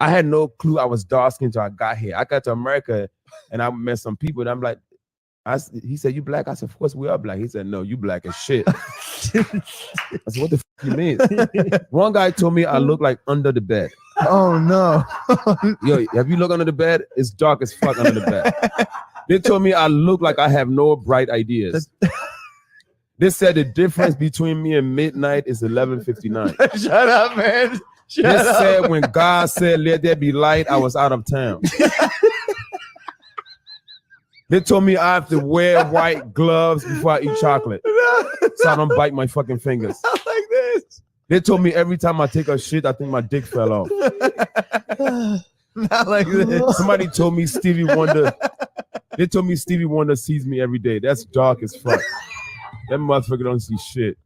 I had no clue I was dark skinned until I got here. I got to America and I met some people and I'm like, he said, you black? I said, of course we are black. He said, no, you black as shit. I said, what the fuck you mean? One guy told me I look like under the bed. Oh no. Yo, have you looked under the bed? It's dark as fuck under the bed. They told me I look like I have no bright ideas. They said the difference between me and midnight is 11:59. Shut up, man. They said when God said let there be light, I was out of town. They told me I have to wear white gloves before I eat chocolate, so I don't bite my fucking fingers. Not like this. They told me every time I take a shit, I think my dick fell off. Not like this. Somebody told me Stevie Wonder. They told me Stevie Wonder sees me every day. That's dark as fuck. That motherfucker don't see shit.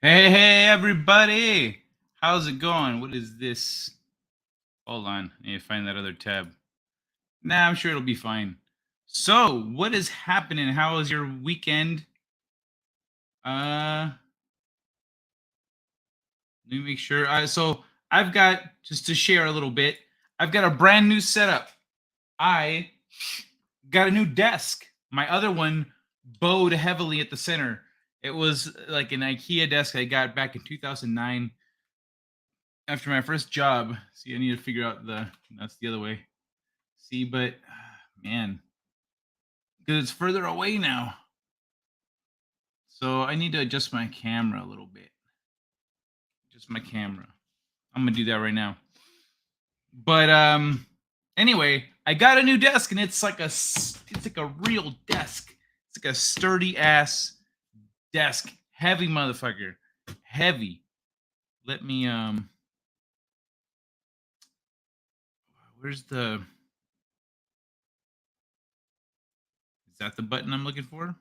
Hey, everybody. How's it going? What is this? Hold on. I need to find that other tab. Nah, I'm sure it'll be fine. So, what is happening? How was your weekend? Let me make sure. So, I've got, just to share a little bit, I've got a brand new setup. I got a new desk. My other one bowed heavily at the center. It was like an IKEA desk I got back in 2009 after my first job. See, I need to figure out that's the other way. See, but man, because it's further away now. So I need to adjust my camera a little bit. Just my camera. I'm going to do that right now. But anyway, I got a new desk and it's like a real desk. It's like a sturdy ass desk. Heavy motherfucker. Heavy. Let me where's the, is that the button I'm looking for?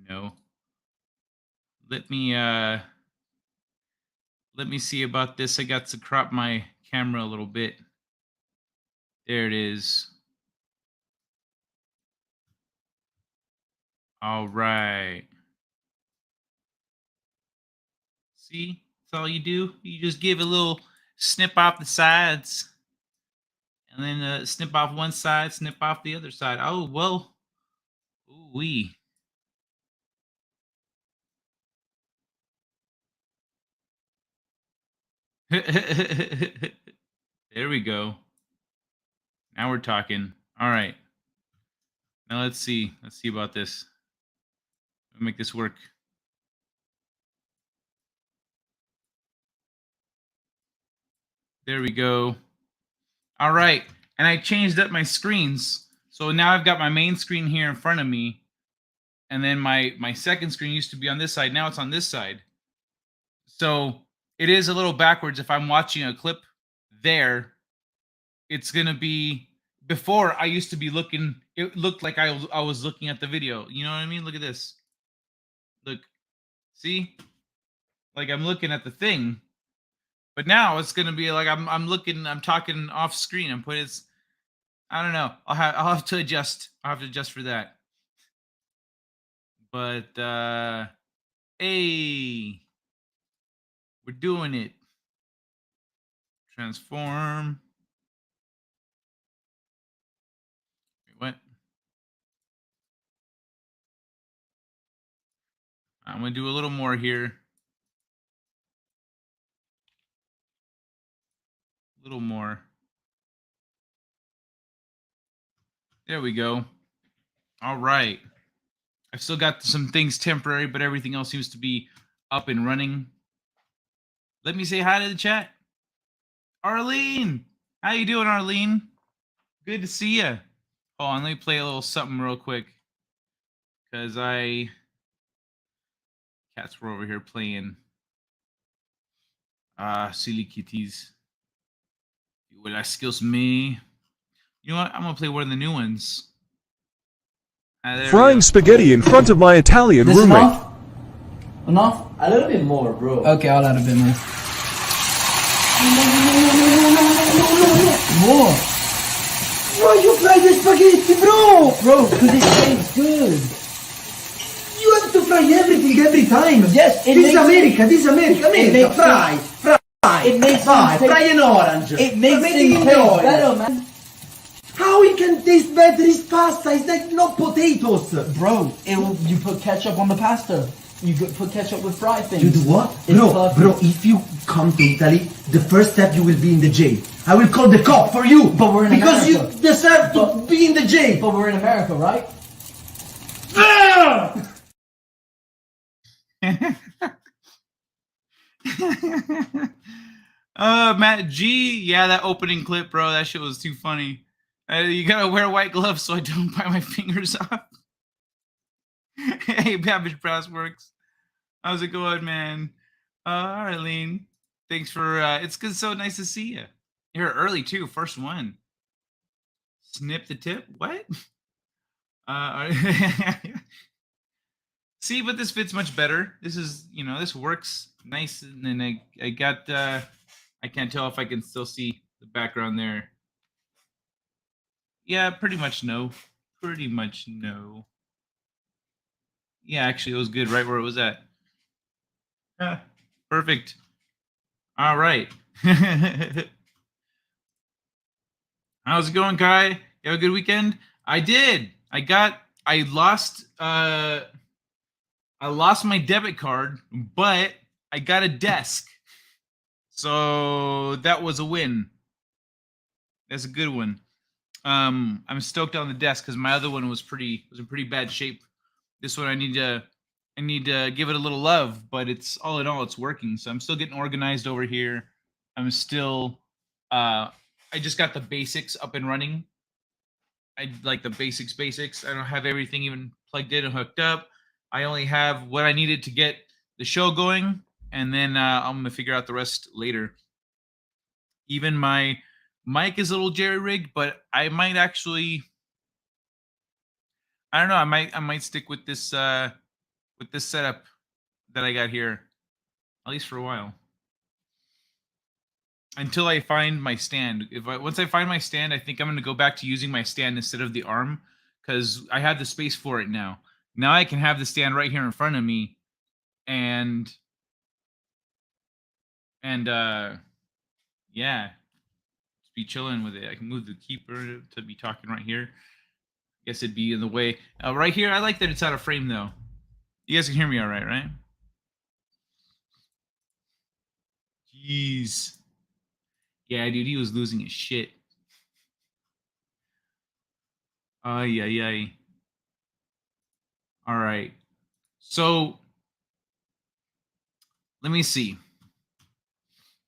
No. Let me see about this. I got to crop my camera a little bit. There it is. All right. See, that's all you do. You just give a little snip off the sides. And then snip off one side, snip off the other side. Oh, well. Ooh-wee. There we go. Now we're talking. All right. Now let's see. Let's see about this. Let me make this work. There we go. All right. And I changed up my screens. So now I've got my main screen here in front of me. And then my second screen used to be on this side. Now it's on this side. So it is a little backwards. If I'm watching a clip there, it's going to be, before I used to be looking, it looked like I was looking at the video. You know what I mean? Look at this. Look, see? Like I'm looking at the thing. But now it's going to be like I'm talking off screen. I'm putting it, I don't know. I'll have to adjust. I'll have to adjust for that. But hey, we're doing it. Transform. Wait, what? I'm gonna do a little more here. A little more. There we go. All right. I've still got some things temporary, but everything else seems to be up and running. Let me say hi to the chat. Arlene, how you doing, Arlene? Good to see you. Hold on, let me play a little something real quick, because cats were over here playing silly kitties. Well, excuse me. You know what? I'm gonna play one of the new ones. Frying spaghetti in front of my Italian This roommate. enough? Enough? A little bit more, bro. Okay, I'll add a bit more. More. Bro, you fry the spaghetti, bro! Bro, because it tastes good. You have to fry everything every time. Yes, it This makes America, this America, makes fry. It makes Fry, things fry an orange. It makes Fry things in taste oil. better, man. How it can taste better is pasta, it's like not potatoes. Bro, you put ketchup on the pasta. You put ketchup with fried things. You do what? It's Bro, perfect. if you come to Italy, the first step you will be in the jail. I will call the cop for you. But we're in because America. you deserve to be in the jail. But we're in America, right? Matt G, yeah, that opening clip, bro, that shit was too funny. You gotta wear white gloves so I don't bite my fingers off. Hey, Babbage Brass Works, how's it going, man? Arlene, thanks for it's good, so nice to see you. You're early too, first one. Snip the tip, what? See, but this fits much better. This is, this works nice, and then I got I can't tell if I can still see the background there. Yeah, pretty much no. Pretty much no. Yeah, actually, it was good right where it was at. Perfect. All right. How's it going, Kai? You have a good weekend? I did. I lost my debit card, but I got a desk. So that was a win. That's a good one. I'm stoked on the desk because my other one was in pretty bad shape. This one I need to give it a little love, but it's all in all it's working. So I'm still getting organized over here. I'm still I just got the basics up and running. I like the basics. I don't have everything even plugged in and hooked up. I only have what I needed to get the show going, and then I'm gonna figure out the rest later. Even my mic is a little jerry-rigged, but I might actually, I don't know, I might stick with this setup that I got here, at least for a while, until I find my stand. Once I find my stand, I think I'm gonna go back to using my stand instead of the arm, because I have the space for it now. Now I can have the stand right here in front of me, and yeah, just be chilling with it. I can move the keeper to be talking right here. I guess it'd be in the way. Right here, I like that it's out of frame though. You guys can hear me all right, right? Jeez. Yeah, dude, he was losing his shit. Ay, ay, ay. All right. So, let me see.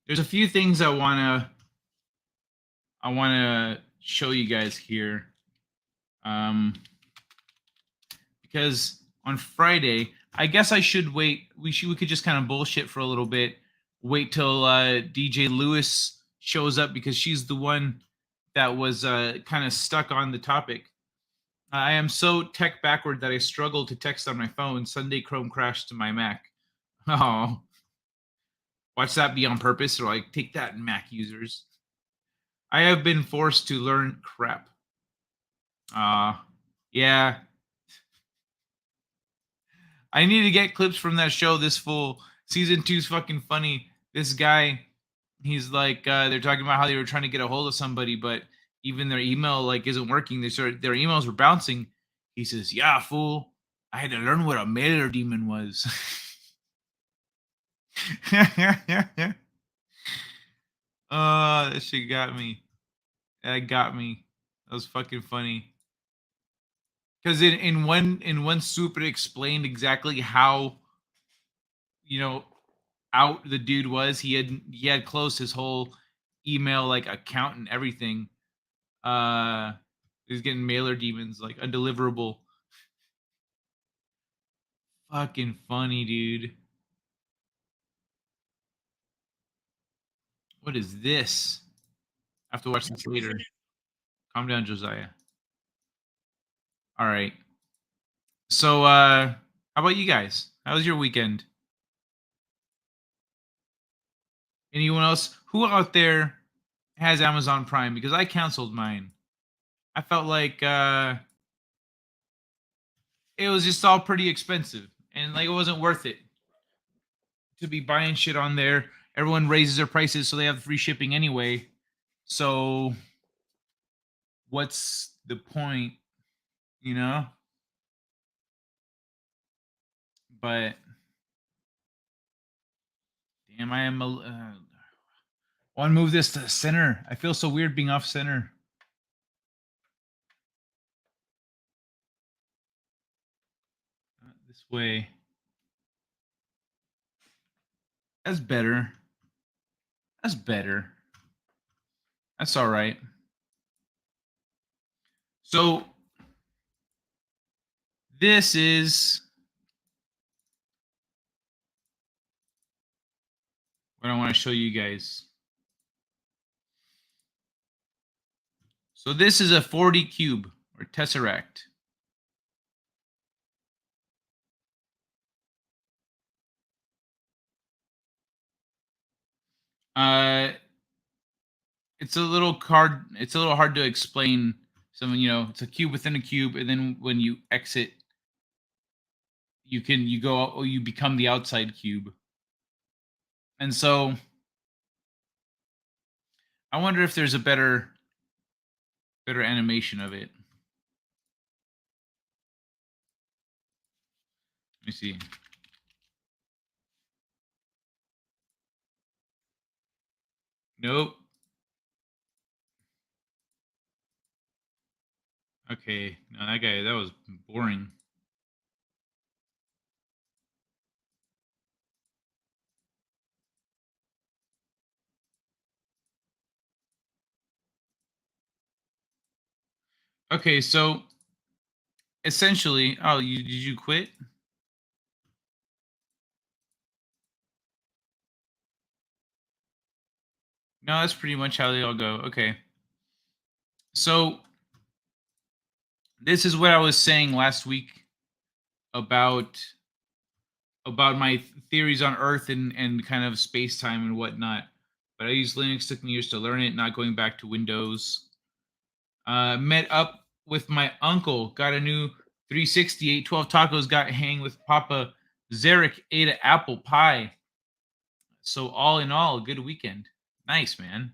There's a few things I want to I want to show you guys here. Because on Friday, I guess I should wait. We could just kind of bullshit for a little bit. Wait till DJ Lewis shows up because she's the one that was kind of stuck on the topic. I am so tech backward that I struggle to text on my phone. Sunday Chrome crashed to my Mac. Oh, watch that be on purpose, or like take that, Mac users. I have been forced to learn crap. Yeah. I need to get clips from that show. This fool. Season 2's fucking funny. This guy, he's like, they're talking about how they were trying to get a hold of somebody, but even their email like isn't working. Their emails were bouncing. He says, "Yeah, fool. I had to learn what a mailer demon was." Oh, that shit got me. That got me. That was fucking funny. Because in one swoop it explained exactly how, out the dude was. He had closed his whole email like account and everything. He was getting mailer demons, like undeliverable. Fucking funny, dude. What is this? I have to watch this later. Calm down, Josiah. All right. So how about you guys? How was your weekend? Anyone else? Who out there has Amazon Prime? Because I canceled mine. I felt like it was just all pretty expensive, and like it wasn't worth it to be buying shit on there. Everyone raises their prices, so they have free shipping anyway. So what's the point, you know? But damn, I am. Want to move this to center. I feel so weird being off center. This way. That's better. That's better. That's all right. So this is what I want to show you guys. So this is a 4D cube or Tesseract. It's a little hard to explain. It's a cube within a cube, and then when you exit, you become the outside cube. And so I wonder if there's a better animation of it. Let me see. Nope. Okay. No, that was boring. Okay, so essentially, did you quit? No, that's pretty much how they all go. Okay. So this is what I was saying last week about my theories on Earth and kind of space time and whatnot. But I used Linux, took me years to learn it, not going back to Windows. Met up with my uncle, got a new 360, ate 12 tacos, got hang with Papa Zarek, ate an apple pie. So all in all, a good weekend. Nice, man.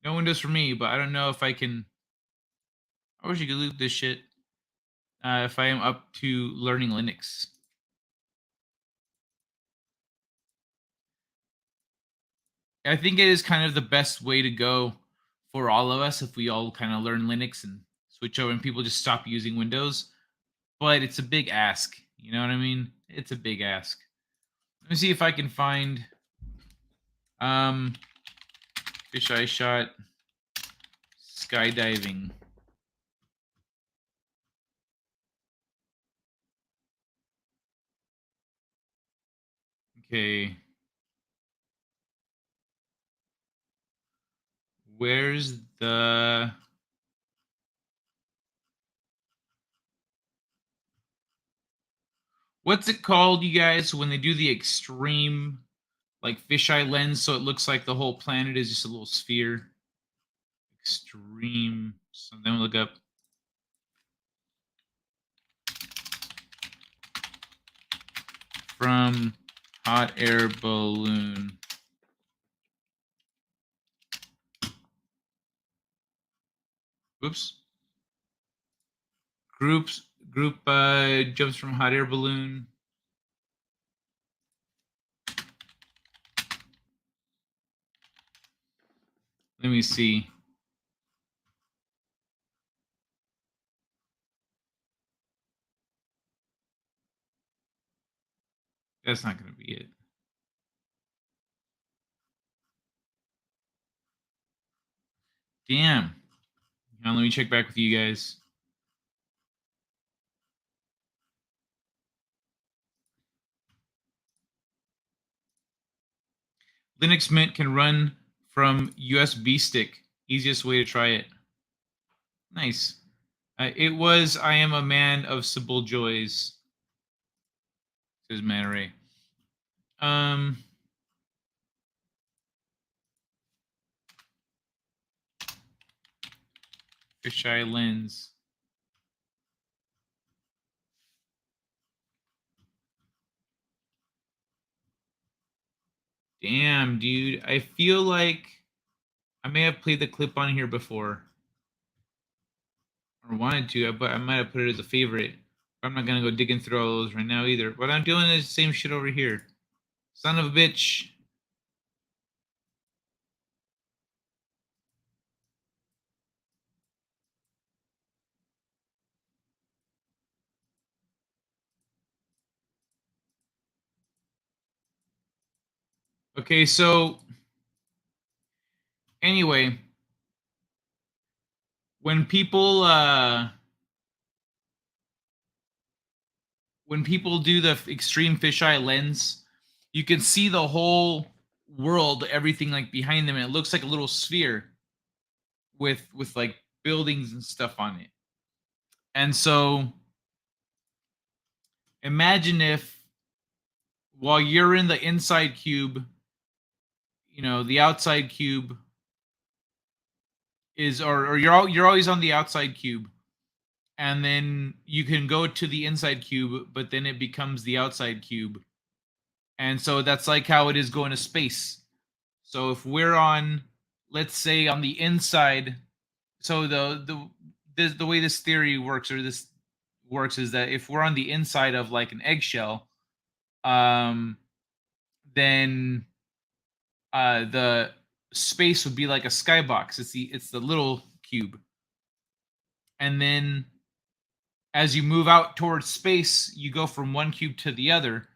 No Windows for me, but I don't know if I can. I wish you could loot this shit. If I am up to learning Linux. I think it is kind of the best way to go for all of us if we all kind of learn Linux and switch over and people just stop using Windows. But it's a big ask. You know what I mean? It's a big ask. Let me see if I can find fisheye shot. skydiving. Okay. Where's the... What's it called, you guys, when they do the extreme, like, fisheye lens, so it looks like the whole planet is just a little sphere? Extreme. So then we look up. From hot air balloon. Oops. Group jumps from hot air balloon. Let me see. That's not going to be it. Damn. Now let me check back with you guys. Linux Mint can run from USB stick. Easiest way to try it. Nice. It was I am a man of simple joys. Says Man Ray. Fisheye lens. Damn, dude. I feel like I may have played the clip on here before. Or wanted to, but I might have put it as a favorite. I'm not going to go digging through all those right now either. What I'm doing is the same shit over here. Son of a bitch. Okay, so anyway, when people do the extreme fisheye lens, you can see the whole world, everything like behind them, and it looks like a little sphere with like buildings and stuff on it. And so imagine if while you're in the inside cube, you know, the outside cube is, or you're always on the outside cube, and then you can go to the inside cube, but then it becomes the outside cube. And so that's like how it is going to space. So if we're on, let's say on the inside, so the way this theory works, or this works, is that if we're on the inside of like an eggshell, then the space would be like a skybox. It's the little cube. And then as you move out towards space, you go from one cube to the other,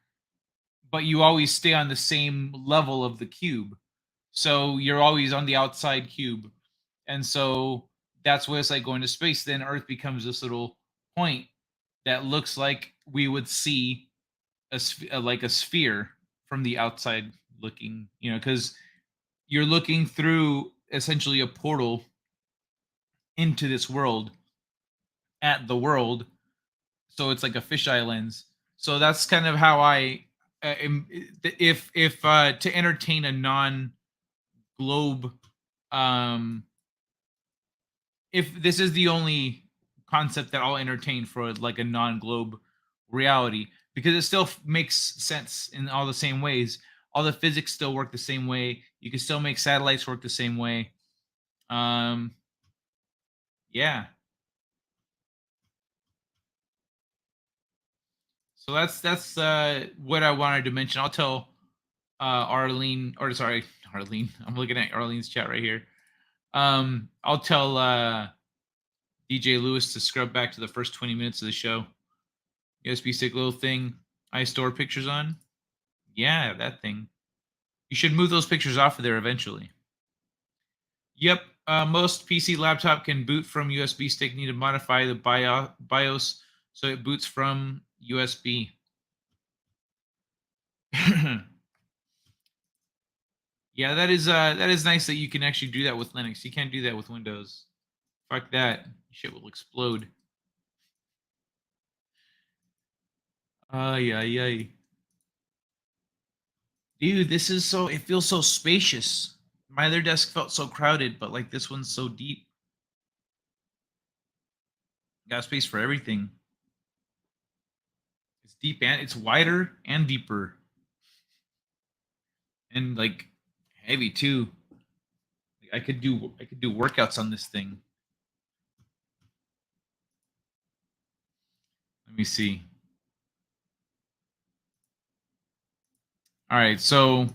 but you always stay on the same level of the cube. So you're always on the outside cube. And so that's what it's like going to space. Then Earth becomes this little point that looks like we would see like a sphere from the outside looking, you know, because you're looking through essentially a portal into this world at the world. So it's like a fisheye lens. So that's kind of how I, if to entertain a non-globe, if this is the only concept that I'll entertain for like a non-globe reality, because it still makes sense in all the same ways. All the physics still work the same way. You can still make satellites work the same way. Yeah. So that's what I wanted to mention. I'll tell Arlene, or sorry, Arlene. I'm looking at Arlene's chat right here. I'll tell DJ Lewis to scrub back to the first 20 minutes of the show. USB stick little thing I store pictures on. Yeah, that thing. You should move those pictures off of there eventually. Yep. Most PC laptop can boot from USB stick. Need to modify the BIOS so it boots from USB. Yeah, that is nice that you can actually do that with Linux. You can't do that with Windows. Fuck that. Shit will explode. Ay, ay, ay. Dude, this is so, it feels so spacious. My other desk felt so crowded, but like this one's so deep. Got space for everything. It's deep and it's wider and deeper. And like heavy too. I could do workouts on this thing. Let me see. All right, so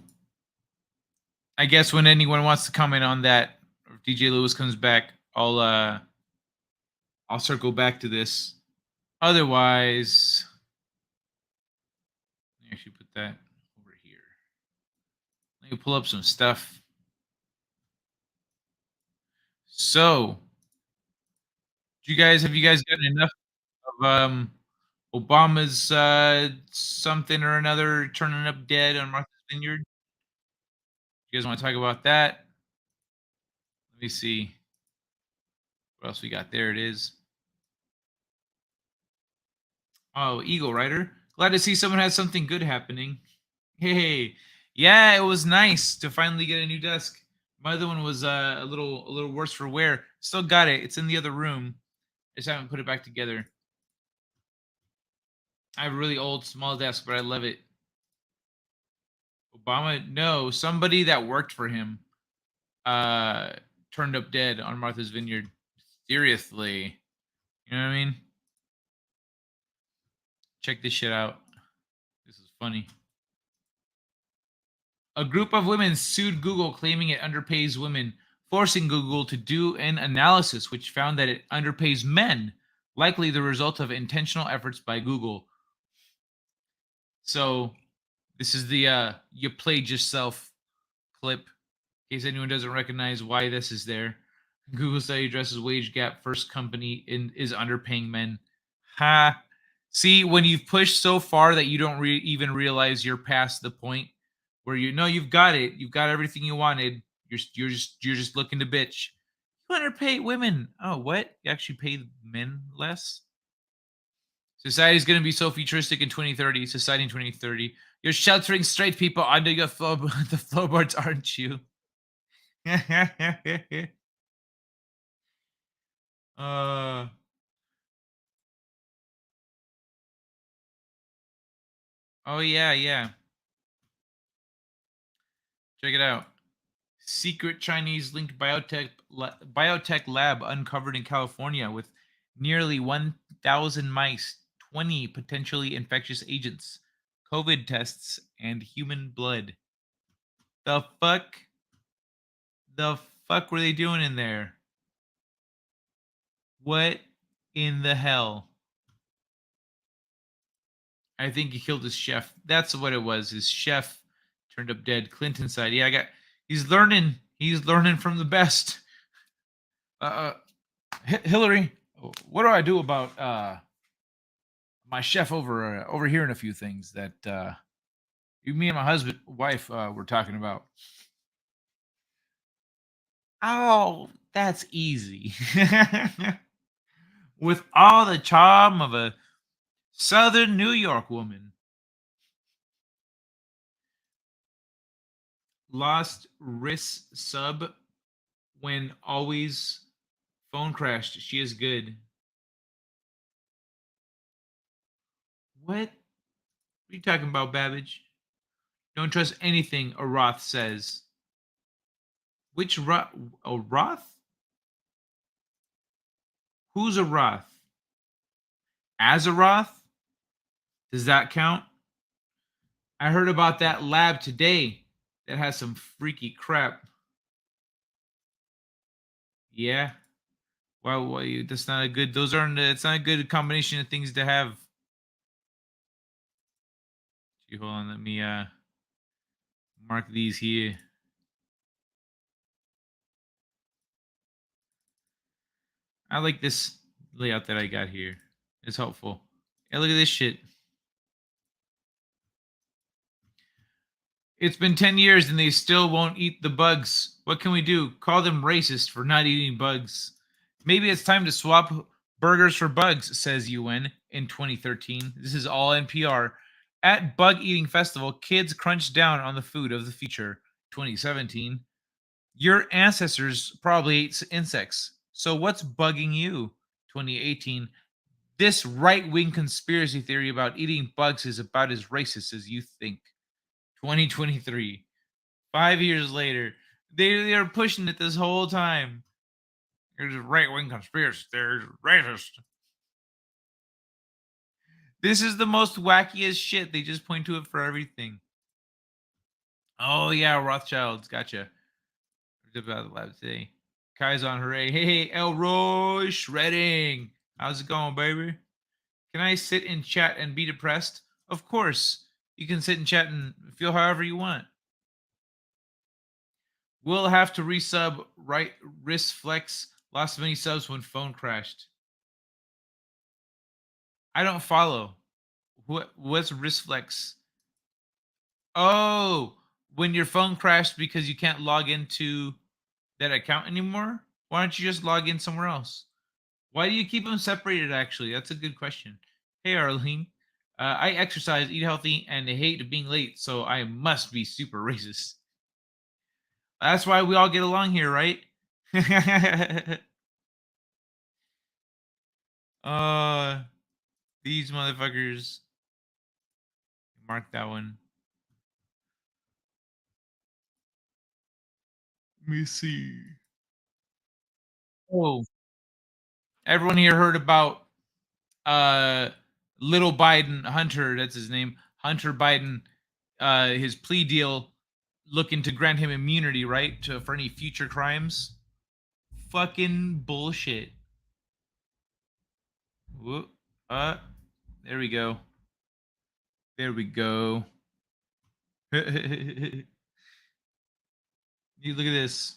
I guess when anyone wants to comment on that, or if DJ Lewis comes back, I'll circle back to this. Otherwise, let me actually put that over here. Let me pull up some stuff. So, have you guys gotten enough of Obama's something or another turning up dead on Martha's Vineyard? You guys want to talk about that? Let me see. What else we got? There it is. Oh, Eagle Rider. Glad to see someone has something good happening. Hey, yeah, it was nice to finally get a new desk. My other one was a little worse for wear. Still got it. It's in the other room. I just haven't put it back together. I have a really old small desk, but I love it. Obama, no, somebody that worked for him turned up dead on Martha's Vineyard. Seriously. You know what I mean? Check this shit out. This is funny. A group of women sued Google claiming it underpays women, forcing Google to do an analysis which found that it underpays men, likely the result of intentional efforts by Google. So this is the you played yourself clip. In case anyone doesn't recognize why this is there. Google study addresses wage gap. First company is underpaying men. Ha! See, when you've pushed so far that you don't even realize you're past the point where you've got it. You've got everything you wanted. You're just looking to bitch. You underpay women. Oh, what? You actually pay men less? Society's going to be so futuristic in 2030. Society in 2030. You're sheltering straight people under the floorboards, aren't you? uh oh yeah. Check it out. Secret Chinese linked biotech lab uncovered in California with nearly 1,000 mice, 20 potentially infectious agents, COVID tests, and human blood. The fuck? The fuck were they doing in there? What in the hell? I think he killed his chef. That's what it was. His chef turned up dead. Clinton side. Yeah, he's learning. He's learning from the best. Hillary, what do I do about my chef over hearing a few things that me and my wife were talking about? Oh, that's easy. With all the charm of a Southern New York woman. Lost wrist sub when always phone crashed. She is good. What? What are you talking about, Babbage? Don't trust anything a Roth says. Which Roth? A Roth? Who's a Roth? Azeroth? Does that count? I heard about that lab today that has some freaky crap. Yeah. Well, that's not a good. Those aren't. It's not a good combination of things to have. Hold on. Let me mark these here. I like this layout that I got here. It's helpful. Hey, look at this shit. It's been 10 years and they still won't eat the bugs. What can we do? Call them racist for not eating bugs. Maybe it's time to swap burgers for bugs, says UN in 2013. This is all NPR. At Bug Eating Festival, kids crunch down on the food of the future. 2017. Your ancestors probably ate insects. So what's bugging you? 2018. This right-wing conspiracy theory about eating bugs is about as racist as you think. 2023. 5 years later, they're pushing it this whole time. There's a right-wing conspiracy. There's racist. This is the most wackiest shit. They just point to it for everything. Oh yeah, Rothschilds. Gotcha. About the lab today. Kai's on hooray. Hey, Elroy shredding. How's it going, baby? Can I sit in chat and be depressed? Of course. You can sit and chat and feel however you want. We'll have to resub, right? Wrist flex lost many subs when phone crashed. I don't follow. What's wrist flex? Oh, when your phone crashed because you can't log into that account anymore? Why don't you just log in somewhere else? Why do you keep them separated, actually? That's a good question. Hey, Arlene. I exercise, eat healthy, and hate being late, so I must be super racist. That's why we all get along here, right? These motherfuckers. Mark that one. Let me see. Oh, everyone here heard about little Biden, Hunter, that's his name, Hunter Biden, his plea deal looking to grant him immunity, right, for any future crimes. Fucking bullshit. Whoop. There we go. There we go. You look at this.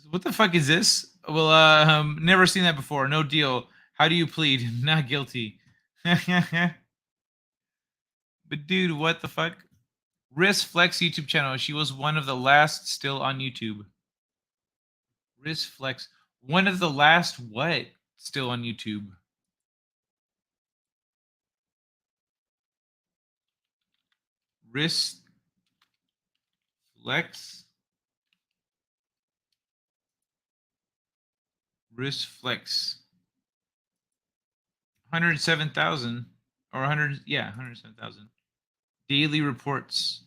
What the fuck is this? Well, never seen that before. No deal. How do you plead? Not guilty. But dude, what the fuck? Wrist Flex YouTube channel. She was one of the last still on YouTube. Wrist Flex. One of the last what? Still on YouTube. Wrist Flex. Wrist Flex. 107,000 or 100, yeah, 107,000. Daily reports.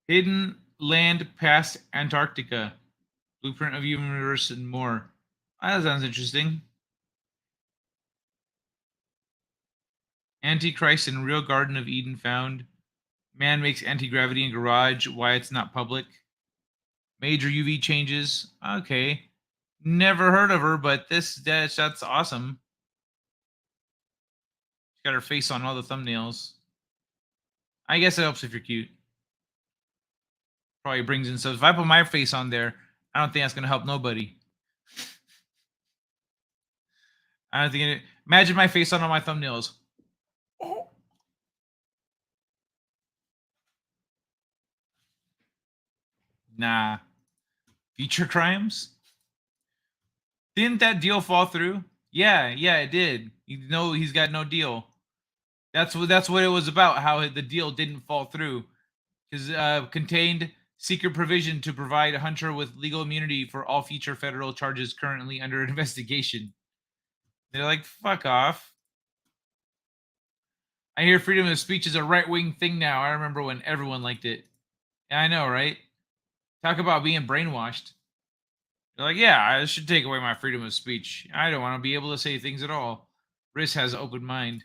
Hidden land past Antarctica. Blueprint of universe and more. That sounds interesting. Antichrist in real Garden of Eden found. Man makes anti-gravity in garage. Why it's not public. Major UV changes. Okay. Never heard of her, but that's awesome. She's got her face on all the thumbnails. I guess it helps if you're cute. Probably brings in subs. If I put my face on there, I don't think that's gonna help nobody. I don't think imagine my face on all my thumbnails. Oh. Nah. Future crimes? Didn't that deal fall through? Yeah, it did. He's got no deal. That's what it was about. How the deal didn't fall through, because contained secret provision to provide Hunter with legal immunity for all future federal charges currently under investigation. They're like, fuck off. I hear freedom of speech is a right-wing thing now. I remember when everyone liked it. Yeah, I know, right? Talk about being brainwashed. They're like, yeah, I should take away my freedom of speech. I don't want to be able to say things at all. Riss has an open mind.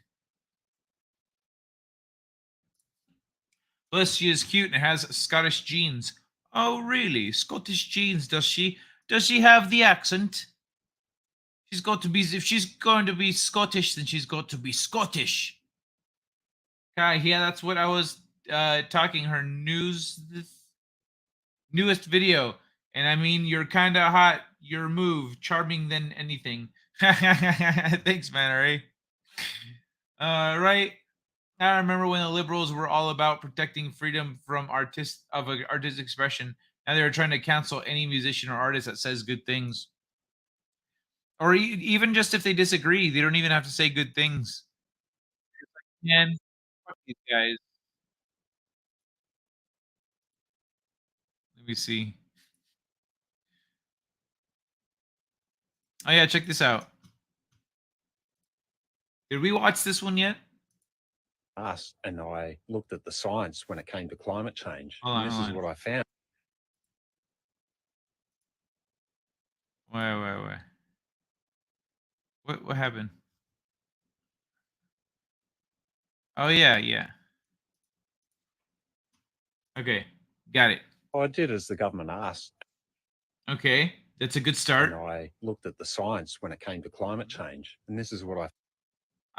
Plus, she is cute and has Scottish genes. Oh, really? Scottish genes, does she? Does she have the accent? She's got to be, if she's going to be Scottish, then she's got to be Scottish. Yeah, that's what I was talking. Her news Newest video. And I mean, you're kind of hot. Your move, charming than anything. Thanks, man. All right. Right. I remember when the liberals were all about protecting freedom from artistic expression. Now they're trying to cancel any musician or artist that says good things, or even just if they disagree, they don't even have to say good things. Man, fuck these guys. Let me see. Oh yeah, check this out. Did we watch this one yet? Us and I looked at the science when it came to climate change, Hold and on, this hold is on. what I found. Wait. What happened? Oh yeah. Okay, got it. I did as the government asked, Okay, that's a good and start. I looked at the science when it came to climate change, and this is what I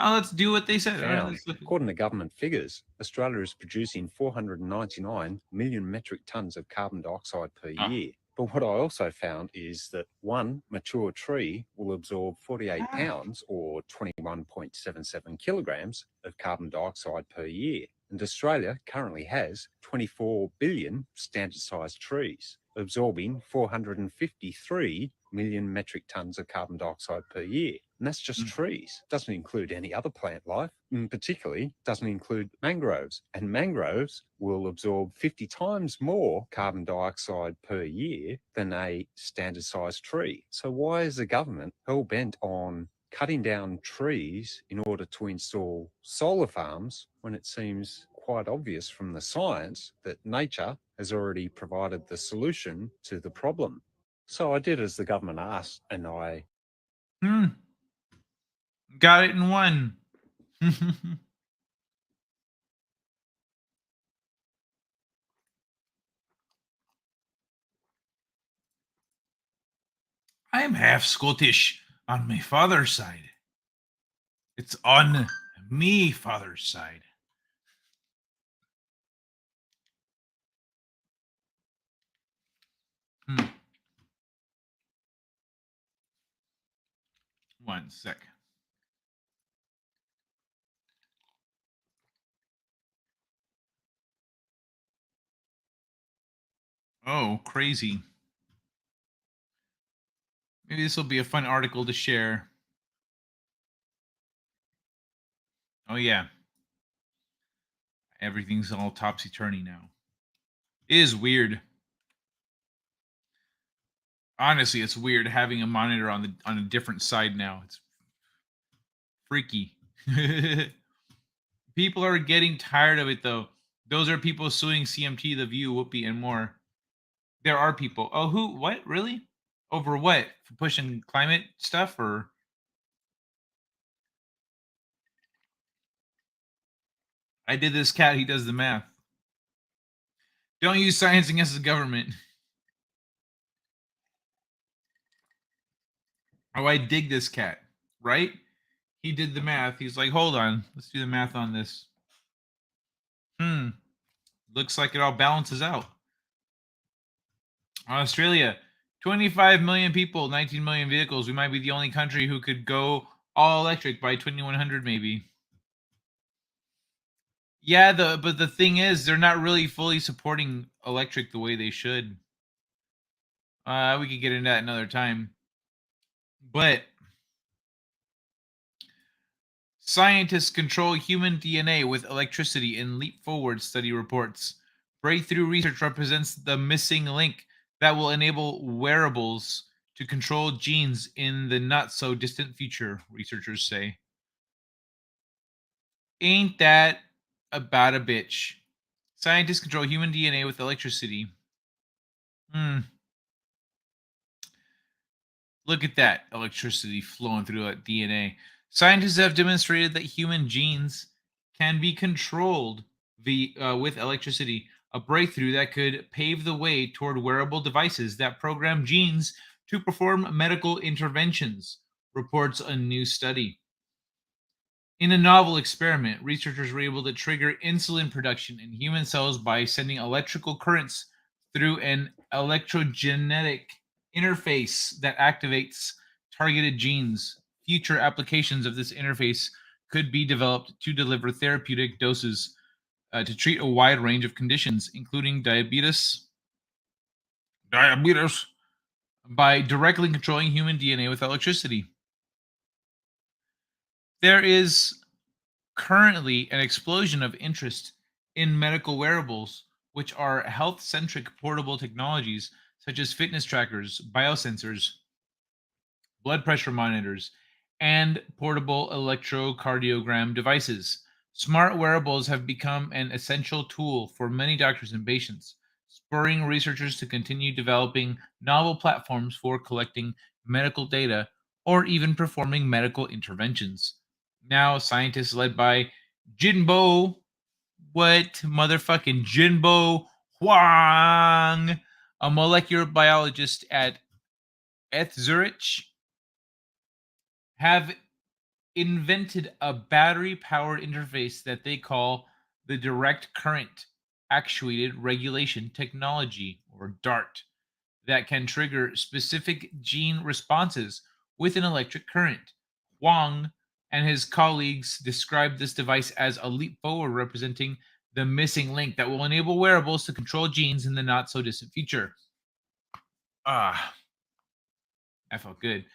Oh, let's do what they said. All right, found. let's look. According to government figures, Australia is producing 499 million metric tons of carbon dioxide per Oh. year. But what I also found is that one mature tree will absorb 48 pounds or 21.77 kilograms of carbon dioxide per year. And Australia currently has 24 billion standard-sized trees, absorbing 453 million metric tons of carbon dioxide per year. And that's just trees. Doesn't include any other plant life, and particularly doesn't include mangroves. And mangroves will absorb 50 times more carbon dioxide per year than a standard sized tree. So why is the government hell-bent on cutting down trees in order to install solar farms when it seems quite obvious from the science that nature has already provided the solution to the problem? So I did as the government asked, and I Got it in one. I am half Scottish on my father's side. It's on me father's side. One sec. Oh, crazy. Maybe this will be a fun article to share. Oh, yeah. Everything's all topsy-turvy now. It is weird. Honestly, it's weird having a monitor on a different side now. It's freaky. People are getting tired of it, though. Those are people suing CMT, The View, Whoopi, and more. There are people. Oh, who? What? Really? Over what? For pushing climate stuff, or? I did this cat. He does the math. Don't use science against the government. Oh, I dig this cat. Right? He did the math. He's like, hold on. Let's do the math on this. Looks like it all balances out. Australia, 25 million people, 19 million vehicles. We might be the only country who could go all electric by 2100, maybe. Yeah, but the thing is, they're not really fully supporting electric the way they should. We could get into that another time. But scientists control human DNA with electricity in Leap Forward study reports. Breakthrough research represents the missing link that will enable wearables to control genes in the not so distant future, researchers say. Ain't that about a bitch? Scientists control human DNA with electricity. Look at that electricity flowing through that DNA. Scientists have demonstrated that human genes can be controlled with electricity, a breakthrough that could pave the way toward wearable devices that program genes to perform medical interventions, reports a new study. In a novel experiment, researchers were able to trigger insulin production in human cells by sending electrical currents through an electrogenetic interface that activates targeted genes. Future applications of this interface could be developed to deliver therapeutic doses to treat a wide range of conditions, including diabetes, by directly controlling human DNA with electricity. There is currently an explosion of interest in medical wearables, which are health centric portable technologies such as fitness trackers, biosensors, blood pressure monitors, and portable electrocardiogram devices. Smart wearables have become an essential tool for many doctors and patients, spurring researchers to continue developing novel platforms for collecting medical data or even performing medical interventions. Now, scientists led by Jinbo, what motherfucking Jinbo Huang, a molecular biologist at ETH Zurich, have invented a battery powered interface that they call the direct current actuated regulation technology, or DART, that can trigger specific gene responses with an electric current. Huang and his colleagues described this device as a leap forward, representing the missing link that will enable wearables to control genes in the not so distant future. Ah, that felt good.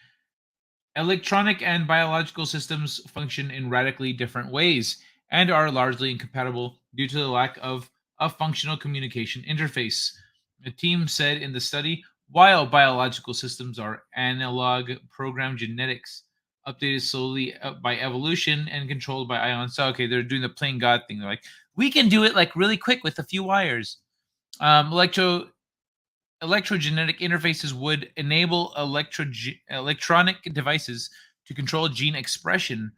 Electronic and biological systems function in radically different ways and are largely incompatible due to the lack of a functional communication interface. The team said in the study, while biological systems are analog program genetics, updated slowly by evolution and controlled by ions. So, okay, they're doing the playing God thing. They're like, we can do it like really quick with a few wires. Electrogenetic interfaces would enable electronic devices to control gene expression,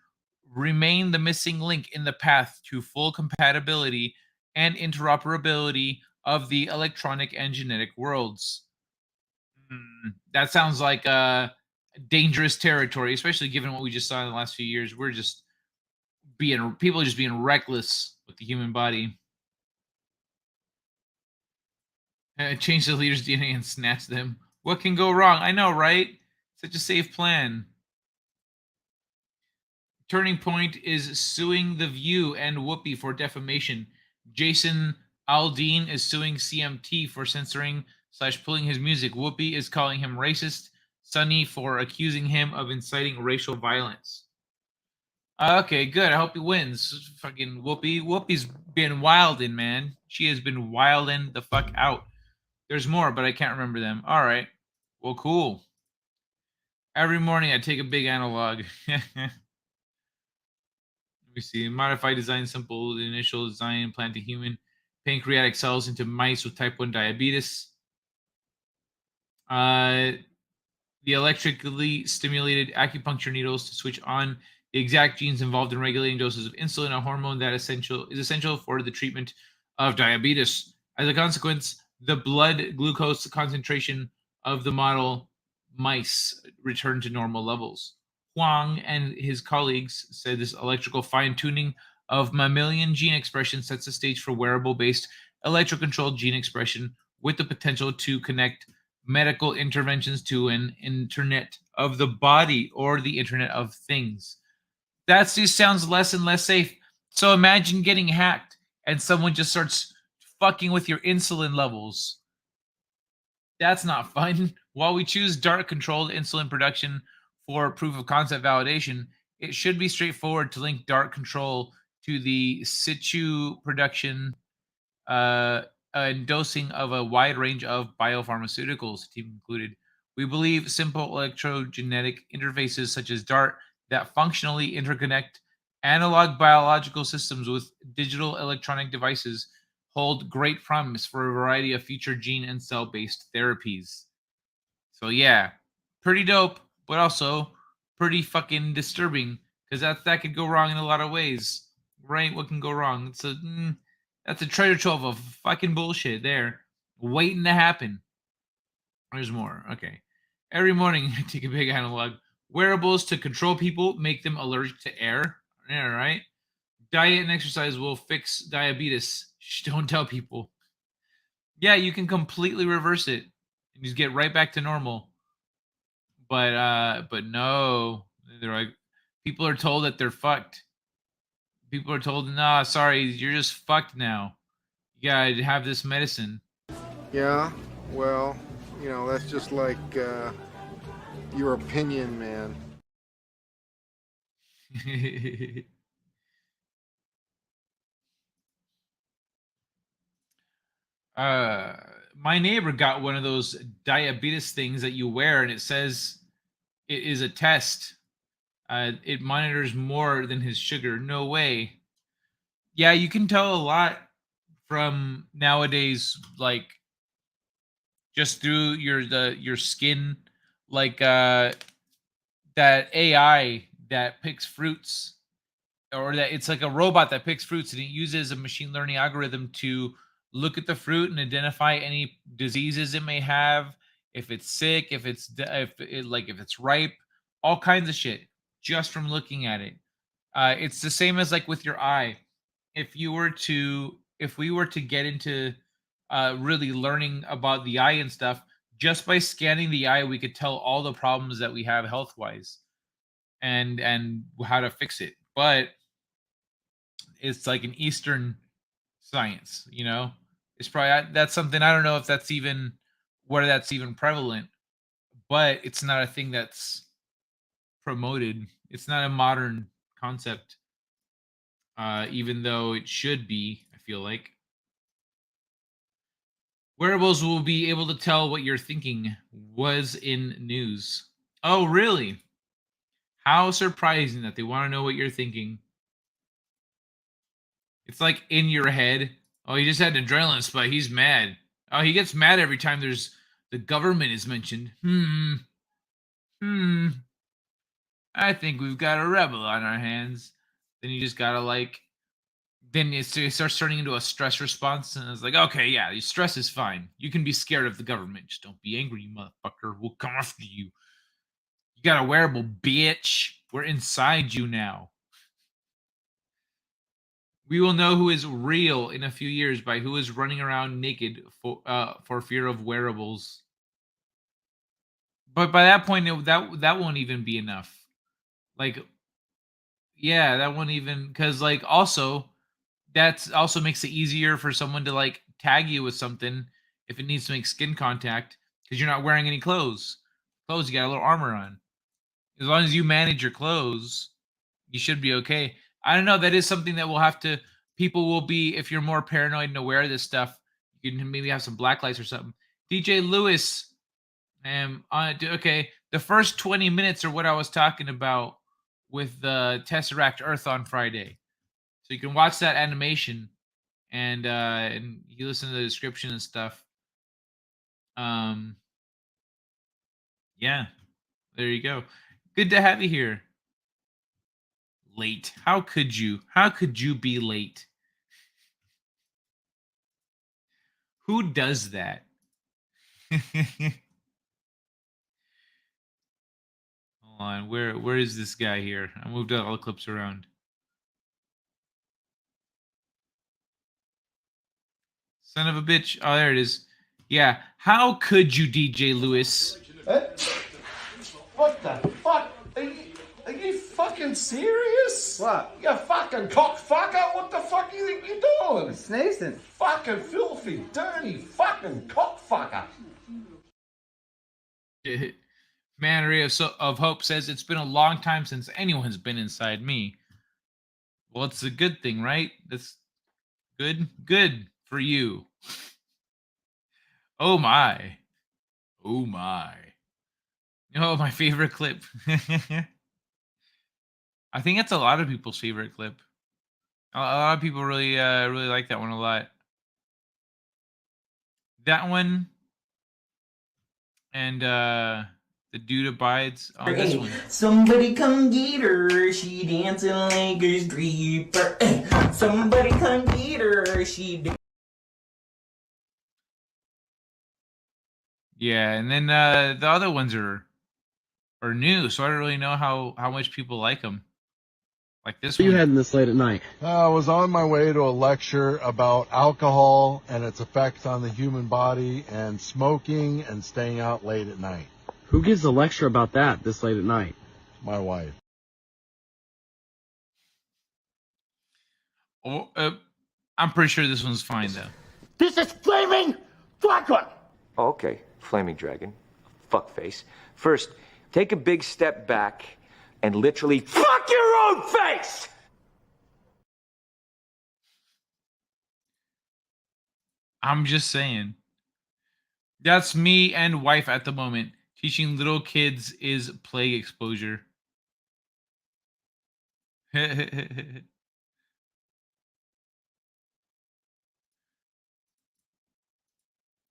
remain the missing link in the path to full compatibility and interoperability of the electronic and genetic worlds. That sounds like dangerous territory, especially given what we just saw in the last few years. We're just people just being reckless with the human body. Change the leader's DNA and snatch them. What can go wrong? I know, right? Such a safe plan. Turning Point is suing The View and Whoopi for defamation. Jason Aldean is suing CMT for censoring / pulling his music. Whoopi is calling him racist. Sunny for accusing him of inciting racial violence. Okay, good. I hope he wins. Fucking Whoopi. Whoopi's been wildin', man. She has been wildin' the fuck out. There's more, but I can't remember them. All right. Well, cool. Every morning I take a big analog. Let me see. Modify design, simple initial design, plant a human pancreatic cells into mice with type 1 diabetes. The electrically stimulated acupuncture needles to switch on the exact genes involved in regulating doses of insulin, a hormone that is essential for the treatment of diabetes. As a consequence, the blood glucose concentration of the model mice returned to normal levels. Huang and his colleagues said this electrical fine-tuning of mammalian gene expression sets the stage for wearable-based electro-controlled gene expression with the potential to connect medical interventions to an internet of the body or the internet of things. That just sounds less and less safe. So imagine getting hacked and someone just starts fucking with your insulin levels. That's not fun. While we choose DART-controlled insulin production for proof of concept validation, it should be straightforward to link DART control to the situ production and dosing of a wide range of biopharmaceuticals, the team concluded. We believe simple electrogenetic interfaces such as DART that functionally interconnect analog biological systems with digital electronic devices hold great promise for a variety of future gene and cell-based therapies. So yeah, pretty dope, but also pretty fucking disturbing because that could go wrong in a lot of ways. Right? What can go wrong? That's a treasure trove of fucking bullshit there, waiting to happen. There's more. Okay. Every morning I take a big analog. Wearables to control people, make them allergic to air. Yeah, right. Diet and exercise will fix diabetes. Shh, don't tell people. Yeah, you can completely reverse it and just get right back to normal. But no, they're like, people are told that they're fucked. People are told, nah, sorry, you're just fucked now. You gotta have this medicine. Yeah, well, you know, that's just like your opinion, man. uh my neighbor got one of those diabetes things that you wear, and it says it is a test. It monitors more than his sugar. No way. Yeah, you can tell a lot from nowadays, like just through your skin, like that AI that picks fruits, or that it's like a robot that picks fruits, and it uses a machine learning algorithm to look at the fruit and identify any diseases it may have, if it's sick, if it's ripe, all kinds of shit just from looking at it. It's the same as like with your eye. If we were to get into really learning about the eye and stuff, just by scanning the eye, we could tell all the problems that we have health wise, and how to fix it. But it's like an Eastern science, you know. It's probably that's something, I don't know if that's even where that's even prevalent, but it's not a thing that's promoted. It's not a modern concept, even though it should be. I feel like wearables will be able to tell what you're thinking was in news. Oh, really? How surprising that they want to know what you're thinking. It's like in your head. Oh, he just had an adrenaline spike. He's mad. Oh, he gets mad every time there's the government is mentioned. Hmm. I think we've got a rebel on our hands. Then you just gotta like. Then it starts turning into a stress response, and it's like, okay, yeah, your stress is fine. You can be scared of the government. Just don't be angry, you motherfucker. We'll come after you. You got a wearable, bitch. We're inside you now. We will know who is real in a few years by who is running around naked for fear of wearables. But by that point, that won't even be enough. Like, yeah, that won't even, because like also that's also makes it easier for someone to like tag you with something if it needs to make skin contact because you're not wearing any clothes. Clothes, you got a little armor on. As long as you manage your clothes, you should be okay. I don't know. That is something that we'll have to. People will be, if you're more paranoid and aware of this stuff, you can maybe have some black lights or something. DJ Lewis, okay. The first 20 minutes are what I was talking about with the Tesseract Earth on Friday, so you can watch that animation and you listen to the description and stuff. Um, yeah, there you go. Good to have you here. Late. How could you? How could you be late? Who does that? Hold on. Where is this guy here? I moved all the clips around. Son of a bitch. Oh, there it is. Yeah. How could you, DJ Lewis? What the fuck? Are you fucking serious? What? You fucking cockfucker? What the fuck do you think you're doing? Sneezing. Fucking filthy, dirty, fucking cockfucker. Man Ray of Hope says it's been a long time since anyone's been inside me. Well, it's a good thing, right? That's good. Good for you. Oh my. Oh my. Oh, my favorite clip. I think it's a lot of people's favorite clip. A lot of people really really like that one a lot. That one and the dude abides on this one. Somebody come get her, she dancing like a stripper. Somebody come get her, she. Yeah, and then the other ones are new, so I don't really know how much people like them. like this You one. heading this late at night? I was on my way to a lecture about alcohol and its effects on the human body and smoking and staying out late at night. Who gives a lecture about that this late at night? My wife. Oh, I'm pretty sure this one's fine though. This is flaming dragon! Okay, Flaming Dragon, fuckface. First, take a big step back and literally fuck your own face! I'm just saying. That's me and wife at the moment. Teaching little kids is plague exposure. Let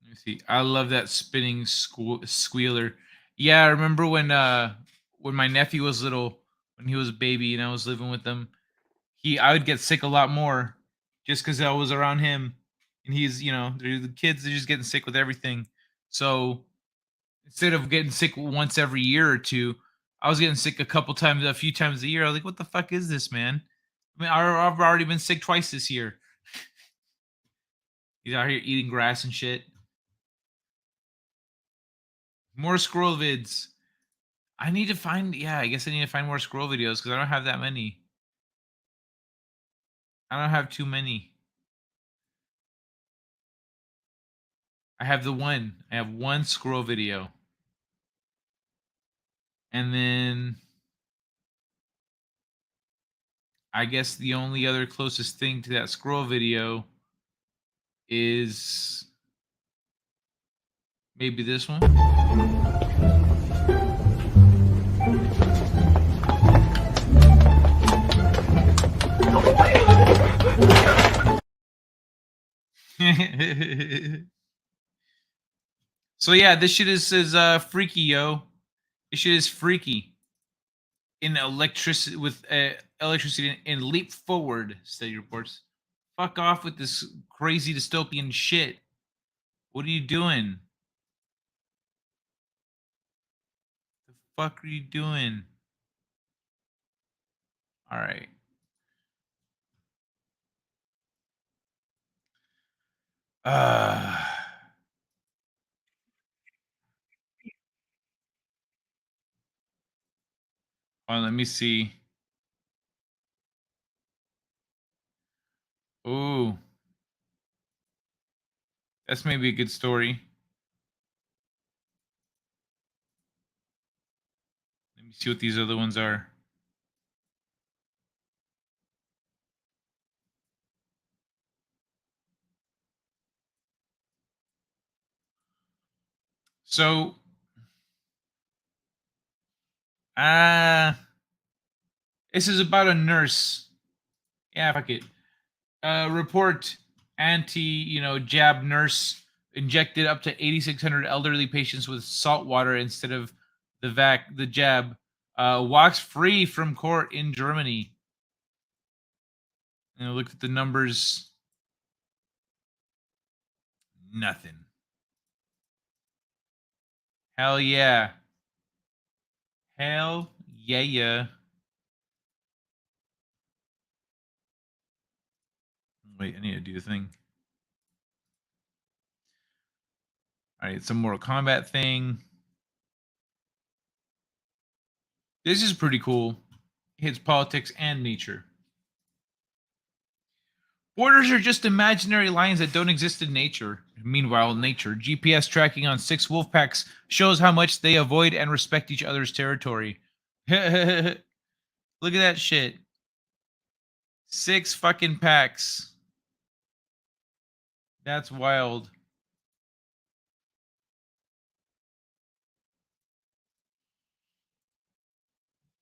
me see. I love that spinning squealer. Yeah, I remember when my nephew was little, when he was a baby and I was living with him, I would get sick a lot more just because I was around him. And he's, the kids are just getting sick with everything. So instead of getting sick once every year or two, I was getting sick a few times a year. I was like, what the fuck is this, man? I mean, I've already been sick twice this year. He's out here eating grass and shit. More scroll vids. I need to find, I guess I need to find more scroll videos because I don't have that many. I don't have too many. I have one scroll video. And then I guess the only other closest thing to that scroll video is maybe this one. So yeah, this shit is freaky, yo. This shit is freaky. In electricity and leap forward, study reports. Fuck off with this crazy dystopian shit. What are you doing? The fuck are you doing? All right. Let me see. Ooh. That's maybe a good story. Let me see what these other ones are. So, this is about a nurse. Yeah, fuck it. Report jab nurse injected up to 8,600 elderly patients with salt water instead of the jab. Walks free from court in Germany. Look at the numbers. Nothing. Hell yeah. Hell yeah. Wait, I need to do the thing. All right, some Mortal Kombat thing. This is pretty cool. Hits politics and nature. Borders are just imaginary lines that don't exist in nature. Meanwhile, in nature, GPS tracking on 6 wolf packs shows how much they avoid and respect each other's territory. Look at that shit. 6 fucking packs. That's wild.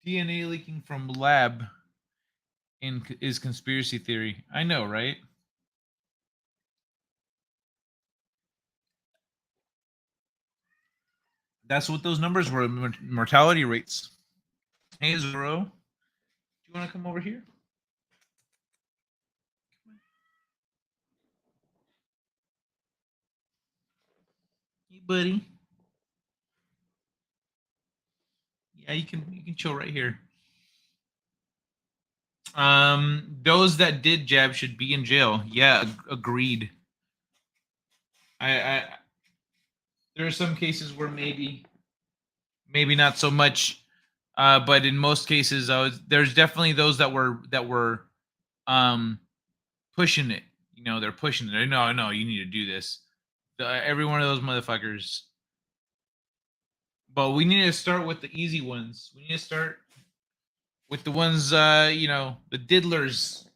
DNA leaking from lab is conspiracy theory. I know, right? That's what those numbers were, mortality rates. Hey, Zoro, do you want to come over here? Hey, buddy. Yeah, you can chill right here. Those that did jab should be in jail. Yeah, agreed. I there are some cases where maybe not so much, but in most cases, there's definitely those that were pushing it. You know, they're pushing it. No, you need to do this. Every one of those motherfuckers. But we need to start with the easy ones. We need to start with the ones, you know, the diddlers.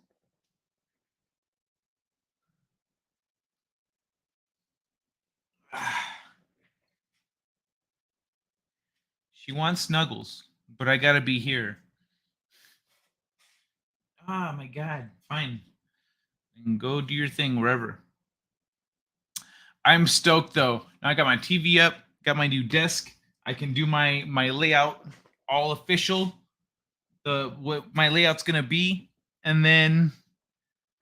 She wants snuggles, but I gotta be here. Oh my god, fine. And go do your thing wherever. I'm stoked though. Now I got my TV up, got my new desk. I can do my layout all official. What my layout's gonna be, and then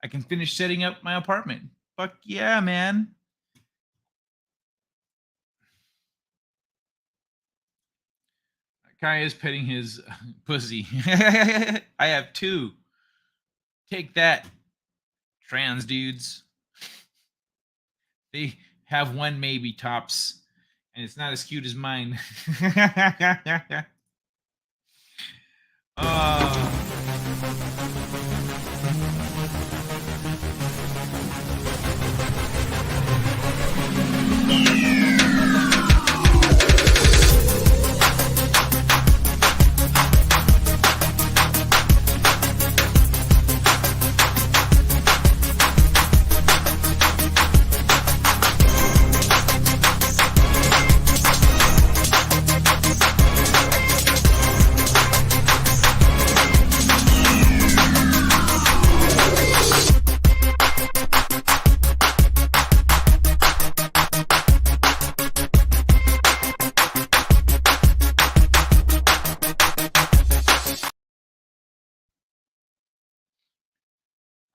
I can finish setting up my apartment. Fuck yeah, man. Kai is petting his pussy. I have two. Take that, trans dudes. They have one maybe tops, and it's not as cute as mine.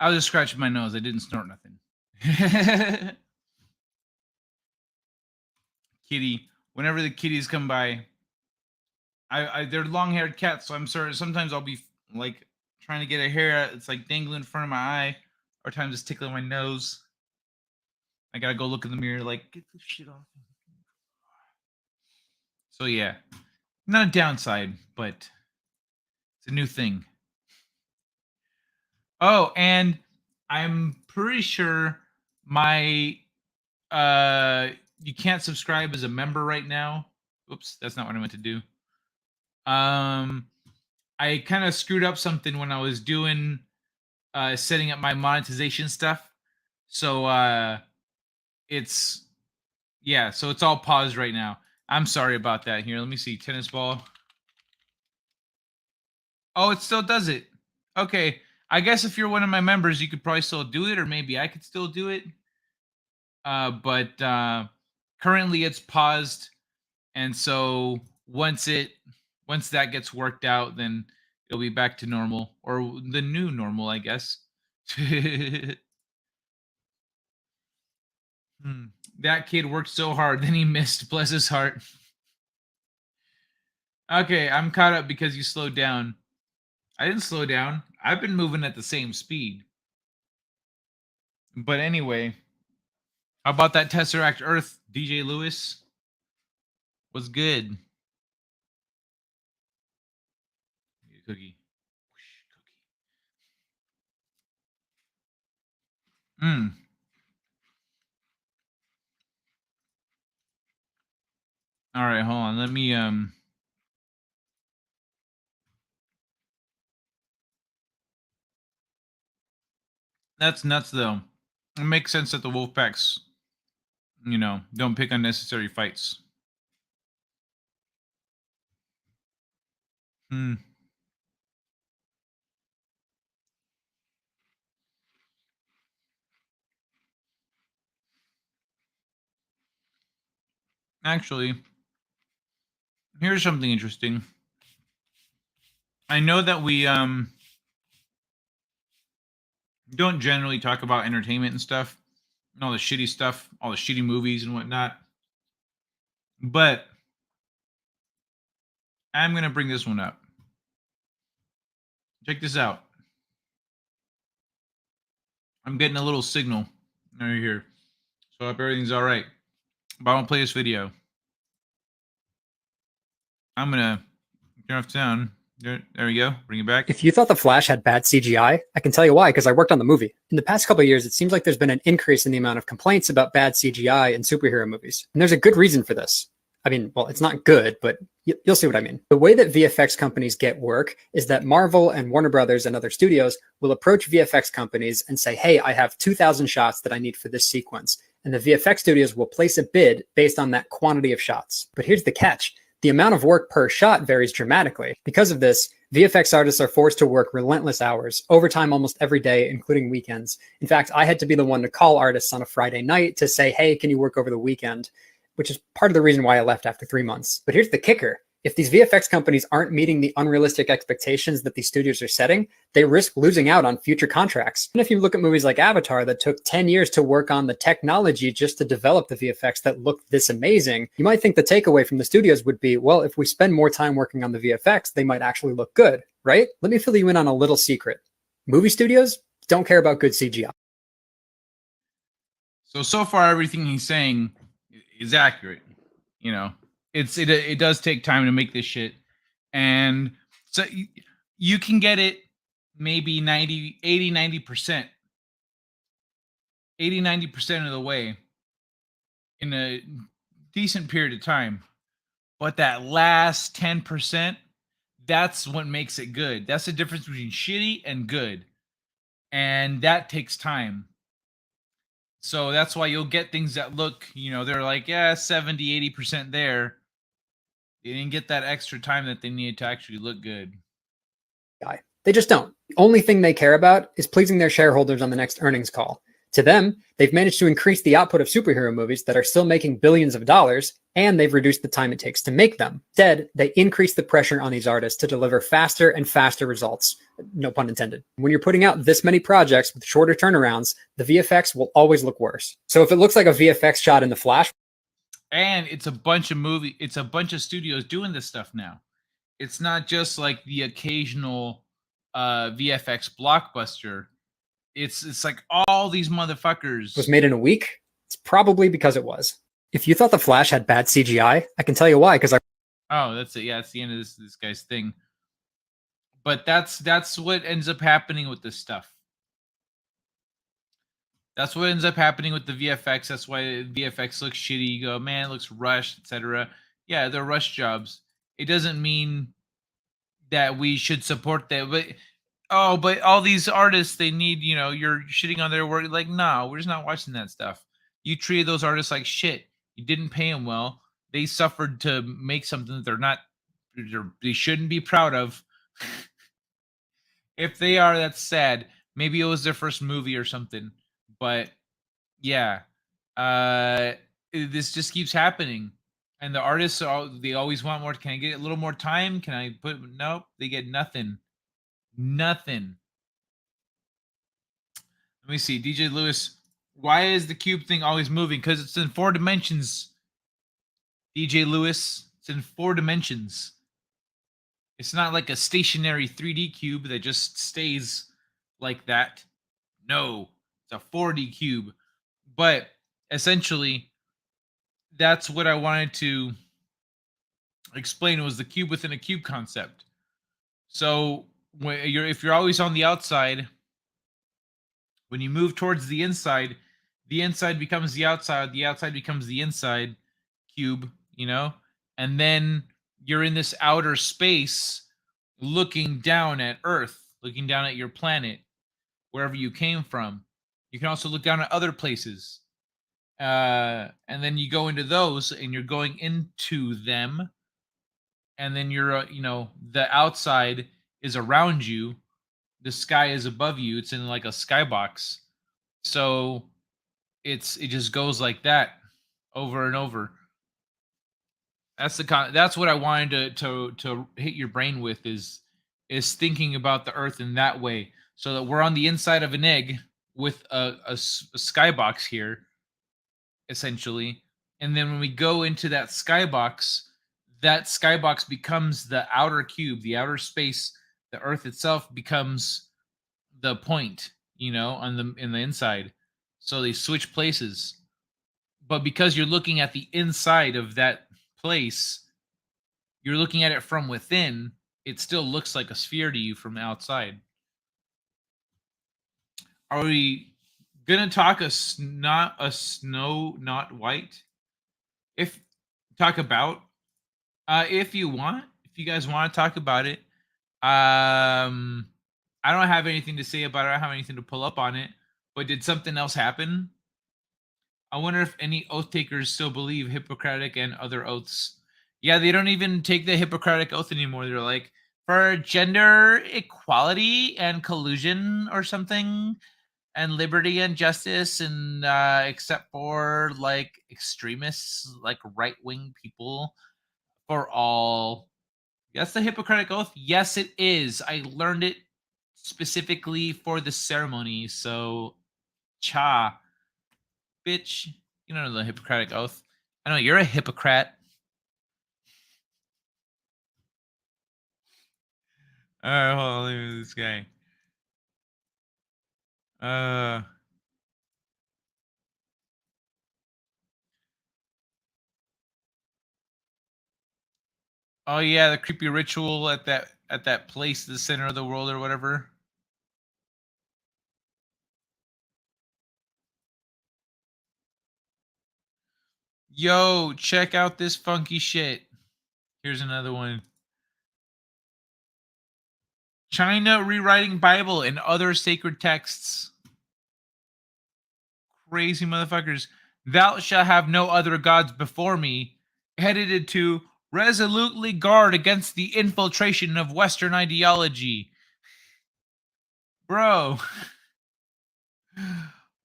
I was just scratching my nose. I didn't snort nothing. Kitty. Whenever the kitties come by, they're long-haired cats, so I'm sorry. Sometimes I'll be like trying to get a hair. It's like dangling in front of my eye, or times it's tickling my nose. I gotta go look in the mirror, like get this shit off. So yeah, not a downside, but it's a new thing. Oh, and I'm pretty sure my you can't subscribe as a member right now. Oops, that's not what I meant to do. I kind of screwed up something when I was doing setting up my monetization stuff. So it's so it's all paused right now. I'm sorry about that. Here, let me see. Tennis ball. Oh, it still does it. Okay. I guess if you're one of my members, you could probably still do it, or maybe I could still do it. But currently it's paused, and so once that gets worked out, then it'll be back to normal, or the new normal, I guess. That kid worked so hard, then he missed. Bless his heart. Okay, I'm caught up because you slowed down. I didn't slow down. I've been moving at the same speed. But anyway, how about that Tesseract Earth, DJ Lewis? Was good. Cookie. All right, hold on. Let me That's nuts though. It makes sense that the wolf packs, you know, don't pick unnecessary fights. Actually, here's something interesting. I know that we don't generally talk about entertainment and stuff, and all the shitty stuff, all the shitty movies and whatnot. But I'm gonna bring this one up. Check this out. I'm getting a little signal right here. So I hope everything's all right. But I want to play this video. I'm going to turn off sound. There we go. Bring it back. If you thought The Flash had bad CGI, I can tell you why, because I worked on the movie. In the past couple of years, it seems like there's been an increase in the amount of complaints about bad CGI in superhero movies. And there's a good reason for this. I mean, well, it's not good, but you'll see what I mean. The way that VFX companies get work is that Marvel and Warner Brothers and other studios will approach VFX companies and say, hey, I have 2,000 shots that I need for this sequence. And the VFX studios will place a bid based on that quantity of shots. But here's the catch. The amount of work per shot varies dramatically. Because of this, VFX artists are forced to work relentless hours, overtime almost every day, including weekends. In fact, I had to be the one to call artists on a Friday night to say, hey, can you work over the weekend? Which is part of the reason why I left after 3 months. But here's the kicker. If these VFX companies aren't meeting the unrealistic expectations that these studios are setting, they risk losing out on future contracts. And if you look at movies like Avatar that took 10 years to work on the technology just to develop the VFX that looked this amazing, you might think the takeaway from the studios would be, well, if we spend more time working on the VFX, they might actually look good, right? Let me fill you in on a little secret. Movie studios don't care about good CGI. So far, everything he's saying is accurate. You know, it does take time to make this shit, and so you can get it maybe 90% of the way in a decent period of time, but that last 10%, that's what makes it good. That's the difference between shitty and good, and that takes time. So that's why you'll get things that look, they're like, yeah, 70, 80% there. They didn't get that extra time that they needed to actually look good. They just don't. The only thing they care about is pleasing their shareholders on the next earnings call. To them, they've managed to increase the output of superhero movies that are still making billions of dollars, and they've reduced the time it takes to make them. Instead, they increase the pressure on these artists to deliver faster and faster results. No pun intended. When you're putting out this many projects with shorter turnarounds, the VFX will always look worse. So if it looks like a VFX shot in The Flash, and it's a bunch of studios doing this stuff now. It's not just like the occasional VFX blockbuster. It's like all these motherfuckers. Was made in a week? It's probably because it was. If you thought The Flash had bad CGI, I can tell you why, because Oh, that's it. Yeah, it's the end of this guy's thing. But that's what ends up happening with this stuff. That's what ends up happening with the VFX. That's why VFX looks shitty. You go, man, it looks rushed, etc. Yeah, they're rush jobs. It doesn't mean that we should support that. But all these artists, they need, you're shitting on their work. Like, no, we're just not watching that stuff. You treated those artists like shit. You didn't pay them well. They suffered to make something that they shouldn't be proud of. If they are, that's sad. Maybe it was their first movie or something. But yeah, this just keeps happening, and the artists they always want more. Can I get a little more time? Can I put? Nope, they get nothing. Nothing. Let me see, DJ Lewis. Why is the cube thing always moving? Because it's in 4 dimensions. DJ Lewis, it's in 4 dimensions. It's not like a stationary 3D cube that just stays like that. No. A 4D cube. But essentially, that's what I wanted to explain, was the cube within a cube concept. So if you're always on the outside, when you move towards the inside becomes the outside becomes the inside cube, and then you're in this outer space looking down at Earth, looking down at your planet, wherever you came from. You can also look down at other places. And then you go into those and you're going into them. And then you're, the outside is around you. The sky is above you. It's in like a skybox. So it just goes like that over and over. That's what I wanted to hit your brain with is thinking about the Earth in that way. So that we're on the inside of an egg with a skybox here, essentially. And then when we go into that skybox becomes the outer cube, the outer space. The Earth itself becomes the point, you know, in the inside. So they switch places. But because you're looking at the inside of that place, you're looking at it from within, it still looks like a sphere to you from the outside. Are we gonna talk not white? If talk about if you want, if you guys want to talk about it, I don't have anything to say about it. I don't have anything to pull up on it. But did something else happen? I wonder if any oath takers still believe Hippocratic and other oaths. Yeah, they don't even take the Hippocratic oath anymore. They're like, for gender equality and collusion or something, and liberty and justice, and except for like extremists, like right-wing people, for all. That's the Hippocratic oath. Yes, it is. I learned it specifically for the ceremony. So, cha, bitch, you don't know the Hippocratic oath. I know you're a hypocrite. All right, hold on. Let me this guy. Oh yeah, the creepy ritual at that place, the center of the world or whatever. Yo, check out this funky shit. Here's another one. China rewriting Bible and other sacred texts. Crazy motherfuckers. Thou shalt have no other gods before me. Headed to resolutely guard against the infiltration of Western ideology. Bro.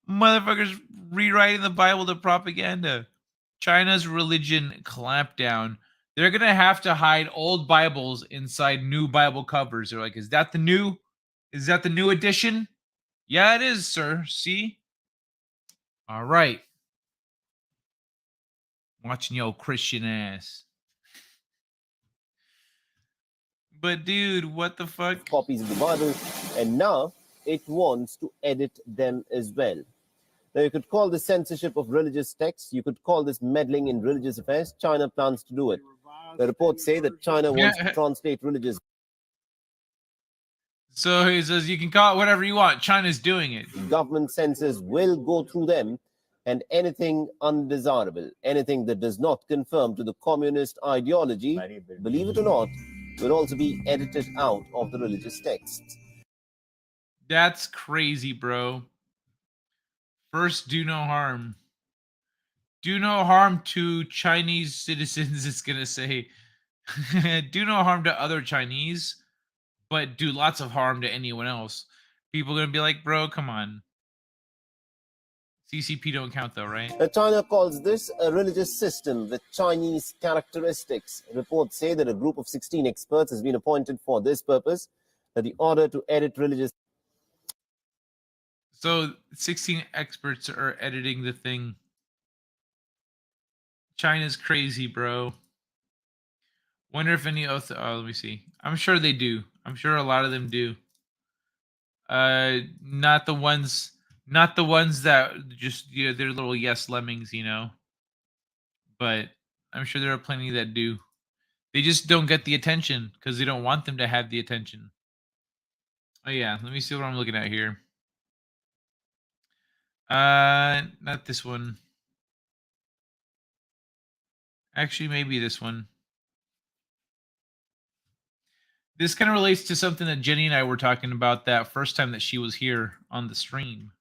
Motherfuckers rewriting the Bible to propaganda. China's religion clampdown. They're gonna have to hide old Bibles inside new Bible covers. They're like, is that the new edition? Yeah, it is, sir. See? All right. Watching your Christian ass. But dude, what the fuck? Copies of the Bible, and now it wants to edit them as well. Now, you could call this censorship of religious texts. You could call this meddling in religious affairs. China plans to do it. The reports say that China wants to translate religious. So he says you can call it whatever you want. China's doing it. Government censors will go through them, and anything undesirable, anything that does not conform to the communist ideology, believe it or not, will also be edited out of the religious texts. That's crazy, bro. First, do no harm. Do no harm to Chinese citizens, it's going to say. Do no harm to other Chinese, but do lots of harm to anyone else. People are going to be like, bro, come on. CCP don't count though, right? China calls this a religious system with Chinese characteristics. Reports say that a group of 16 experts has been appointed for this purpose, that the order to edit religious. So 16 experts are editing the thing. China's crazy, bro. Wonder if any oath. Oh, let me see. I'm sure they do. I'm sure a lot of them do. Not the ones that just, you know, they're little yes lemmings, you know. But I'm sure there are plenty that do. They just don't get the attention because they don't want them to have the attention. Oh yeah, let me see what I'm looking at here. Not this one. Actually, maybe this one. This kind of relates to something that Jenny and I were talking about that first time that she was here on the stream.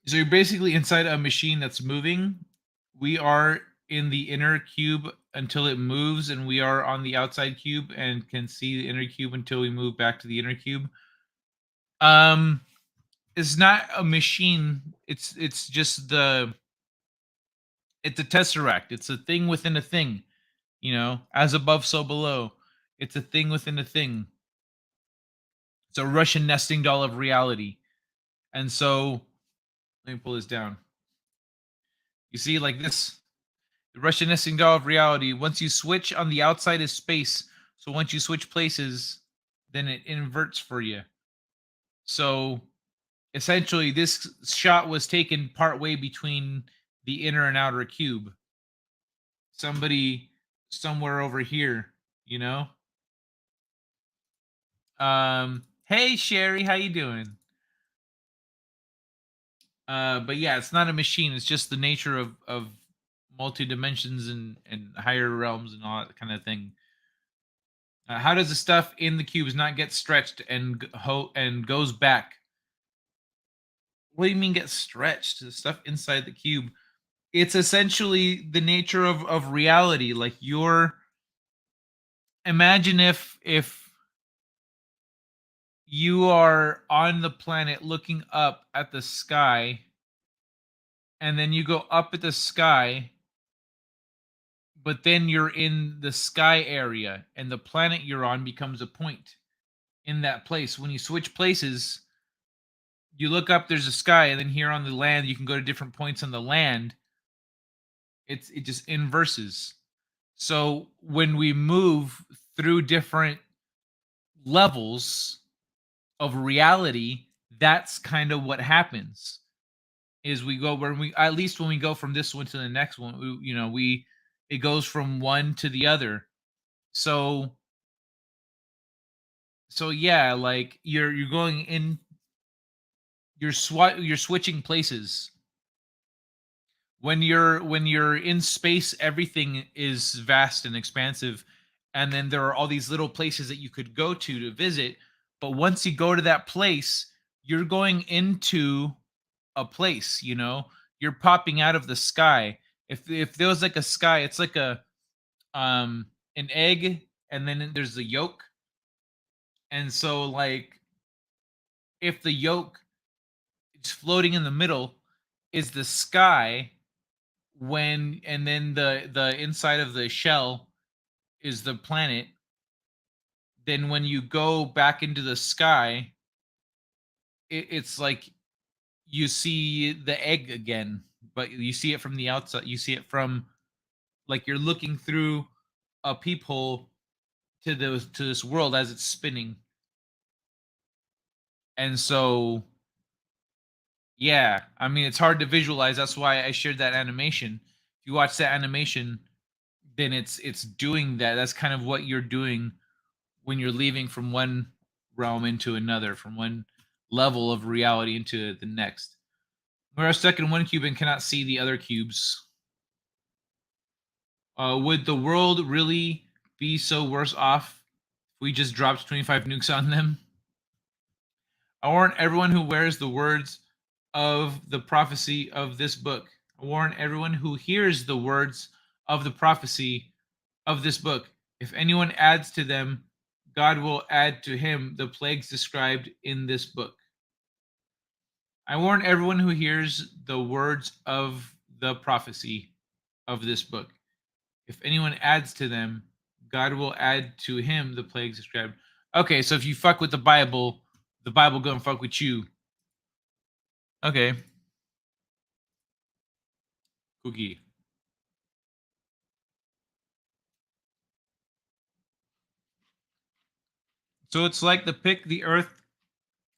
So you're basically inside a machine that's moving. We are in the inner cube until it moves, and we are on the outside cube and can see the inner cube until we move back to the inner cube. It's not a machine. It's just it's a tesseract. It's a thing within a thing, you know, as above, so below. It's a thing within a thing. It's a Russian nesting doll of reality. And so, let me pull this down. You see, like this, the Russian nesting doll of reality. Once you switch on the outside is space. So once you switch places, then it inverts for you. So essentially, this shot was taken partway between the inner and outer cube. Somebody somewhere over here, you know. Hey Sherry, how you doing? But yeah, it's not a machine. It's just the nature of multi dimensions and higher realms and all that kind of thing. How does the stuff in the cubes not get stretched and goes back? What do you mean get stretched? The stuff inside the cube. It's essentially the nature of reality. Like imagine if you are on the planet looking up at the sky, and then you go up at the sky, but then you're in the sky area and the planet you're on becomes a point in that place. When you switch places, you look up, there's a sky, and then here on the land you can go to different points on the land. It just inverses. So when we move through different levels of reality, that's kind of what happens. Is we go when we at least when we go from this one to the next one, it goes from one to the other. So yeah, like you're going in, you're switching places. When you're in space, everything is vast and expansive, and then there are all these little places that you could go to visit. But once you go to that place, you're going into a place. You're popping out of the sky. If there was like a sky, it's like an egg, and then there's the yolk. And so like if the yolk is floating in the middle is the sky, and then the inside of the shell is the planet, then when you go back into the sky, it's like you see the egg again, but you see it from the outside. You see it from, like, you're looking through a peephole to this world as it's spinning. And so yeah, I mean, it's hard to visualize. That's why I shared that animation. If you watch that animation, then it's doing that. That's kind of what you're doing when you're leaving from one realm into another, from one level of reality into the next. We are stuck in one cube and cannot see the other cubes. Would the world really be so worse off if we just dropped 25 nukes on them? I warn everyone who wears the words of the prophecy of this book. I warn everyone who hears the words of the prophecy of this book. If anyone adds to them, God will add to him the plagues described in this book. I warn everyone who hears the words of the prophecy of this book. If anyone adds to them, God will add to him the plagues described. Okay, so if you fuck with the Bible gonna fuck with you. Okay. Cookie. So it's like the Earth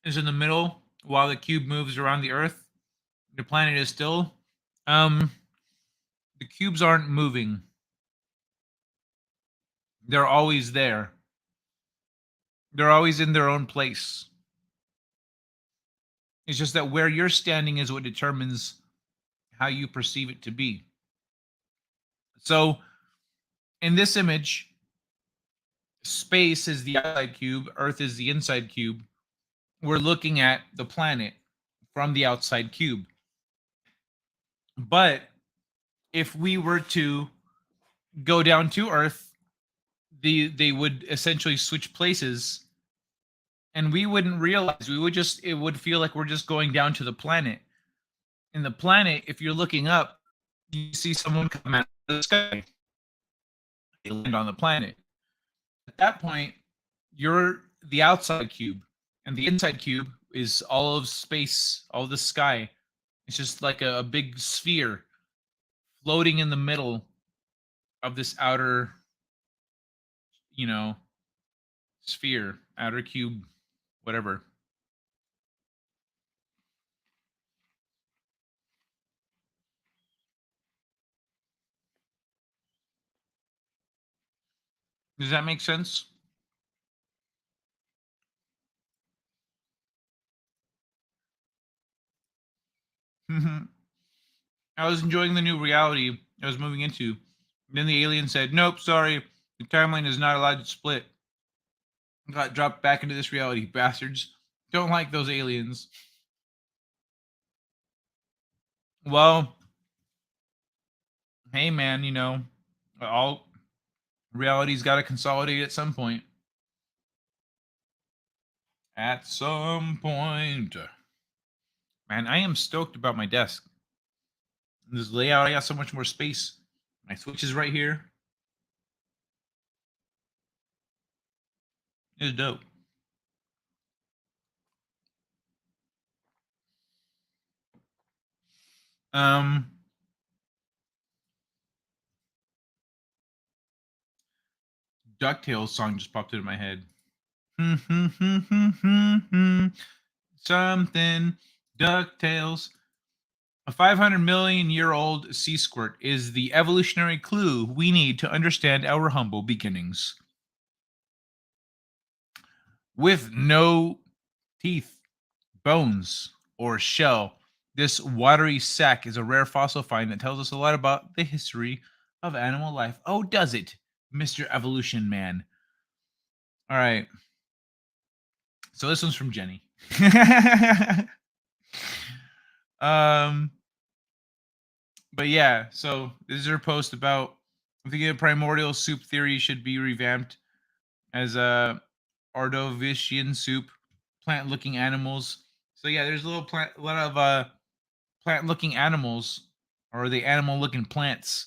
is in the middle while the cube moves around the Earth. The planet is still. The cubes aren't moving. They're always there. They're always in their own place. It's just that where you're standing is what determines how you perceive it to be. So in this image, space is the outside cube, Earth is the inside cube. We're looking at the planet from the outside cube. But if we were to go down to Earth, they would essentially switch places, and we wouldn't realize. It would feel like we're just going down to the planet. In the planet, if you're looking up, you see someone come out of the sky. They land on the planet. At that point, you're the outside cube, and the inside cube is all of space, all of the sky. It's just like a big sphere floating in the middle of this outer, sphere, outer cube, whatever. Does that make sense? I was enjoying the new reality I was moving into. Then the alien said, "Nope, sorry, the timeline is not allowed to split." I got dropped back into this reality, bastards. Don't like those aliens. Well, hey man, you know, all reality's got to consolidate at some point. At some point. Man, I am stoked about my desk. This layout, I got so much more space. My switch is right here. It's dope. DuckTales song just popped into my head. Something DuckTales. A 500 million year old sea squirt is the evolutionary clue we need to understand our humble beginnings. With no teeth, bones, or shell, this watery sac is a rare fossil find that tells us a lot about the history of animal life. Oh, does it, Mr. Evolution Man? All right. So this one's from Jenny. But yeah, so this is her post about I think a primordial soup theory should be revamped as a Ordovician soup, plant-looking animals. So yeah, there's a lot of plant-looking animals, or the animal-looking plants.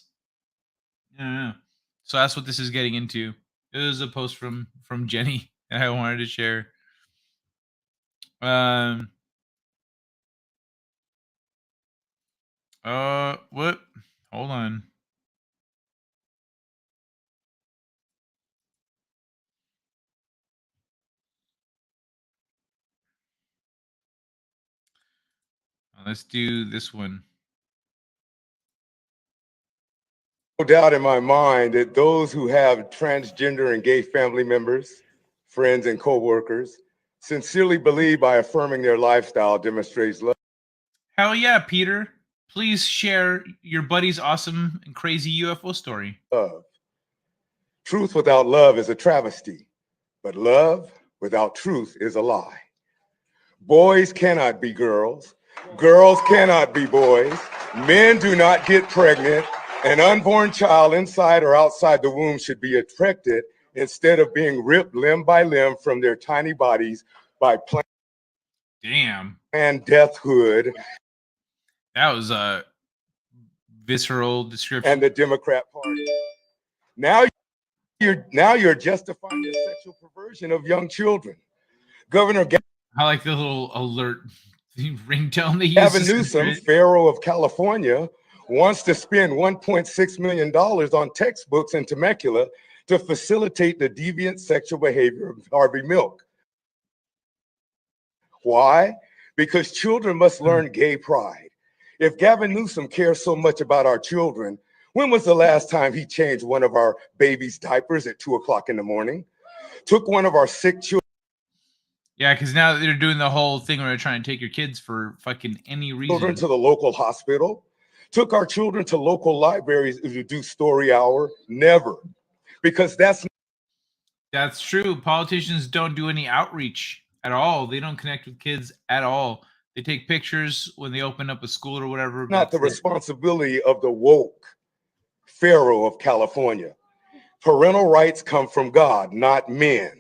Yeah. So that's what this is getting into. It was a post from Jenny that I wanted to share. What? Hold on. Let's do this one. No doubt in my mind that those who have transgender and gay family members, friends, and co-workers sincerely believe by affirming their lifestyle demonstrates love. Hell yeah, Peter. Please share your buddy's awesome and crazy UFO story. Love. Truth without love is a travesty, but love without truth is a lie. Boys cannot be girls. Girls cannot be boys. Men do not get pregnant. An unborn child inside or outside the womb should be attracted instead of being ripped limb by limb from their tiny bodies by planned deathhood. That was a visceral description. And the Democrat Party. Now you're justifying the sexual perversion of young children. Governor I like the little alert ringtone they use. Gavin Newsom, Pharaoh of California, wants to spend $1.6 million on textbooks in Temecula to facilitate the deviant sexual behavior of Harvey Milk. Why? Because children must learn gay pride. If Gavin Newsom cares so much about our children, when was the last time he changed one of our babies' diapers at 2 o'clock in the morning? Took one of our sick children. Yeah, because now they're doing the whole thing where they're trying to take your kids for fucking any reason. Children to the local hospital. Took our children to local libraries to do story hour. Never. Because that's true. Politicians don't do any outreach at all. They don't connect with kids at all. They take pictures when they open up a school or whatever. Not the responsibility of the woke Pharaoh of California. Parental rights come from God, not men.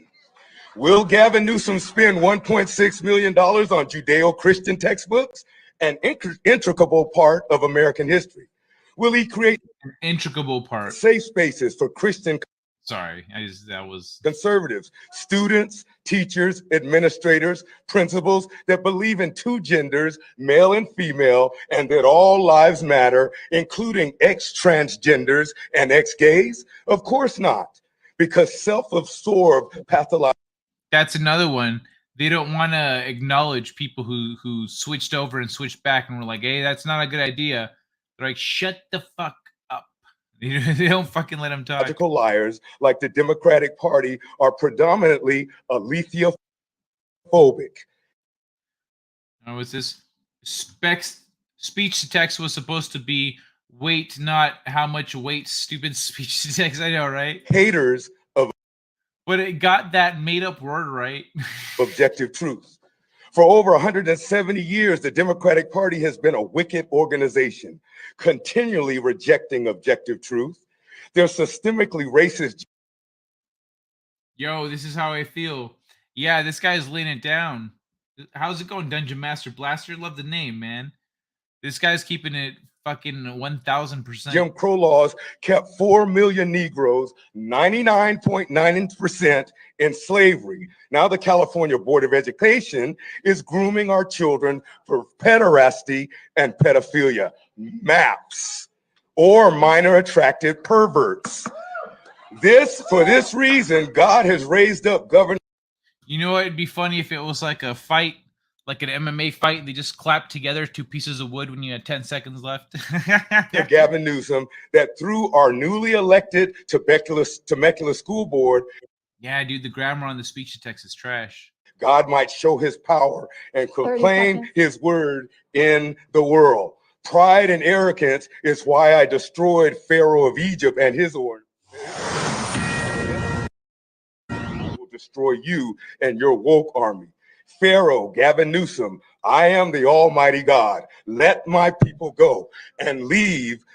Will Gavin Newsom spend $1.6 million on Judeo-Christian textbooks? An intricable part of American history. Will he create an intricable part safe spaces for Christian conservatives, students, teachers, administrators, principals that believe in two genders, male and female, and that all lives matter, including ex-transgenders and ex-gays? Of course not, because self-absorbed pathological. That's another one. They don't want to acknowledge people who switched over and switched back and were like, hey, that's not a good idea. They're like, shut the fuck up. They don't fucking let him talk. Logical liars like the Democratic Party are predominantly alethophobic. Oh, what's this? Speech to text was supposed to be weight, not how much weight. Stupid speech to text. I know, right? Haters of But it got that made up word right. objective truth. For over 170 years, the Democratic Party has been a wicked organization, continually rejecting objective truth. They're systemically racist. Yo, this is how I feel. Yeah, this guy's laying it down. How's it going, Dungeon Master Blaster? Love the name, man. This guy's keeping it fucking 1,000%. Jim Crow laws kept 4 million Negroes, 99.9% in slavery. Now the California Board of Education is grooming our children for pederasty and pedophilia, MAPS, or minor attracted perverts. For this reason, God has raised up governors. You know what? It'd be funny if it was like a fight, like an MMA fight. They just clapped together 2 pieces of wood when you had 10 seconds left. Gavin Newsom, that through our newly elected Temecula School Board, yeah, dude, the grammar on the speech to text is trash. God might show his power and proclaim his word in the world. Pride and arrogance is why I destroyed Pharaoh of Egypt and his order. Will destroy you and your woke army. Pharaoh, Gavin Newsom, I am the Almighty God. Let my people go and leave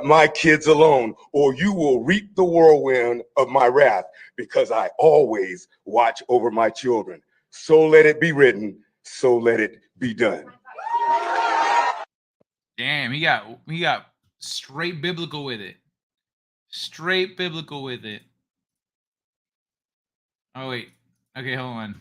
my kids alone, or you will reap the whirlwind of my wrath, because I always watch over my children. So let it be written, so let it be done. Damn, he got straight biblical with it. Straight biblical with it. Oh wait. Okay, hold on.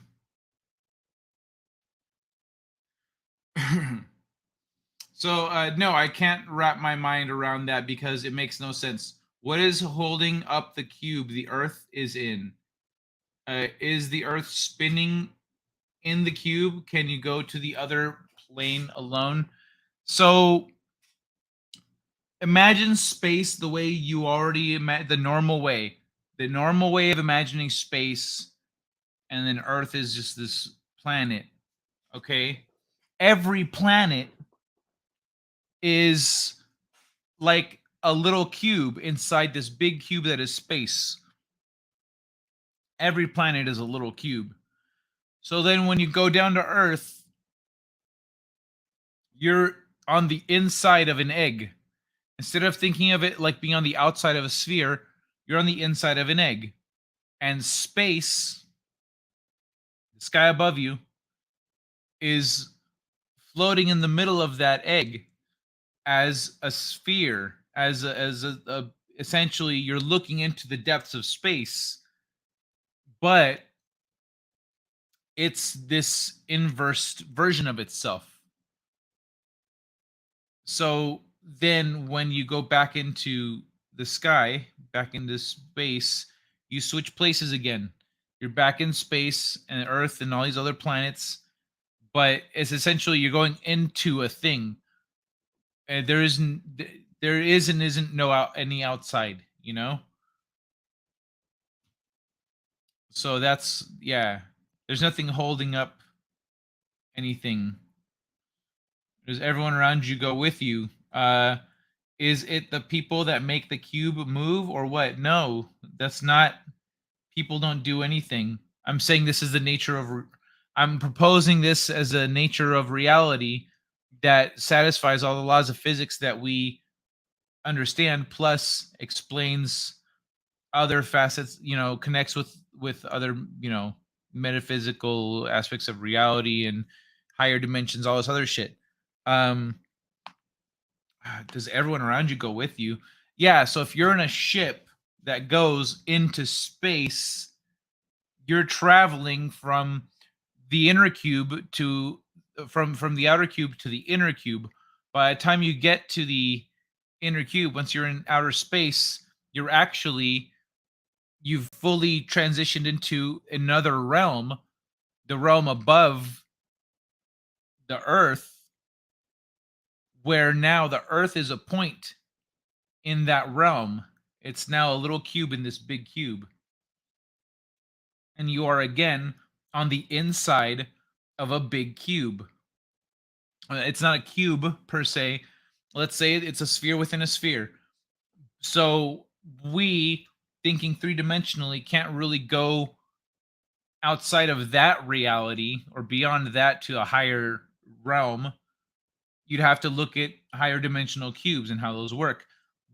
So no, I can't wrap my mind around that because it makes no sense. What is holding up the cube the Earth is in? Is the Earth spinning in the cube? Can you go to the other plane alone? So imagine space the way you already the normal way of imagining space, and then Earth is just this planet. Okay, every planet is like a little cube inside this big cube that is space. Every planet is a little cube. So then when you go down to Earth, you're on the inside of an egg. Instead of thinking of it like being on the outside of a sphere, you're on the inside of an egg. And space, the sky above you, is floating in the middle of that egg as a sphere, as a essentially you're looking into the depths of space, but it's this inverse version of itself. So then when you go back into the sky, back into space, you switch places again. You're back in space and Earth and all these other planets, but it's essentially you're going into a thing. And there isn't any outside, you know? So that's, yeah, there's nothing holding up anything. Does everyone around you go with you? Is it the people that make the cube move or what? No, that's not. People don't do anything. I'm saying this is the nature of, I'm proposing this as a nature of reality that satisfies all the laws of physics that we understand, plus explains other facets, you know, connects with other, you know, metaphysical aspects of reality and higher dimensions, all this other shit. Does everyone around you go with you? Yeah, so if you're in a ship that goes into space, you're traveling from the inner cube to from the outer cube to the inner cube. By the time you get to the inner cube, once you're in outer space, you've fully transitioned into another realm, the realm above the Earth, where now the Earth is a point in that realm. It's now a little cube in this big cube. And you are again on the inside of a big cube. It's not a cube per se. Let's say it's a sphere within a sphere. So we, thinking three-dimensionally, can't really go outside of that reality or beyond that to a higher realm. You'd have to look at higher dimensional cubes and how those work.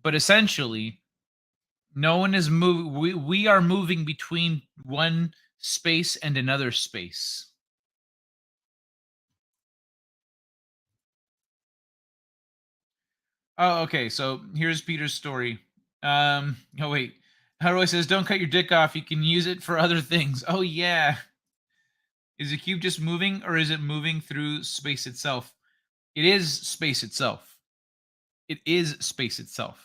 But essentially, no one is moving. We are moving between one space and another space. Oh, okay. So here's Peter's story. Oh wait. How says, don't cut your dick off. You can use it for other things. Oh yeah. Is the cube just moving, or is it moving through space itself? It is space itself. It is space itself.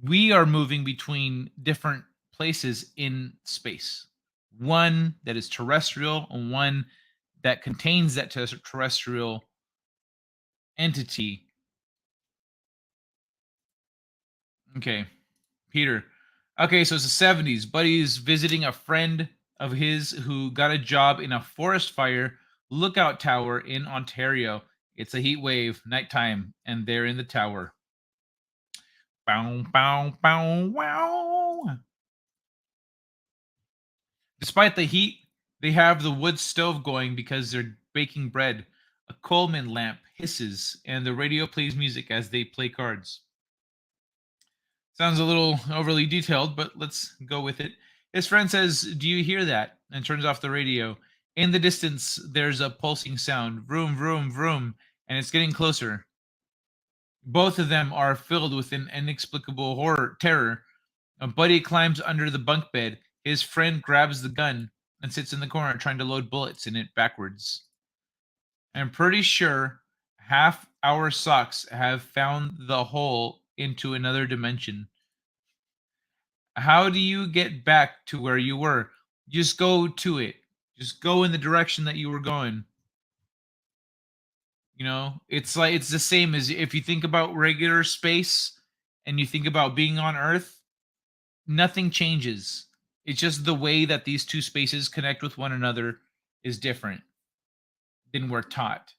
We are moving between different places in space. One that is terrestrial and one that contains that terrestrial entity. Okay, Peter. Okay, so it's the 70s. Buddy's visiting a friend of his who got a job in a forest fire lookout tower in Ontario. It's a heat wave, nighttime, and they're in the tower. Bow, bow, bow, wow. Despite the heat, they have the wood stove going because they're baking bread. A Coleman lamp hisses, and the radio plays music as they play cards. Sounds a little overly detailed, but let's go with it. His friend says, "Do you hear that?" and turns off the radio. In the distance, there's a pulsing sound. Vroom, vroom, vroom, and it's getting closer. Both of them are filled with an inexplicable terror. A buddy climbs under the bunk bed. His friend grabs the gun and sits in the corner trying to load bullets in it backwards. I'm pretty sure half our socks have found the hole into another dimension. How do you get back to where you were? Just go to it. Just go in the direction that you were going. You know, it's the same as if you think about regular space and you think about being on Earth, nothing changes. It's just the way that these two spaces connect with one another is different than we're taught.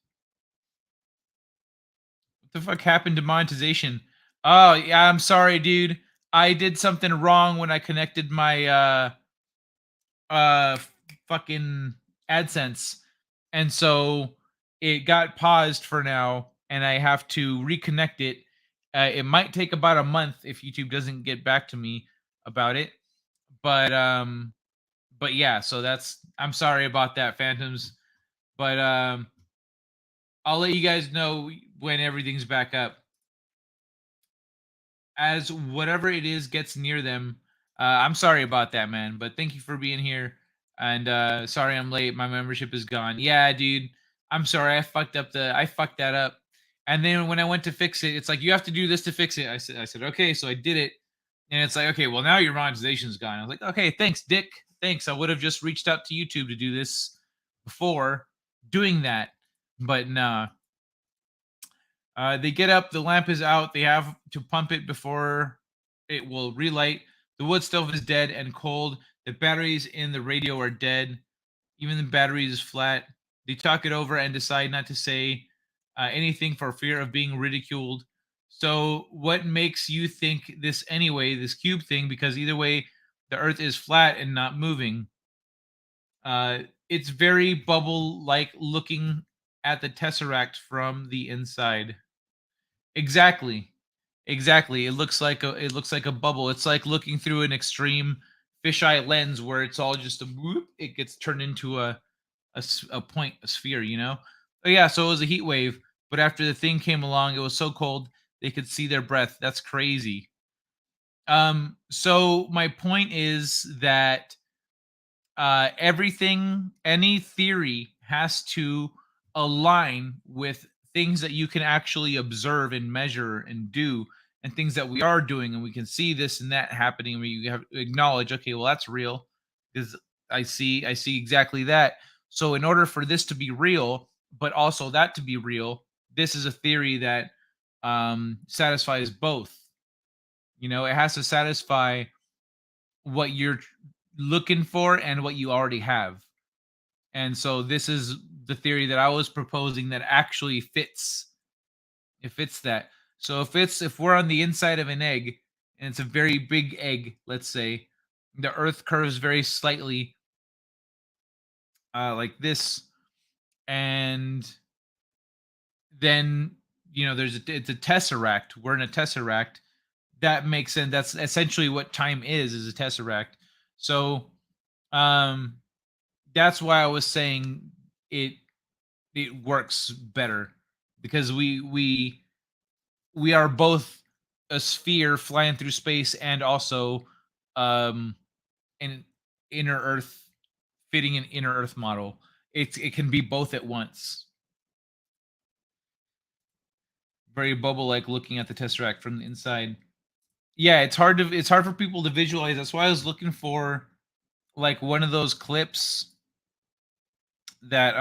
What the fuck happened to monetization? Oh, yeah, I'm sorry, dude. I did something wrong when I connected my fucking AdSense. And so it got paused for now and I have to reconnect it. It might take about a month if YouTube doesn't get back to me about it. But yeah, so I'm sorry about that, Phantoms. But I'll let you guys know when everything's back up. As whatever it is gets near them, I'm sorry about that, man. But thank you for being here. And sorry I'm late. My membership is gone. Yeah, dude. I'm sorry. I fucked that up. And then when I went to fix it, it's like, you have to do this to fix it. I said, okay, so I did it. And it's like, okay, well, now your monetization's gone. I was like, okay, thanks, Dick. Thanks. I would have just reached out to YouTube to do this before doing that. But nah. They get up, the lamp is out, they have to pump it before it will relight. The wood stove is dead and cold. The batteries in the radio are dead. Even the battery is flat. They talk it over and decide not to say anything for fear of being ridiculed. So what makes you think this anyway, this cube thing? Because either way, the earth is flat and not moving. It's very bubble-like looking at the Tesseract from the inside. Exactly. It looks like a bubble. It's like looking through an extreme fisheye lens where it's all just a whoop, it gets turned into a point, a sphere, you know? Oh yeah, so it was a heat wave, but after the thing came along, it was so cold they could see their breath. That's crazy. So my point is that everything, any theory has to align with things that you can actually observe and measure and do, and things that we are doing, and we can see this and that happening, and we have to acknowledge, okay, well, that's real because I see exactly that. So in order for this to be real, but also that to be real, this is a theory that satisfies both. You know, it has to satisfy what you're looking for and what you already have. And so this is the theory that I was proposing that actually fits. It fits that. So if we're on the inside of an egg and it's a very big egg, let's say, the Earth curves very slightly like this, and then it's a tesseract. We're in a tesseract. That makes sense. That's essentially what time is a tesseract. So that's why I was saying it works better, because we are both a sphere flying through space and also an inner Earth, fitting an inner Earth model. It can be both at once. Very bubble like looking at the tesseract from the inside. Yeah, it's hard for people to visualize. That's why I was looking for like one of those clips that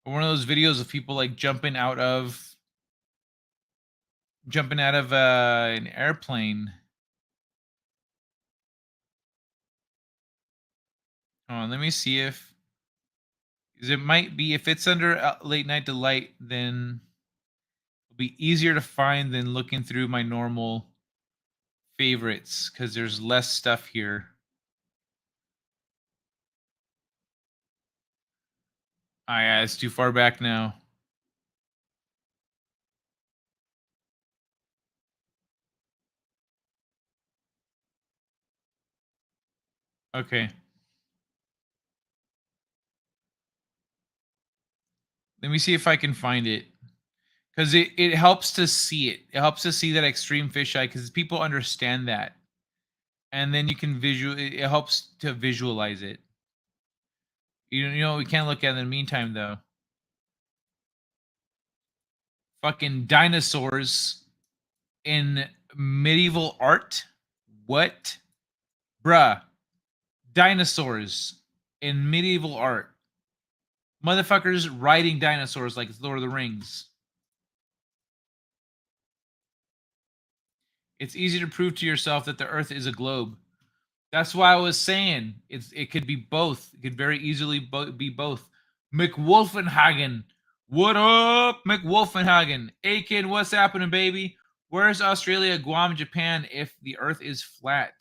one of those videos of people like jumping out of an airplane. Hold on, let me see if it might be, if it's under late night delight, then it'll be easier to find than looking through my normal favorites, because there's less stuff here. Ah, yeah, it's too far back now. Okay. Let me see if I can find it. Because it helps to see it. It helps to see that extreme fisheye, because people understand that. And then you can it helps to visualize it. You know, we can't look at it in the meantime, though. Fucking dinosaurs in medieval art? What? Bruh. Dinosaurs in medieval art. Motherfuckers riding dinosaurs like it's Lord of the Rings. It's easy to prove to yourself that the Earth is a globe. That's why I was saying it could be both. It could very easily be both. McWolfenhagen. What up, McWolfenhagen? Aiken, what's happening, baby? Where's Australia, Guam, Japan if the Earth is flat?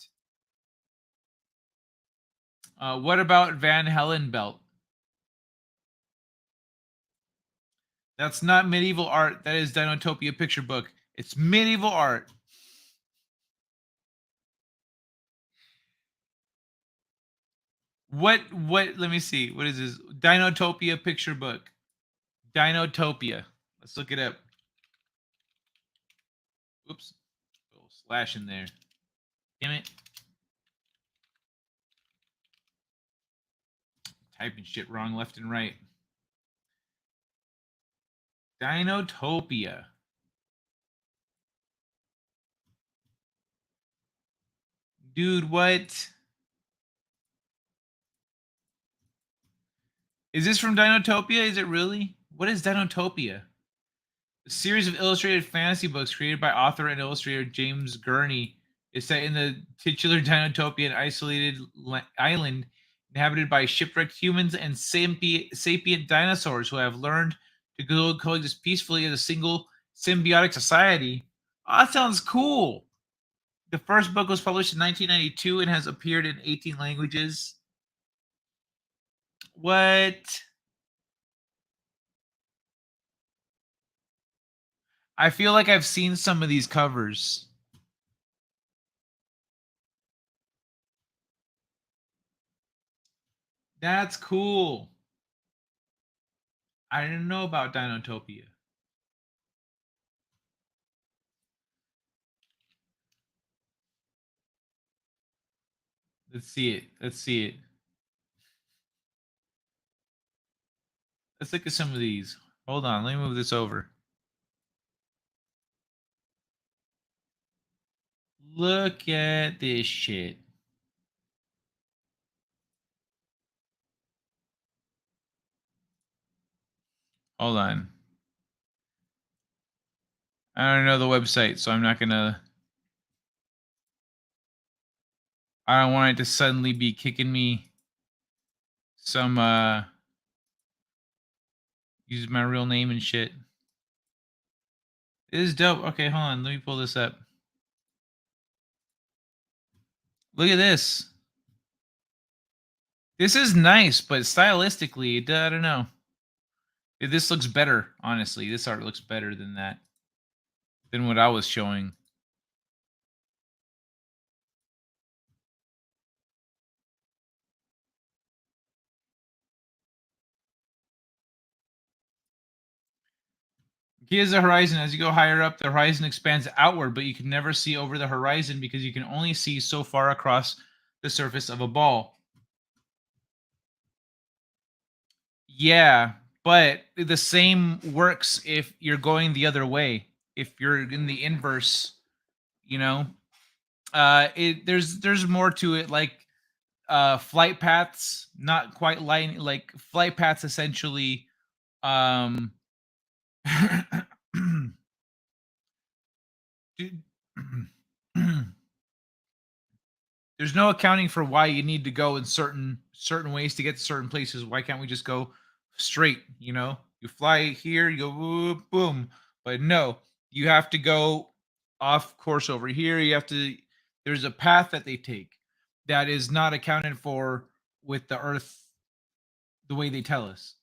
What about Van Helen belt? That's not medieval art. That is Dinotopia picture book. It's medieval art. What let me see. What is this? Dinotopia picture book. Dinotopia. Let's look it up. Oops. Little slash in there. Damn it. Typing shit wrong left and right. Dinotopia. Dude, what? Is this from Dinotopia? Is it really? What is Dinotopia? A series of illustrated fantasy books created by author and illustrator James Gurney is set in the titular Dinotopia, an isolated island inhabited by shipwrecked humans and sapient dinosaurs who have learned to coexist peacefully as a single symbiotic society. Oh, that sounds cool. The first book was published in 1992 and has appeared in 18 languages. What? I feel like I've seen some of these covers. That's cool. I didn't know about Dinotopia. Let's see it. Let's see it. Let's look at some of these. Hold on. Let me move this over. Look at this shit. Hold on. I don't know the website, so I'm not gonna. I don't want it to suddenly be kicking me some use my real name and shit. It is dope. Okay, hold on. Let me pull this up. Look at this. This is nice, but stylistically, I don't know. This looks better, honestly. This art looks better than that. Than what I was showing. Here's the horizon. As you go higher up, the horizon expands outward, but you can never see over the horizon because you can only see so far across the surface of a ball. Yeah, but the same works if you're going the other way. If you're in the inverse, you know, there's more to it, like flight paths, not quite like flight paths essentially. There's no accounting for why you need to go in certain ways to get to certain places. Why can't we just go straight? You know, you fly here, you go boom, boom. But no, you have to go off course over here. You have to. There's a path that they take that is not accounted for with the Earth the way they tell us.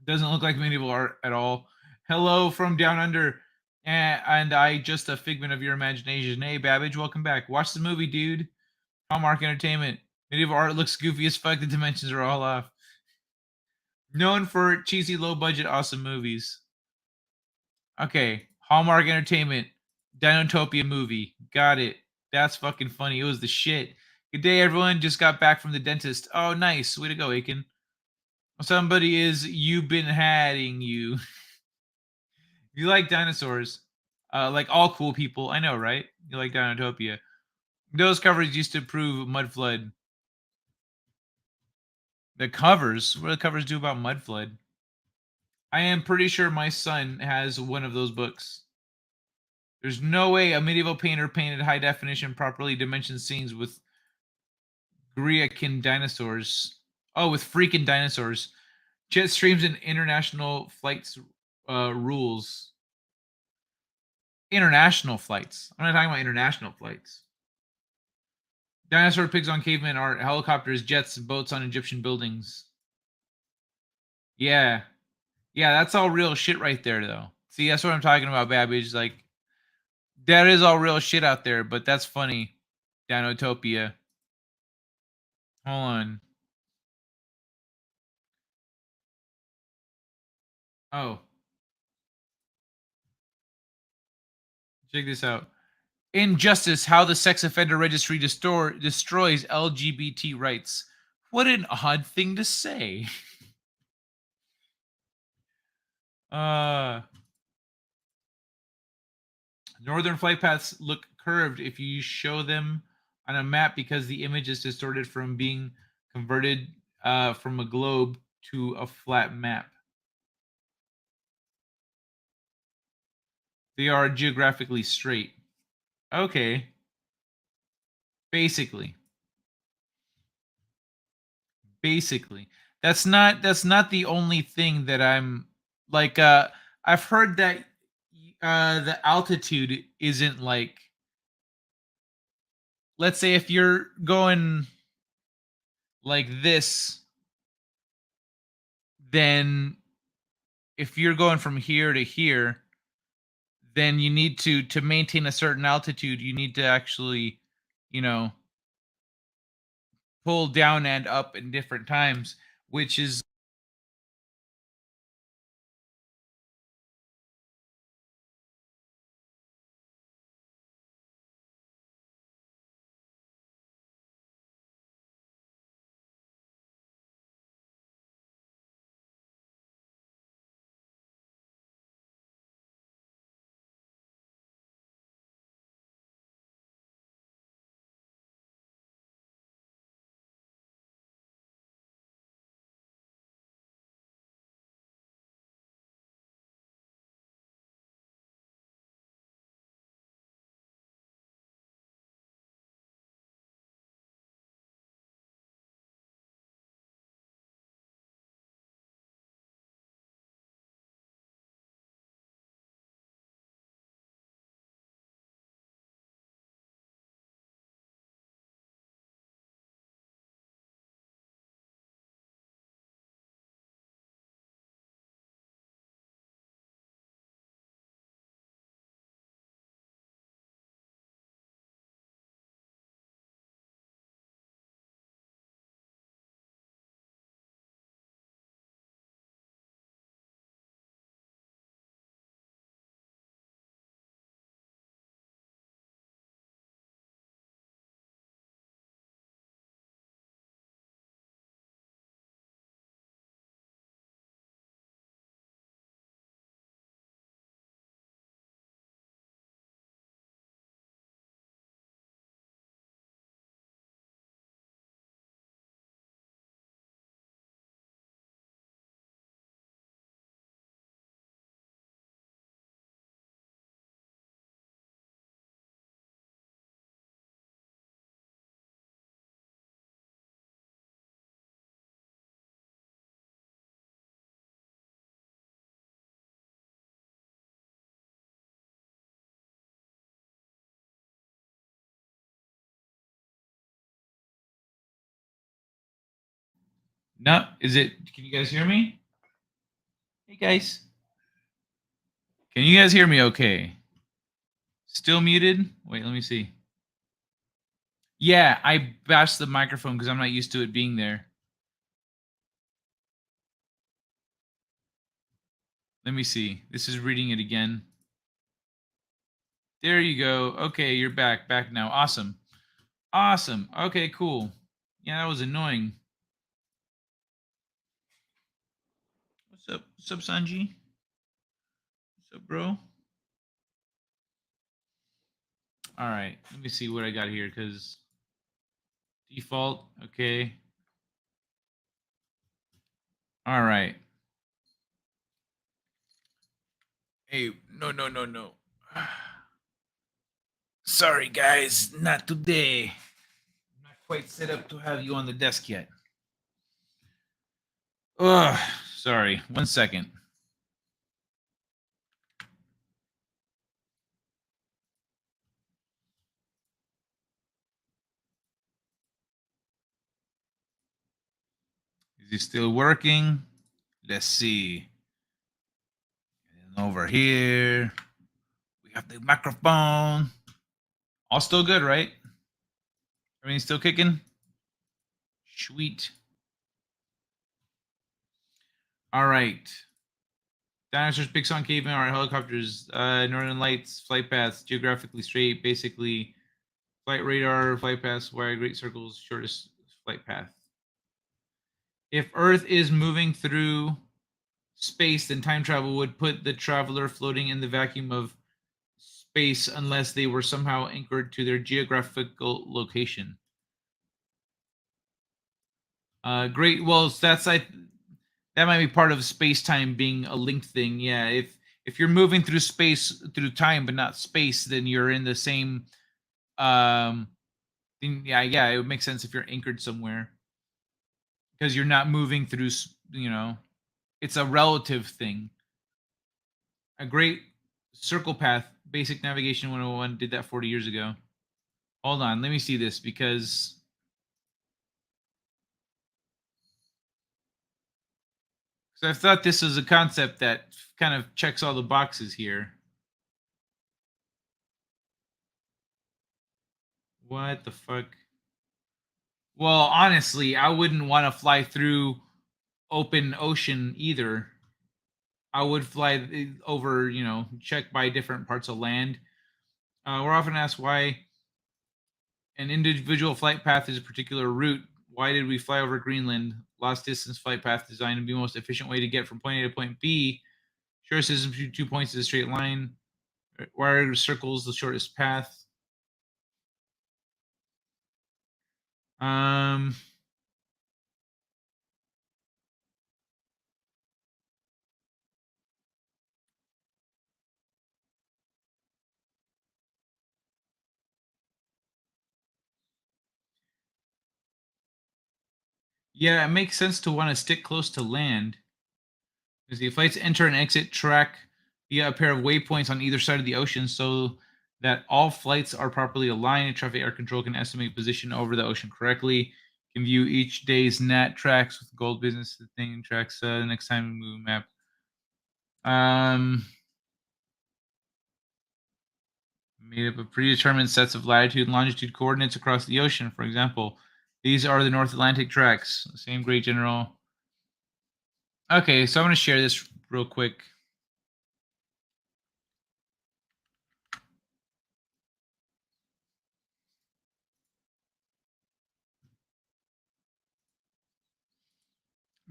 Doesn't look like medieval art at all. Hello from down under. And I just a figment of your imagination. Hey, Babbage, welcome back. Watch the movie, dude. Hallmark Entertainment. Medieval art looks goofy as fuck. The dimensions are all off. Known for cheesy, low-budget, awesome movies. Okay, Hallmark Entertainment. Dinotopia movie. Got it. That's fucking funny. It was the shit. Good day, everyone. Just got back from the dentist. Oh, nice. Way to go, Aiken. Somebody is you been hatting you. You like dinosaurs, like all cool people. I know, right? You like Dinotopia. Those covers used to prove mud flood. The covers? What do the covers do about mud flood? I am pretty sure my son has one of those books. There's no way a medieval painter painted high definition, properly dimensioned scenes with Griakin dinosaurs. Oh, with freaking dinosaurs. Jet streams and international flights rules. International flights. I'm not talking about international flights. Dinosaur pigs on caveman art, helicopters, jets, and boats on Egyptian buildings. Yeah. Yeah, that's all real shit right there, though. See, that's what I'm talking about, Babbage. Like, that is all real shit out there, but that's funny. Dinotopia. Hold on. Oh. Check this out. Injustice, how the sex offender registry destroys LGBT rights. What an odd thing to say. Northern flight paths look curved if you show them on a map because the image is distorted from being converted from a globe to a flat map. They are geographically straight. Okay. Basically. That's not the only thing that I'm like I've heard that the altitude isn't like, let's say if you're going like this, then if you're going from here to here, then you need to maintain a certain altitude, you need to actually, you know, pull down and up in different times, which is No, is it? Can you guys hear me? Hey guys, can you guys hear me? Okay. Still muted? Wait, let me see. Yeah, I bashed the microphone because I'm not used to it being there. Let me see. This is reading it again. There you go. Okay, you're back. Back now. Awesome. Awesome. Okay, cool. Yeah, that was annoying. What's up? What's up, Sanji? What's up, bro? All right. Let me see what I got here because default. Okay. All right. Hey, no. Sorry, guys. Not today. I'm not quite set up to have you on the desk yet. Ugh. Sorry. 1 second. Is he still working? Let's see. And over here, we have the microphone. All still good, right? Everything's still kicking? Sweet. All right. Dinosaurs, Big Song Caveman, all right, helicopters, Northern Lights, flight paths, geographically straight, basically flight radar, flight paths, wide, great circles, shortest flight path. If Earth is moving through space, then time travel would put the traveler floating in the vacuum of space unless they were somehow anchored to their geographical location. Great. Well, that might be part of space-time being a linked thing. Yeah, if you're moving through space through time but not space, then you're in the same thing. Yeah, it would make sense if you're anchored somewhere because you're not moving through, it's a relative thing. A great circle path, basic navigation 101 did that 40 years ago. Hold on, let me see this because I thought this was a concept that kind of checks all the boxes here. What the fuck? Well, honestly, I wouldn't want to fly through open ocean either. I would fly over, check by different parts of land. We're often asked why an individual flight path is a particular route. Why did we fly over Greenland? Lost distance flight path designed to be the most efficient way to get from point A to point B. Shortest distance between 2 points is a straight line. Why are circles the shortest path? Yeah, it makes sense to want to stick close to land. Because the flights enter and exit track via a pair of waypoints on either side of the ocean so that all flights are properly aligned and traffic air control can estimate position over the ocean correctly. Can view each day's NAT tracks with gold business the thing tracks next time we move map. Made up of predetermined sets of latitude and longitude coordinates across the ocean. For example, these are the North Atlantic tracks. Same great general. Okay, so I'm going to share this real quick.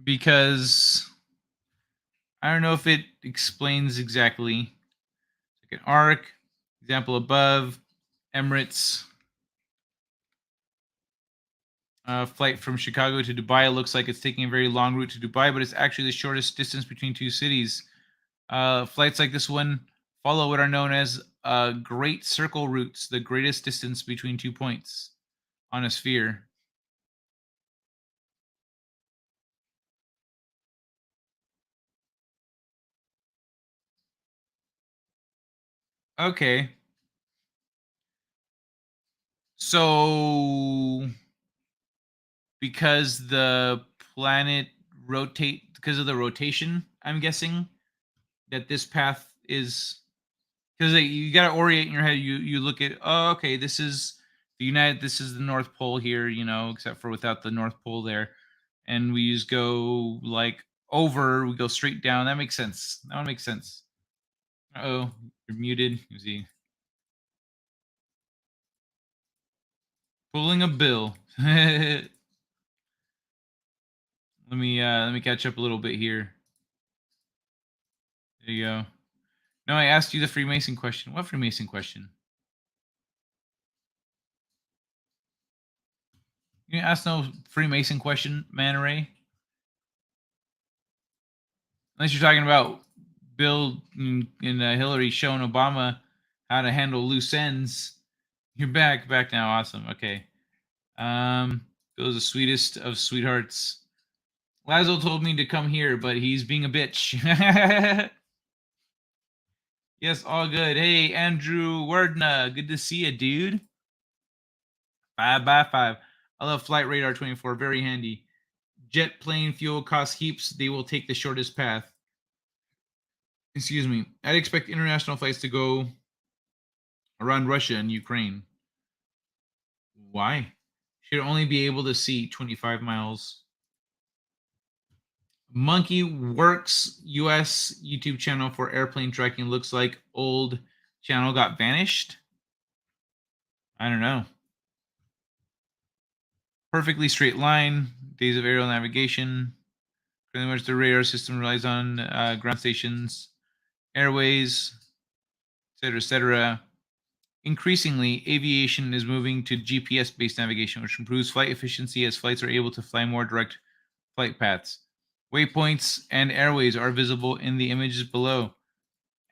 Because I don't know if it explains exactly. Like an arc, example above, Emirates. Flight from Chicago to Dubai. It looks like it's taking a very long route to Dubai, but it's actually the shortest distance between two cities. Flights like this one follow what are known as great circle routes, the greatest distance between 2 points on a sphere. Okay. So because the planet rotate because of the rotation. I'm guessing that this path is because you got to orient in your head. You look at, oh, okay, this is this is the North Pole here, you know, except for without the North Pole there, and we just go like over. We go straight down. That makes sense. That one makes sense. Oh, you're muted. You see, pulling a bill. Let me catch up a little bit here. There you go. No, I asked you the Freemason question. What Freemason question? You didn't ask no Freemason question, Man Ray. Unless you're talking about Bill and Hillary showing Obama how to handle loose ends. You're back now. Awesome. Okay. Bill's the sweetest of sweethearts. Lazo told me to come here, but he's being a bitch. Yes, all good. Hey, Andrew Wardna, good to see you, dude. 5x5. I love Flight Radar 24. Very handy. Jet plane fuel costs heaps. They will take the shortest path. Excuse me. I'd expect international flights to go around Russia and Ukraine. Why? Should only be able to see 25 miles. Monkey Works US YouTube channel for airplane tracking looks like old channel got vanished. I don't know. Perfectly straight line. Days of aerial navigation. Pretty much the radar system relies on ground stations, airways, etc., etc. Increasingly, aviation is moving to GPS-based navigation, which improves flight efficiency as flights are able to fly more direct flight paths. Waypoints and airways are visible in the images below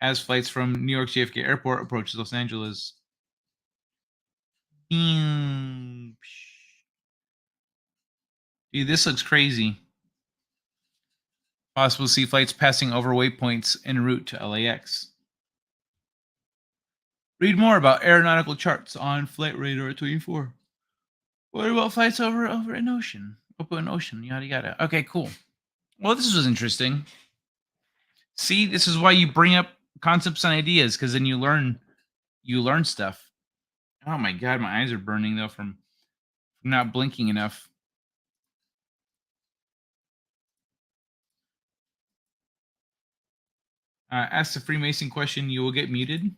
as flights from New York JFK Airport approaches Los Angeles. Dude, this looks crazy. Possible to see flights passing over waypoints en route to LAX. Read more about aeronautical charts on Flight Radar 24. What about flights over an ocean? Open ocean, yada yada. Okay, cool. Well, this was interesting. See, this is why you bring up concepts and ideas, because then you learn stuff. Oh my god, my eyes are burning though from not blinking enough. Ask the Freemason question, you will get muted.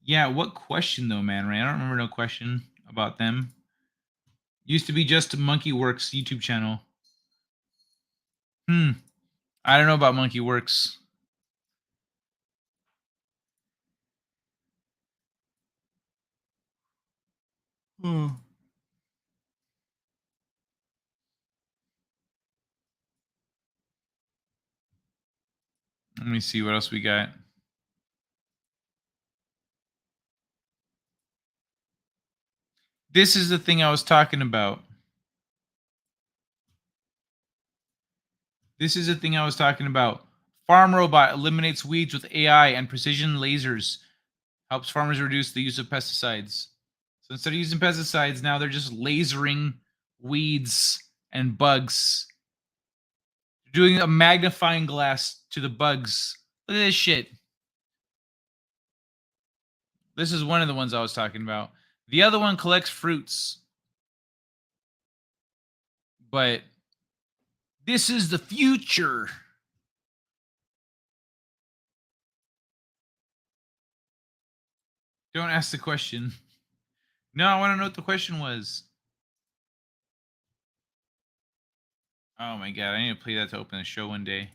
Yeah, what question though, man, Ray? I don't remember no question about them. Used to be just Monkey Works YouTube channel. I don't know about Monkey Works. Let me see what else we got. This is the thing I was talking about. Farm robot eliminates weeds with AI and precision lasers. Helps farmers reduce the use of pesticides. So instead of using pesticides, now they're just lasering weeds and bugs. Doing a magnifying glass to the bugs. Look at this shit. This is one of the ones I was talking about. The other one collects fruits. But this is the future. Don't ask the question. No, I want to know what the question was. Oh my god, I need to play that to open the show one day.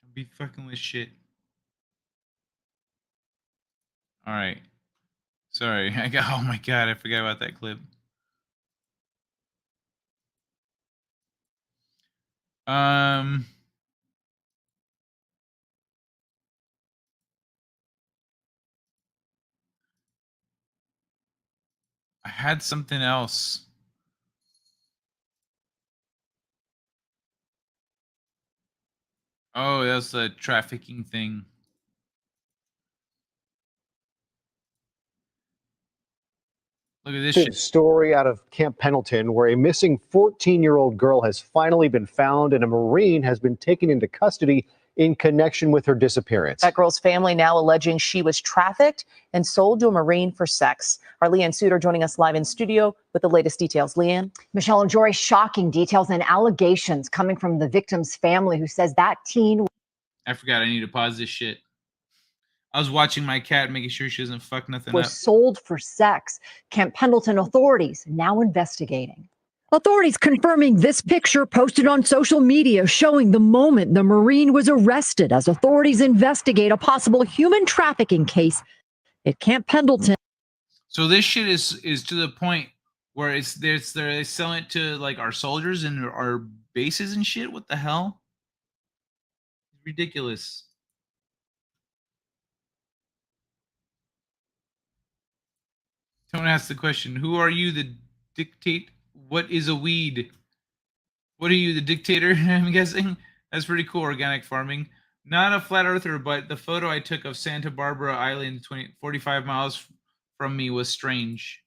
Don't be fucking with shit. All right. Sorry. Oh my god, I forgot about that clip. I had something else. Oh, that's the trafficking thing. Look at this shit. Story out of Camp Pendleton where a missing 14-year-old girl has finally been found and a Marine has been taken into custody in connection with her disappearance. That girl's family now alleging she was trafficked and sold to a Marine for sex. Our Leanne Suter joining us live in studio with the latest details. Leanne? Michelle and Jory, shocking details and allegations coming from the victim's family, who says that teen... I forgot I need to pause this shit. I was watching my cat, making sure she doesn't fuck nothing was up. sold for sex. Camp Pendleton authorities now investigating. Authorities confirming this picture posted on social media showing the moment the Marine was arrested as authorities investigate a possible human trafficking case at Camp Pendleton. So this shit is to the point where they're selling it to like our soldiers and our bases and shit. What the hell? Ridiculous. Someone asked the question, who are you to dictate what is a weed? What are you, the dictator? I'm guessing. That's pretty cool, organic farming. Not a flat earther, but the photo I took of Santa Barbara Island 45 miles from me was strange.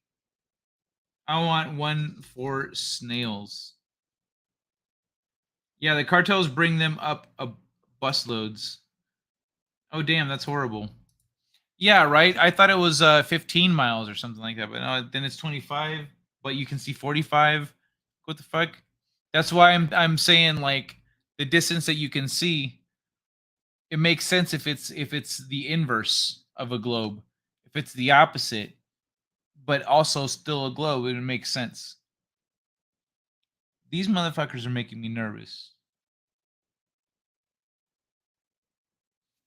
I want one for snails. Yeah, the cartels bring them up busloads. Oh, damn, that's horrible. Yeah, right. I thought it was 15 miles or something like that, but no, then it's 25. But you can see 45. What the fuck? That's why I'm saying like the distance that you can see. It makes sense if it's the inverse of a globe. If it's the opposite, but also still a globe, it would make sense. These motherfuckers are making me nervous.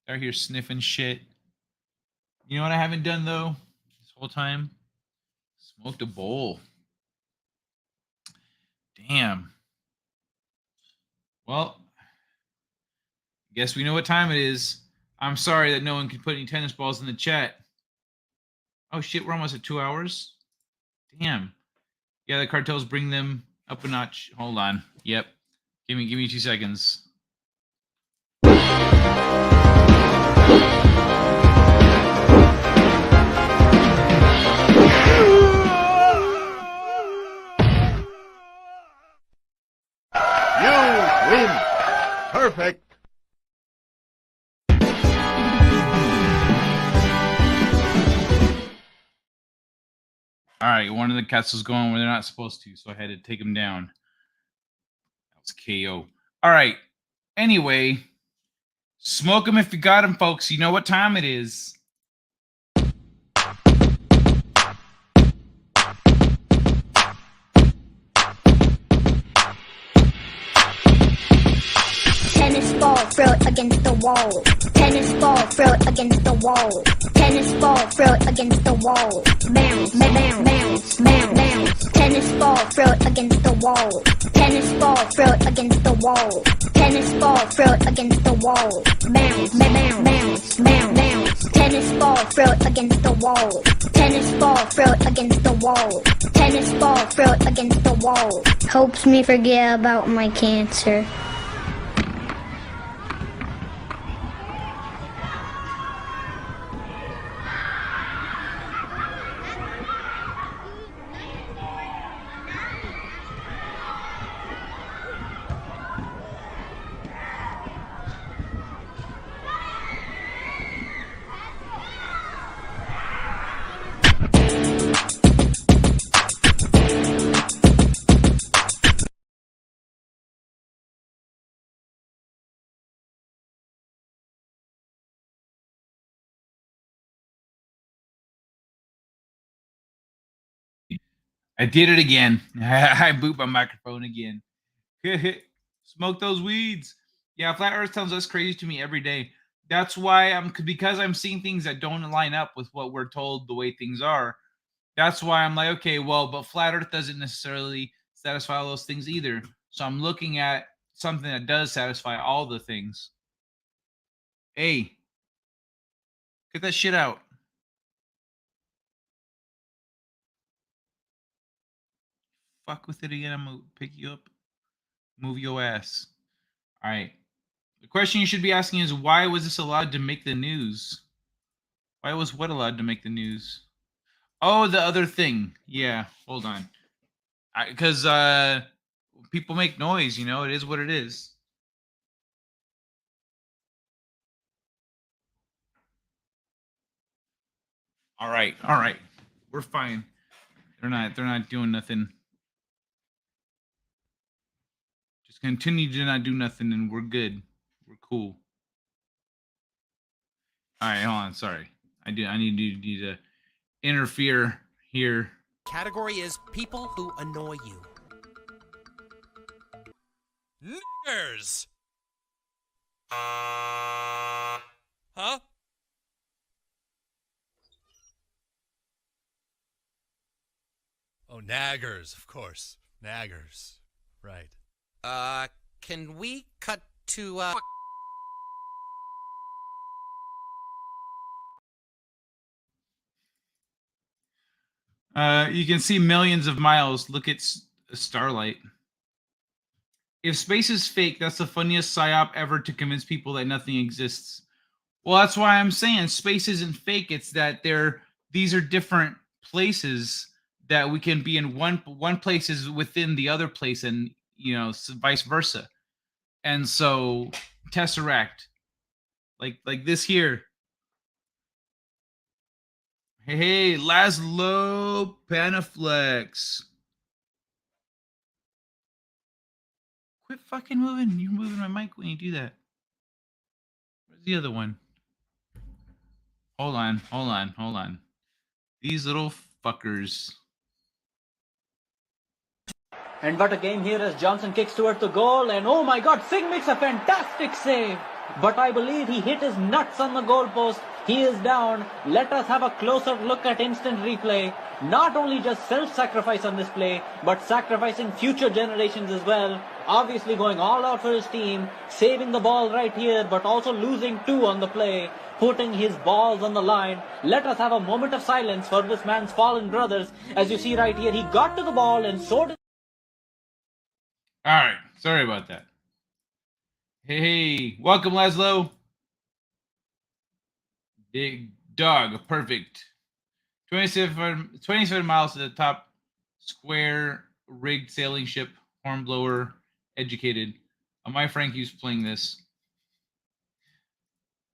They're here sniffing shit. You know what I haven't done though this whole time? Smoked a bowl. Damn. Well, guess we know what time it is. I'm sorry that no one can put any tennis balls in the chat. Oh shit, we're almost at 2 hours. Damn. Yeah, the cartels bring them up a notch. Hold on. Yep. Give me 2 seconds. You win. Perfect. All right, one of the cats was going where they're not supposed to, so I had to take them down. That was KO. All right. Anyway, smoke them if you got them, folks. You know what time it is. Tennis ball, throw it against the wall. Tennis ball, throw it against the wall. Tennis ball, throw it against the wall. Bounce, bounce, bounce, bounce, bounce. Tennis ball, throw it against the wall. Tennis ball, throw it against the wall. Tennis ball, throw it against the wall. Bounce, bounce, bounce, bounce, bounce. Tennis ball, throw it against the wall. Tennis ball, throw it against the wall. Tennis ball, throw it against the wall. Helps me forget about my cancer. I did it again. I boot my microphone again. Smoke those weeds. Yeah, Flat Earth sounds less crazy to me every day. That's why because I'm seeing things that don't line up with what we're told the way things are. That's why I'm like, okay, well, but Flat Earth doesn't necessarily satisfy all those things either. So I'm looking at something that does satisfy all the things. Hey, get that shit out. fuck with it again, I'm gonna pick you up, move your ass. All right. The question you should be asking is, why was this allowed to make the news? Why was what allowed to make the news? Oh, the other thing. Yeah, hold on. Because people make noise, you know, it is what it is. All right, we're fine. They're not doing nothing. Just continue to not do nothing, and we're good. We're cool. All right, hold on. Sorry, I need you to interfere here. Category is people who annoy you. Niggers! Huh? Oh, naggers, of course. Naggers. Right. Can we cut to, You can see millions of miles. Look at starlight. If space is fake, that's the funniest psyop ever to convince people that nothing exists. Well, that's why I'm saying space isn't fake. It's that these are different places that we can be in. One place is within the other place, and you know, vice versa. And so Tesseract, like this here. Hey, Laszlo Panaflex. Quit fucking moving. You're moving my mic when you do that. Where's the other one? Hold on. These little fuckers. And what a game here as Johnson kicks towards the goal, and oh my god, Singh makes a fantastic save. But I believe he hit his nuts on the goalpost. He is down. Let us have a closer look at instant replay. Not only just self-sacrifice on this play, but sacrificing future generations as well. Obviously going all out for his team, saving the ball right here, but also losing two on the play, putting his balls on the line. Let us have a moment of silence for this man's fallen brothers. As you see right here, he got to the ball and so did... All right, sorry about that. Hey, welcome, Laszlo. Big dog, perfect. 27 miles to the top, square rigged sailing ship, hornblower, educated. My Frankie's playing this.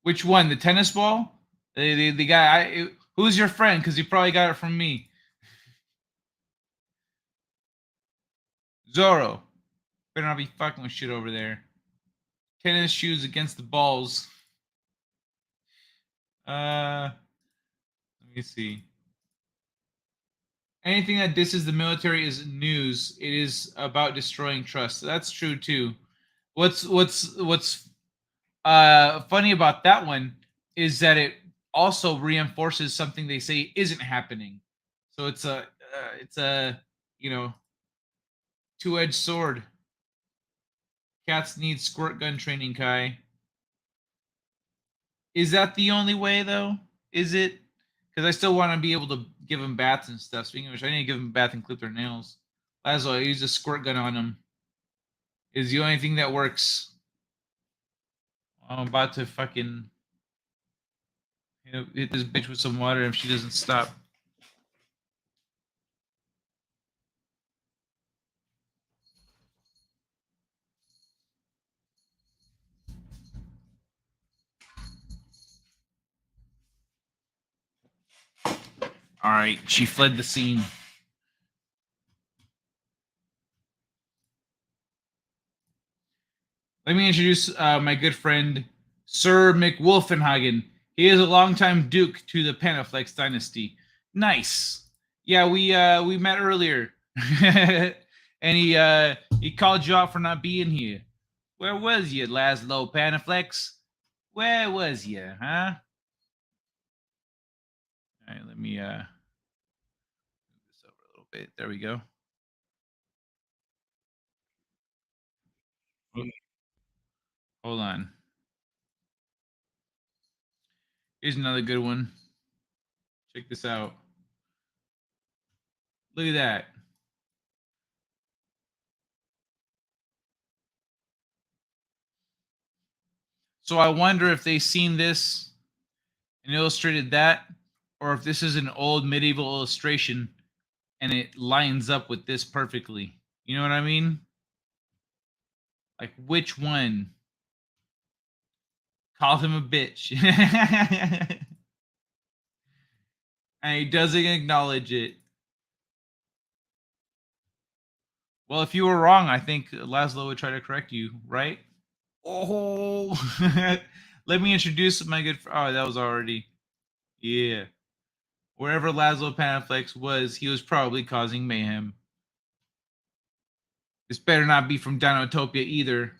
Which one? The tennis ball? The guy. Who's your friend? Because he probably got it from me. Zorro. Better not be fucking with shit over there. Tennis shoes against the balls. Let me see. Anything that disses the military is news. It is about destroying trust. That's true too. What's funny about that one is that it also reinforces something they say isn't happening. So it's a you know, two-edged sword. Cats need squirt gun training, Kai. Is that the only way though? Is it? Because I still want to be able to give them baths and stuff. Speaking of which, I need to give them a bath and clip their nails. Laszlo, I used a squirt gun on them. Is the only thing that works. I'm about to fucking hit this bitch with some water if she doesn't stop. All right, she fled the scene. Let me introduce my good friend, Sir McWolfenhagen. He is a longtime duke to the Panaflex dynasty. Nice. Yeah, we met earlier, and he called you out for not being here. Where was you, Laszlo Panaflex? Where was you, huh? All right, let me move this over a little bit. There we go. Hold on. Here's another good one. Check this out. Look at that. So I wonder if they seen this and illustrated that, or if this is an old medieval illustration and it lines up with this perfectly. You know what I mean? Like, which one? Called him a bitch. And he doesn't acknowledge it. Well, if you were wrong, I think Laszlo would try to correct you, right? Oh, let me introduce my good friend. Oh, that was already. Yeah. Wherever Laszlo Panaflex was, he was probably causing mayhem. This better not be from Dinotopia either.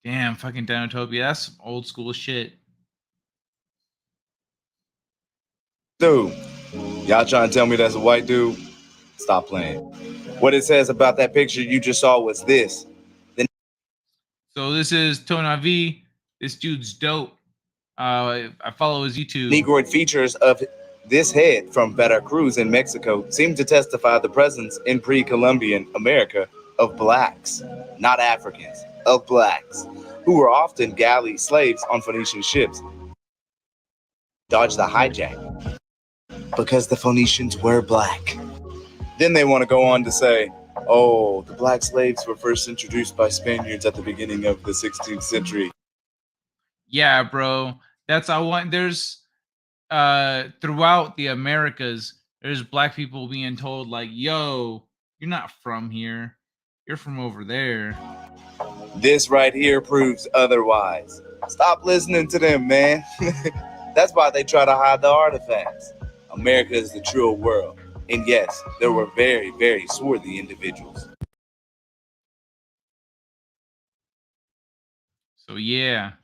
Damn, fucking Dinotopia. That's some old school shit. Dude, y'all trying to tell me that's a white dude? Stop playing. What it says about that picture you just saw was this. So this is Tonavi. This dude's dope. I follow his YouTube. Negroid features of this head from Veracruz in Mexico seem to testify the presence in pre-Columbian America of blacks, not Africans, of blacks, who were often galley slaves on Phoenician ships. Dodge the hijack because the Phoenicians were black. Then they want to go on to say, oh, the black slaves were first introduced by Spaniards at the beginning of the 16th century. Yeah, bro. That's I want. There's throughout the Americas, there's black people being told like, "Yo, you're not from here. You're from over there." This right here proves otherwise. Stop listening to them, man. That's why they try to hide the artifacts. America is the true world. And yes, there were very, very swarthy individuals. So yeah,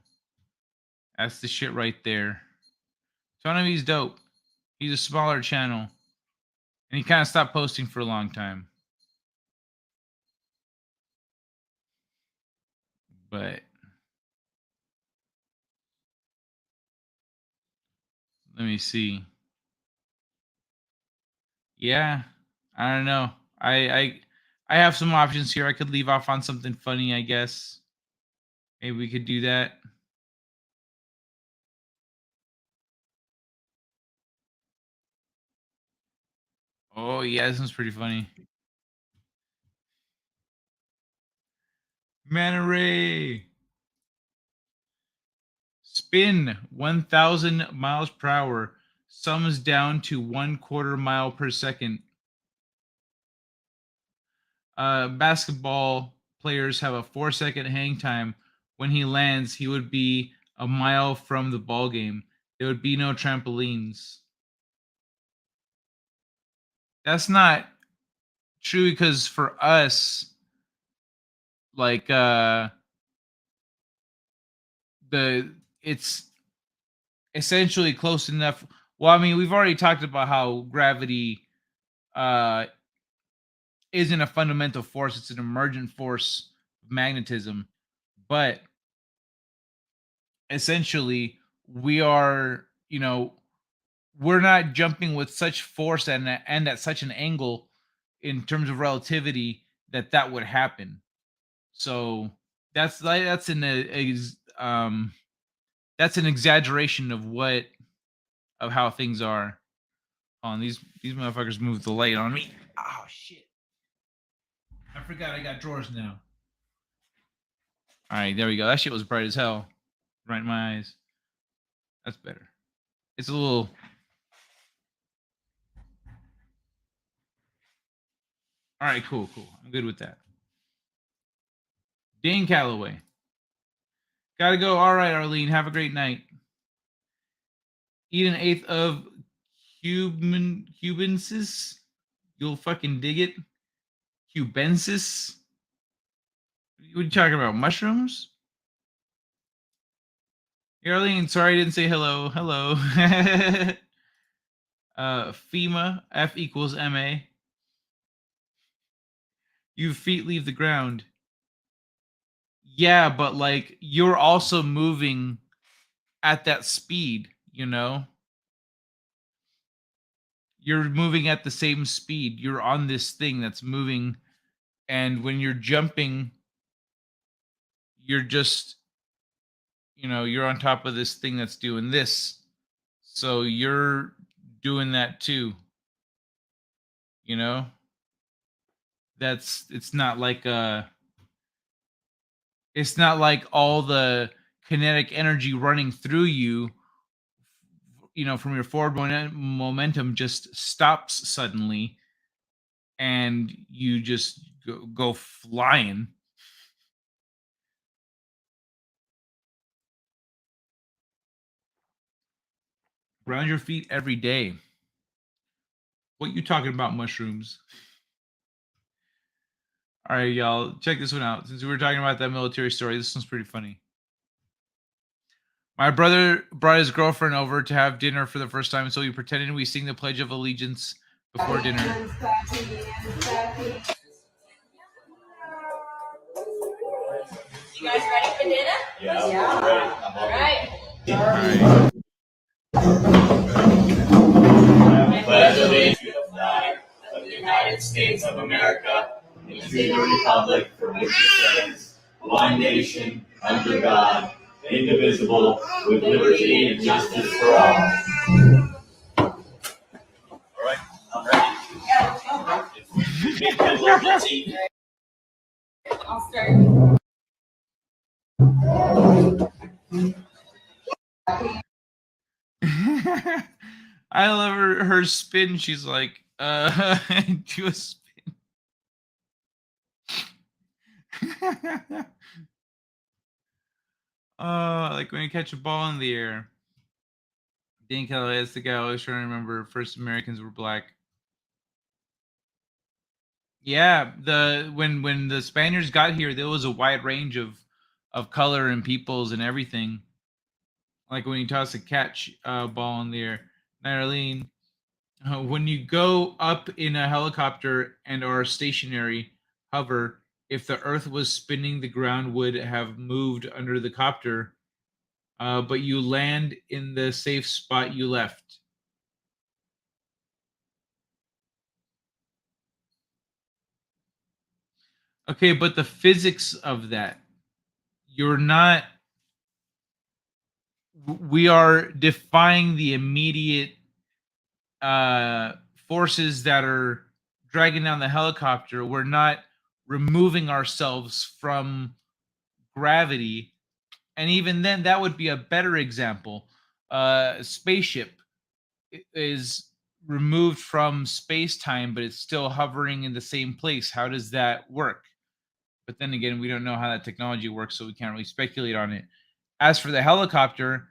that's the shit right there. Tonavi's dope. He's a smaller channel, and he kind of stopped posting for a long time. But let me see. Yeah, I don't know. I have some options here. I could leave off on something funny, I guess. Maybe we could do that. Oh yeah, this one's pretty funny. Manta ray. Spin 1,000 miles per hour. Sums down to 1/4 mile per second. Basketball players have a 4-second hang time. When he lands, he would be a mile from the ball game. There would be no trampolines. That's not true because for us, like it's essentially close enough. Well, I mean, we've already talked about how gravity isn't a fundamental force, it's an emergent force of magnetism. But essentially, we are, we're not jumping with such force and at such an angle in terms of relativity that would happen. So that's an exaggeration of how things are. On these motherfuckers moved the light on me. Oh shit! I forgot I got drawers now. All right, there we go. That shit was bright as hell, right in my eyes. That's better. It's a little. All right, cool. I'm good with that. Dane Calloway. Gotta go. All right, Arlene. Have a great night. Eat an eighth of Cubensis. You'll fucking dig it. Cubensis. What are you talking about? Mushrooms? Hey, Arlene, sorry I didn't say hello. Hello. FEMA, F equals MA. Your feet leave the ground. Yeah, but like you're also moving at that speed, You're moving at the same speed. You're on this thing that's moving, and when you're jumping, you're just, you're on top of this thing that's doing this. So you're doing that too. It's not like all the kinetic energy running through you, from your forward momentum just stops suddenly and you just go flying. Ground your feet every day. What you talking about, mushrooms? All right, y'all, check this one out. Since we were talking about that military story, this one's pretty funny. My brother brought his girlfriend over to have dinner for the first time, so we pretended we sing the Pledge of Allegiance before dinner. You guys ready for dinner? Yeah. Ready. All right. I pledge allegiance to the flag of the United States of America and to the republic for which it stands, one nation, under God, indivisible, with liberty and justice for all. All right, I'm ready. I'll start. I love her spin. She's like, do a spin. Like when you catch a ball in the air. Dan Kelly, that's the guy I always trying to remember. First Americans were black. Yeah, when the Spaniards got here, there was a wide range of color and peoples and everything. Like when you toss a catch ball in the air. Arlene, when you go up in a helicopter and are stationary, hover, if the Earth was spinning, the ground would have moved under the copter, but you land in the safe spot you left. Okay, but the physics of that, you're not. We are defying the immediate forces that are dragging down the helicopter. We're not removing ourselves from gravity. And even then, that would be a better example. A spaceship is removed from space-time, but it's still hovering in the same place. How does that work? But then again, we don't know how that technology works, so we can't really speculate on it. As for the helicopter,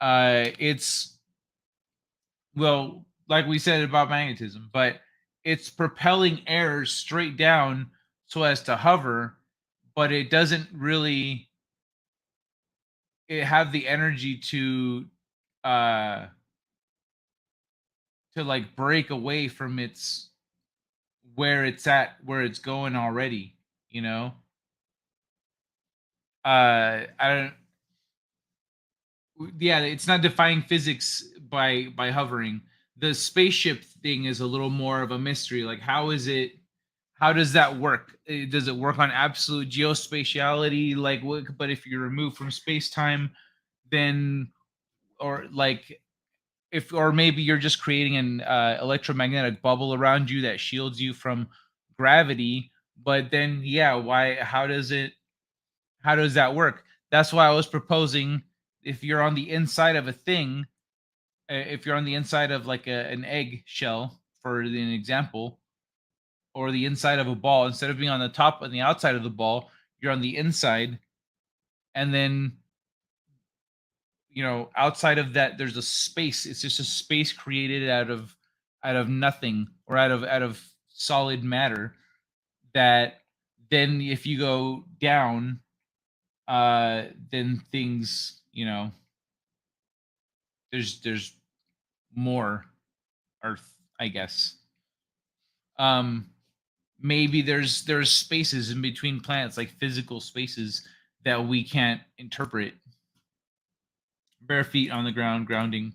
it's, well, like we said about magnetism, but it's propelling air straight down so as to hover, but it doesn't really have the energy to like break away from its where it's at, where it's going already, I don't. Yeah, it's not defying physics by hovering. The spaceship thing is a little more of a mystery. Like, how does that work? Does it work on absolute geospatiality? Like, what? But if you're removed from space-time, then, or like, or maybe you're just creating an electromagnetic bubble around you that shields you from gravity. But then, yeah, why? How does that work? That's why I was proposing, if you're on the inside of a thing, if you're on the inside of like an egg shell, for an example, or the inside of a ball, instead of being on the top and the outside of the ball, you're on the inside, and then outside of that there's a space. It's just a space created out of nothing, or out of solid matter, that then if you go down, then things, there's more Earth, I guess. Maybe there's spaces in between planets, like physical spaces that we can't interpret. Bare feet on the ground, grounding.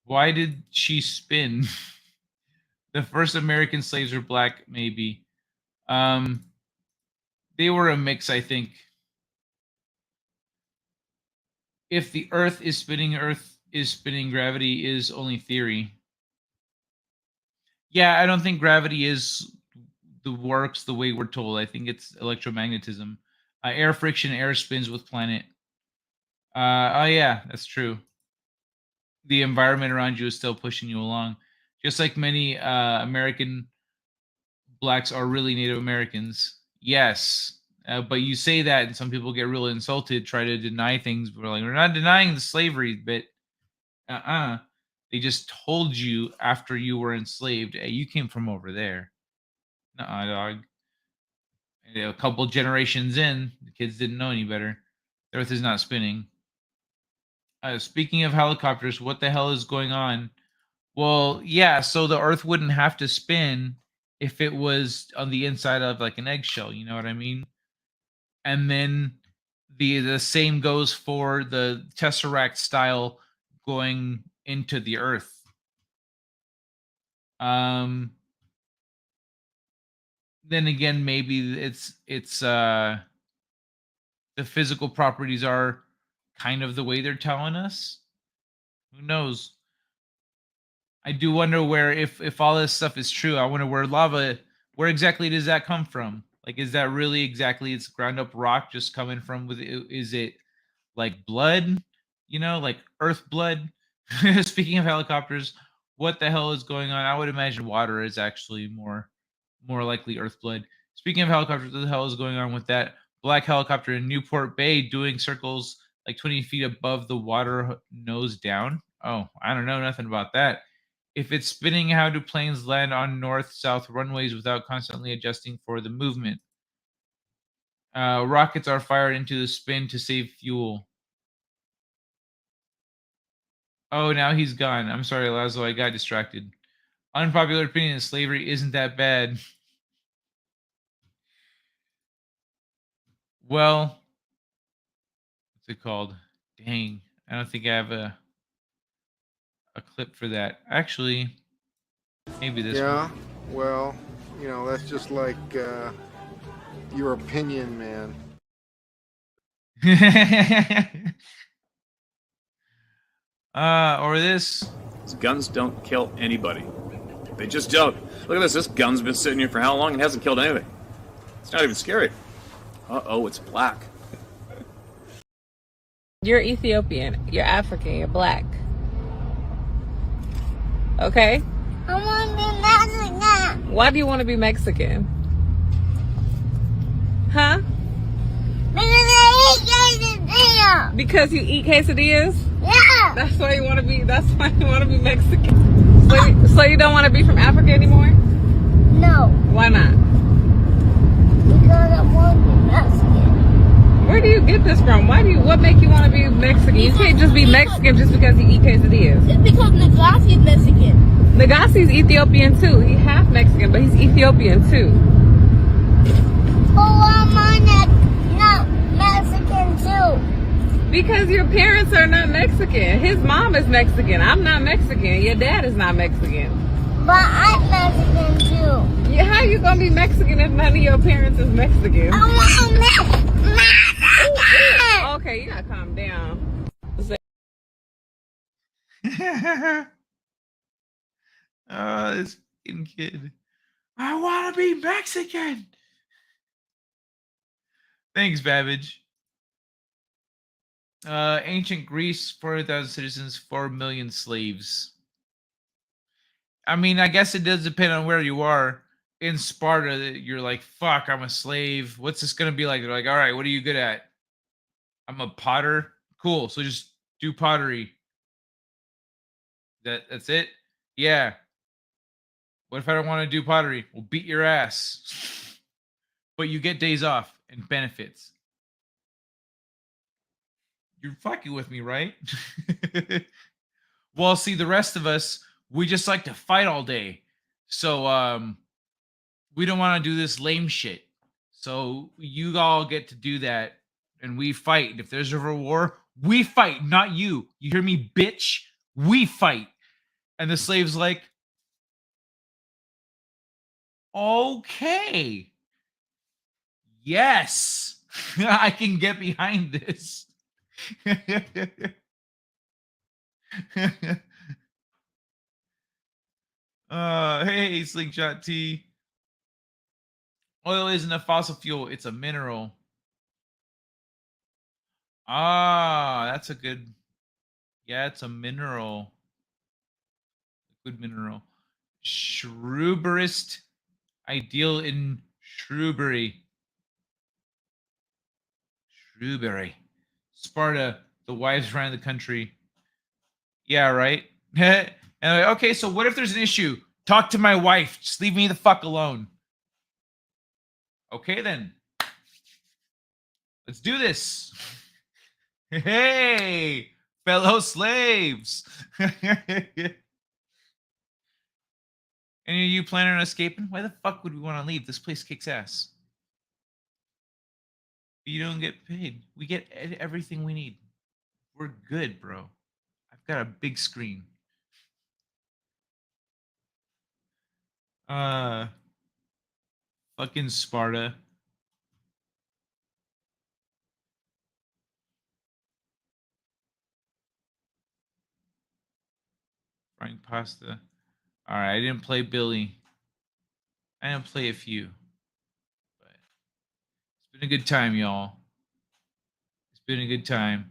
Why did she spin? The first American slaves were black, maybe. They were a mix, I think. If the Earth is spinning, gravity is only theory. Yeah, I don't think gravity is works the way we're told. I think it's electromagnetism. Air friction, air spins with planet. Oh yeah, that's true. The environment around you is still pushing you along. Just like many American blacks are really Native Americans. Yes. But you say that and some people get really insulted, try to deny things. We're like, we're not denying the slavery, but they just told you after you were enslaved, hey, you came from over there. Nuh-uh, dog. And a couple generations in, the kids didn't know any better. The Earth is not spinning. Speaking of helicopters, what the hell is going on? Well, yeah, so the Earth wouldn't have to spin if it was on the inside of like an eggshell, you know what I mean? And then the same goes for the Tesseract style going into the Earth. Then again, maybe it's the physical properties are kind of the way they're telling us. Who knows? I do wonder where, if all this stuff is true, I wonder where exactly does that come from? Like, is that really exactly it's ground up rock just coming from is it like blood, like earth blood? Speaking of helicopters, what the hell is going on? I would imagine water is actually more likely earth blood. Speaking of helicopters, what the hell is going on with that black helicopter in Newport Bay doing circles like 20 feet above the water, nose down? Oh, I don't know nothing about that. If it's spinning, how do planes land on north-south runways without constantly adjusting for the movement? Rockets are fired into the spin to save fuel. Oh, now he's gone. I'm sorry, Laszlo. I got distracted. Unpopular opinion: slavery isn't that bad. Well, what's it called? Dang, I don't think I have a clip for that. Actually, maybe this one. Well, that's just like your opinion, man. Or this. Guns don't kill anybody. They just don't. Look at this. This gun's been sitting here for how long and hasn't killed anything. It's not even scary. Uh-oh, it's black. You're Ethiopian. You're African. You're black. Okay? I want to be Mexican. Why do you want to be Mexican? Huh? Because you eat quesadillas? Yeah. That's why you want to be Mexican. So you don't want to be from Africa anymore? No. Why not? Because I want to be Mexican. Where do you get this from? What make you want to be Mexican? You can't just be Mexican just because you eat quesadillas. It's because Nagasi is Mexican. Nagasi's Ethiopian too. He's half Mexican, but he's Ethiopian too. Oh, I'm not Mexican too. Because your parents are not Mexican. His mom is Mexican. I'm not Mexican. Your dad is not Mexican. But I'm Mexican too. Yeah, how you gonna be Mexican if none of your parents is Mexican? I want Mexican. Okay, you gotta calm down. Oh, this fucking kid. I want to be Mexican. Thanks, Babbage. Ancient Greece, 400,000 citizens, 4 million slaves. I mean, I guess it does depend on where you are. In Sparta, you're like, fuck, I'm a slave. What's this going to be like? They're like, all right, what are you good at? I'm a potter. Cool. So just do pottery. That's it? Yeah. What if I don't want to do pottery? We'll beat your ass. But you get days off and benefits. You're fucking with me, right? Well, see, the rest of us, we just like to fight all day. So we don't want to do this lame shit. So you all get to do that, and we fight. And if there's ever a war, we fight, not you. You hear me, bitch? We fight. And the slave's like, okay. Yes. I can get behind this. Hey, Slingshot T. Oil isn't a fossil fuel, it's a mineral. Ah, that's a good. Yeah, it's a mineral. Good mineral. Shrewberist ideal in Shrewsbury. Shrewsbury. Sparta, the wives ran the country. Yeah, right? And I'm like, okay, so what if there's an issue? Talk to my wife. Just leave me the fuck alone. Okay, then. Let's do this. Hey, fellow slaves. Any of you planning on escaping? Why the fuck would we want to leave? This place kicks ass. You don't get paid. We get everything we need. We're good, bro. I've got a big screen. Fucking Sparta. Frying pasta. All right, I didn't play Billy. I didn't play a few. But it's been a good time, y'all. It's been a good time.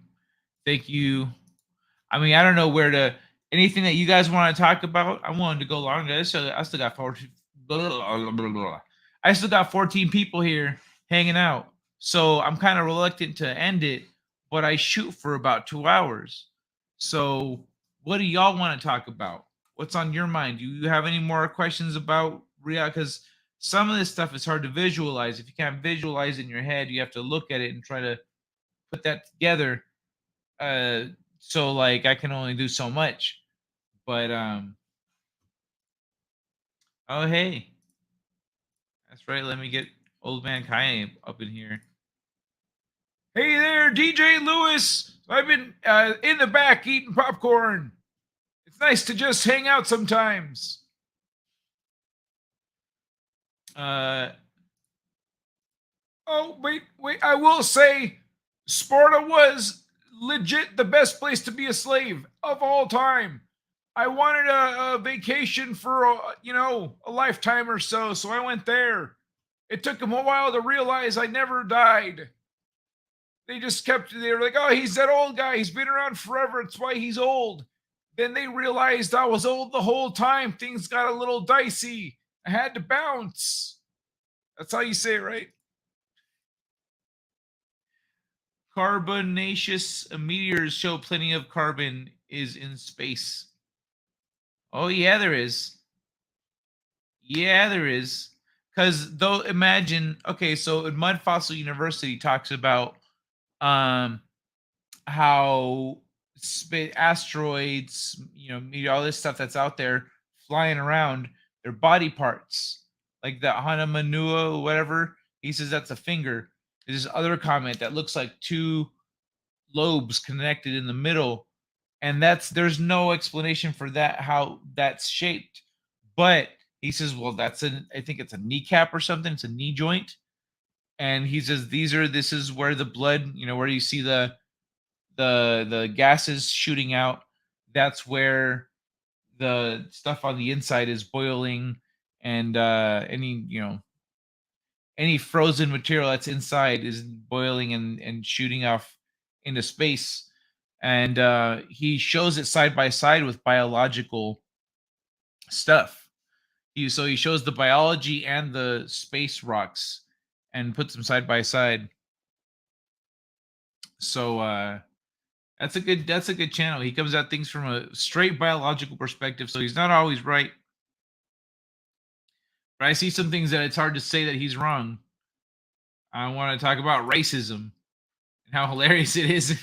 Thank you. I mean, I don't know where to. Anything that you guys want to talk about? I wanted to go longer. I still got 14. I still got 14 people here hanging out. So I'm kind of reluctant to end it, but I shoot for about 2 hours. So what do y'all want to talk about? What's on your mind? Do you have any more questions about Ria? Because some of this stuff is hard to visualize. If you can't visualize it in your head, you have to look at it and try to put that together. So like I can only do so much. But oh hey. That's right. Let me get Old Man Kai up in here. Hey there, DJ Lewis. I've been in the back eating popcorn. It's nice to just hang out sometimes. Oh, wait. I will say Sparta was legit the best place to be a slave of all time. I wanted a vacation for, a lifetime or so, so I went there. It took them a while to realize I never died. They were like, oh, he's that old guy. He's been around forever. It's why he's old. Then they realized I was old the whole time. Things got a little dicey. I had to bounce. That's how you say it, right? Carbonaceous meteors show plenty of carbon is in space. Oh, yeah, there is. Yeah, there is. Because though, imagine, okay, so in Mud Fossil University talks about how asteroids, all this stuff that's out there flying around, their body parts, like the Hana Manua, whatever. He says that's a finger. There's this other comment that looks like two lobes connected in the middle, and there's no explanation for that, how that's shaped. But he says, well, I think it's a kneecap or something. It's a knee joint. And he says this is where the blood, where you see the gases shooting out. That's where the stuff on the inside is boiling, and any frozen material that's inside is boiling and shooting off into space. And he shows it side by side with biological stuff. So he shows the biology and the space rocks and puts them side by side. So that's a good channel. He comes at things from a straight biological perspective, so he's not always right. But I see some things that it's hard to say that he's wrong. I want to talk about racism and how hilarious it is.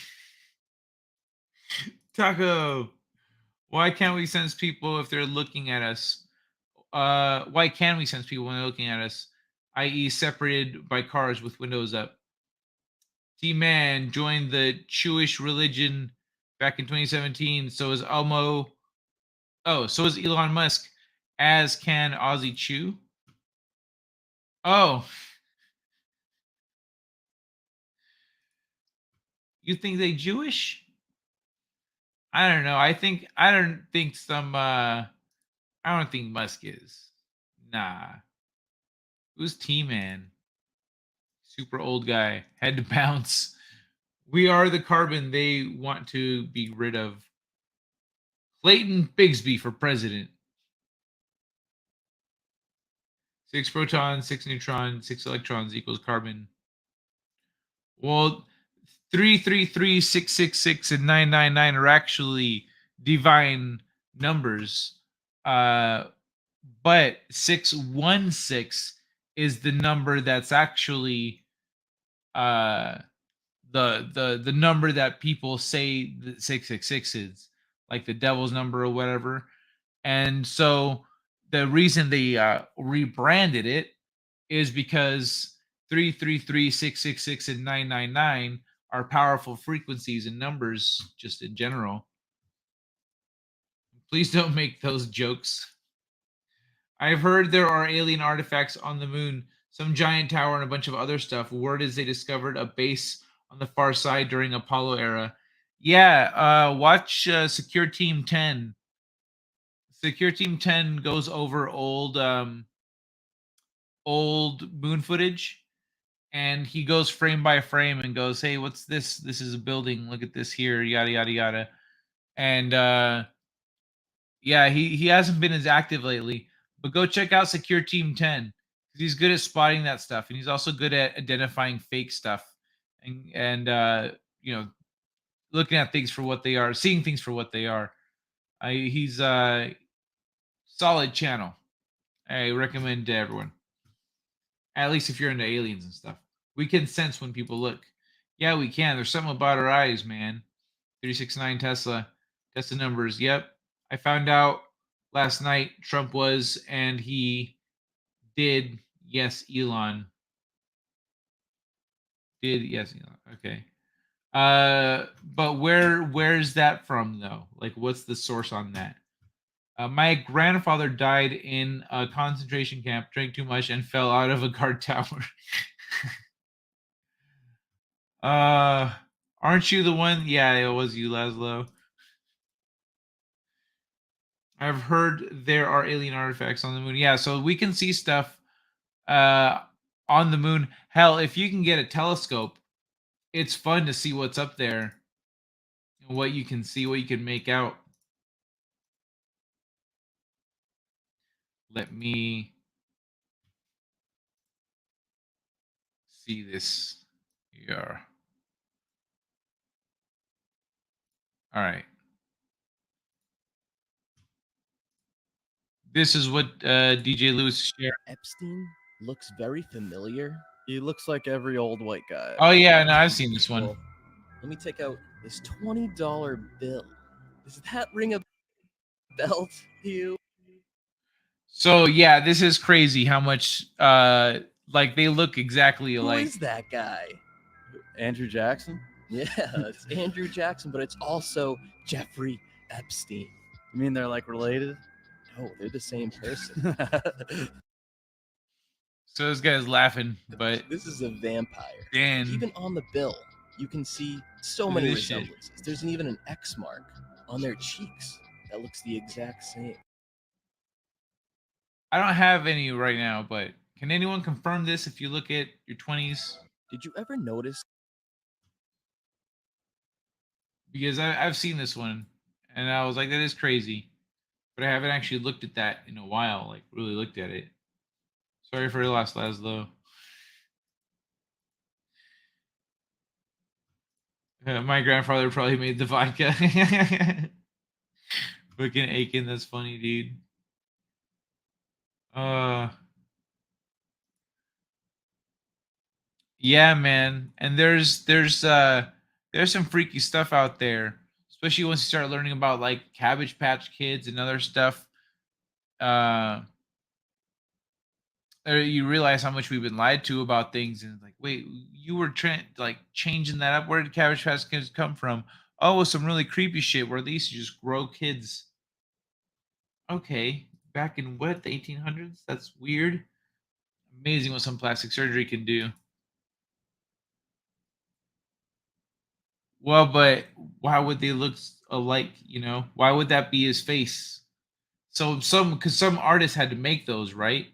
Taco, why can't we sense people if they're looking at us? Why can we sense people when they're looking at us, i.e. separated by cars with windows up? T-Man joined the Jewish religion back in 2017. So is Elmo. Oh, so is Elon Musk. As can Ozzy Chew. Oh. You think they Jewish? I don't know. I don't think Musk is. Nah. Who's T-Man? Super old guy. Had to bounce. We are the carbon they want to be rid of. Clayton Bigsby for president. 6 protons, 6 neutrons, 6 electrons equals carbon. Well, 333, 666, and 999 are actually divine numbers. But 616 is the number that's actually the number that people say that 666 is, like the devil's number or whatever. And so the reason they rebranded it is because 333, 666, and 999 are powerful frequencies and numbers just in general. Please don't make those jokes. I've heard there are alien artifacts on the moon, some giant tower and a bunch of other stuff. Word is they discovered a base on the far side during Apollo era. Yeah, watch Secure Team 10. Secure Team 10 goes over old moon footage, and he goes frame by frame and goes, "Hey, what's this? This is a building. Look at this here, yada yada yada." And yeah, he hasn't been as active lately, but go check out Secure Team 10 because he's good at spotting that stuff, and he's also good at identifying fake stuff and you know, looking at things for what they are, seeing things for what they are. He's a solid channel. I recommend to everyone. At least if you're into aliens and stuff. We can sense when people look. Yeah, we can. There's something about our eyes, man. 369 Tesla. Tesla numbers. Yep. I found out last night Trump was, and he did. Yes, Elon. Did yes, Elon. Okay. But where's that from though? Like, what's the source on that? My grandfather died in a concentration camp, drank too much, and fell out of a guard tower. Aren't you the one? Yeah, it was you, Laszlo. I've heard there are alien artifacts on the moon. Yeah, so we can see stuff on the moon. Hell, if you can get a telescope, it's fun to see what's up there and what you can see, what you can make out. Let me see this here. All right. This is what DJ Lewis shared. Epstein looks very familiar. He looks like every old white guy. Oh yeah, no, I've seen this one. Well, let me take out this $20 bill. Does that ring a bell to you? So yeah, this is crazy how much like they look exactly Who alike. is that guy? Andrew Jackson? Yeah, it's Andrew Jackson, but it's also Jeffrey Epstein. You mean they're like related? No, they're the same person. So this guy's laughing, but This is a vampire. Dan, Even on the bill, you can see so Look at many this shit. resemblances. There's even an X mark on their cheeks that looks the exact same. I don't have any right now, but can anyone confirm this if you look at your 20s? Did you ever notice? Because I've seen this one and I was like, that is crazy. But I haven't actually looked at that in a while, like really looked at it. Sorry for your loss, Laszlo. My grandfather probably made the vodka. Fucking Aiken, that's funny, dude. Yeah, man. And there's some freaky stuff out there, especially once you start learning about like Cabbage Patch Kids and other stuff. You realize how much we've been lied to about things, and it's like, wait, you were like changing that up. Where did Cabbage Patch Kids come from? Oh, some really creepy shit where they used to just grow kids. Okay, back in what, the 1800s? That's weird. Amazing what some plastic surgery can do. Well, but why would they look alike? You know, why would that be his face? So because some artists had to make those, right?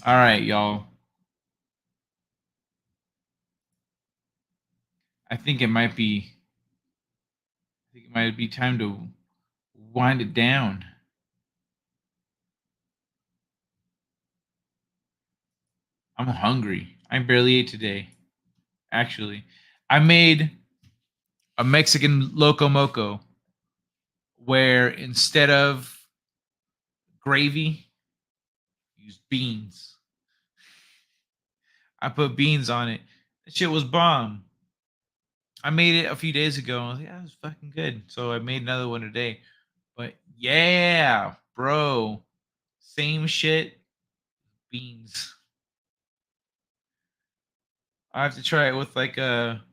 All right, y'all. I think it might be. I think it might be time to wind it down. I'm hungry. I barely ate today. Actually, I made a Mexican loco moco where instead of gravy, use beans. I put beans on it. That shit was bomb. I made it a few days ago. I was like, yeah, it was fucking good. So I made another one today. But yeah, bro, same shit, beans. I have to try it with like a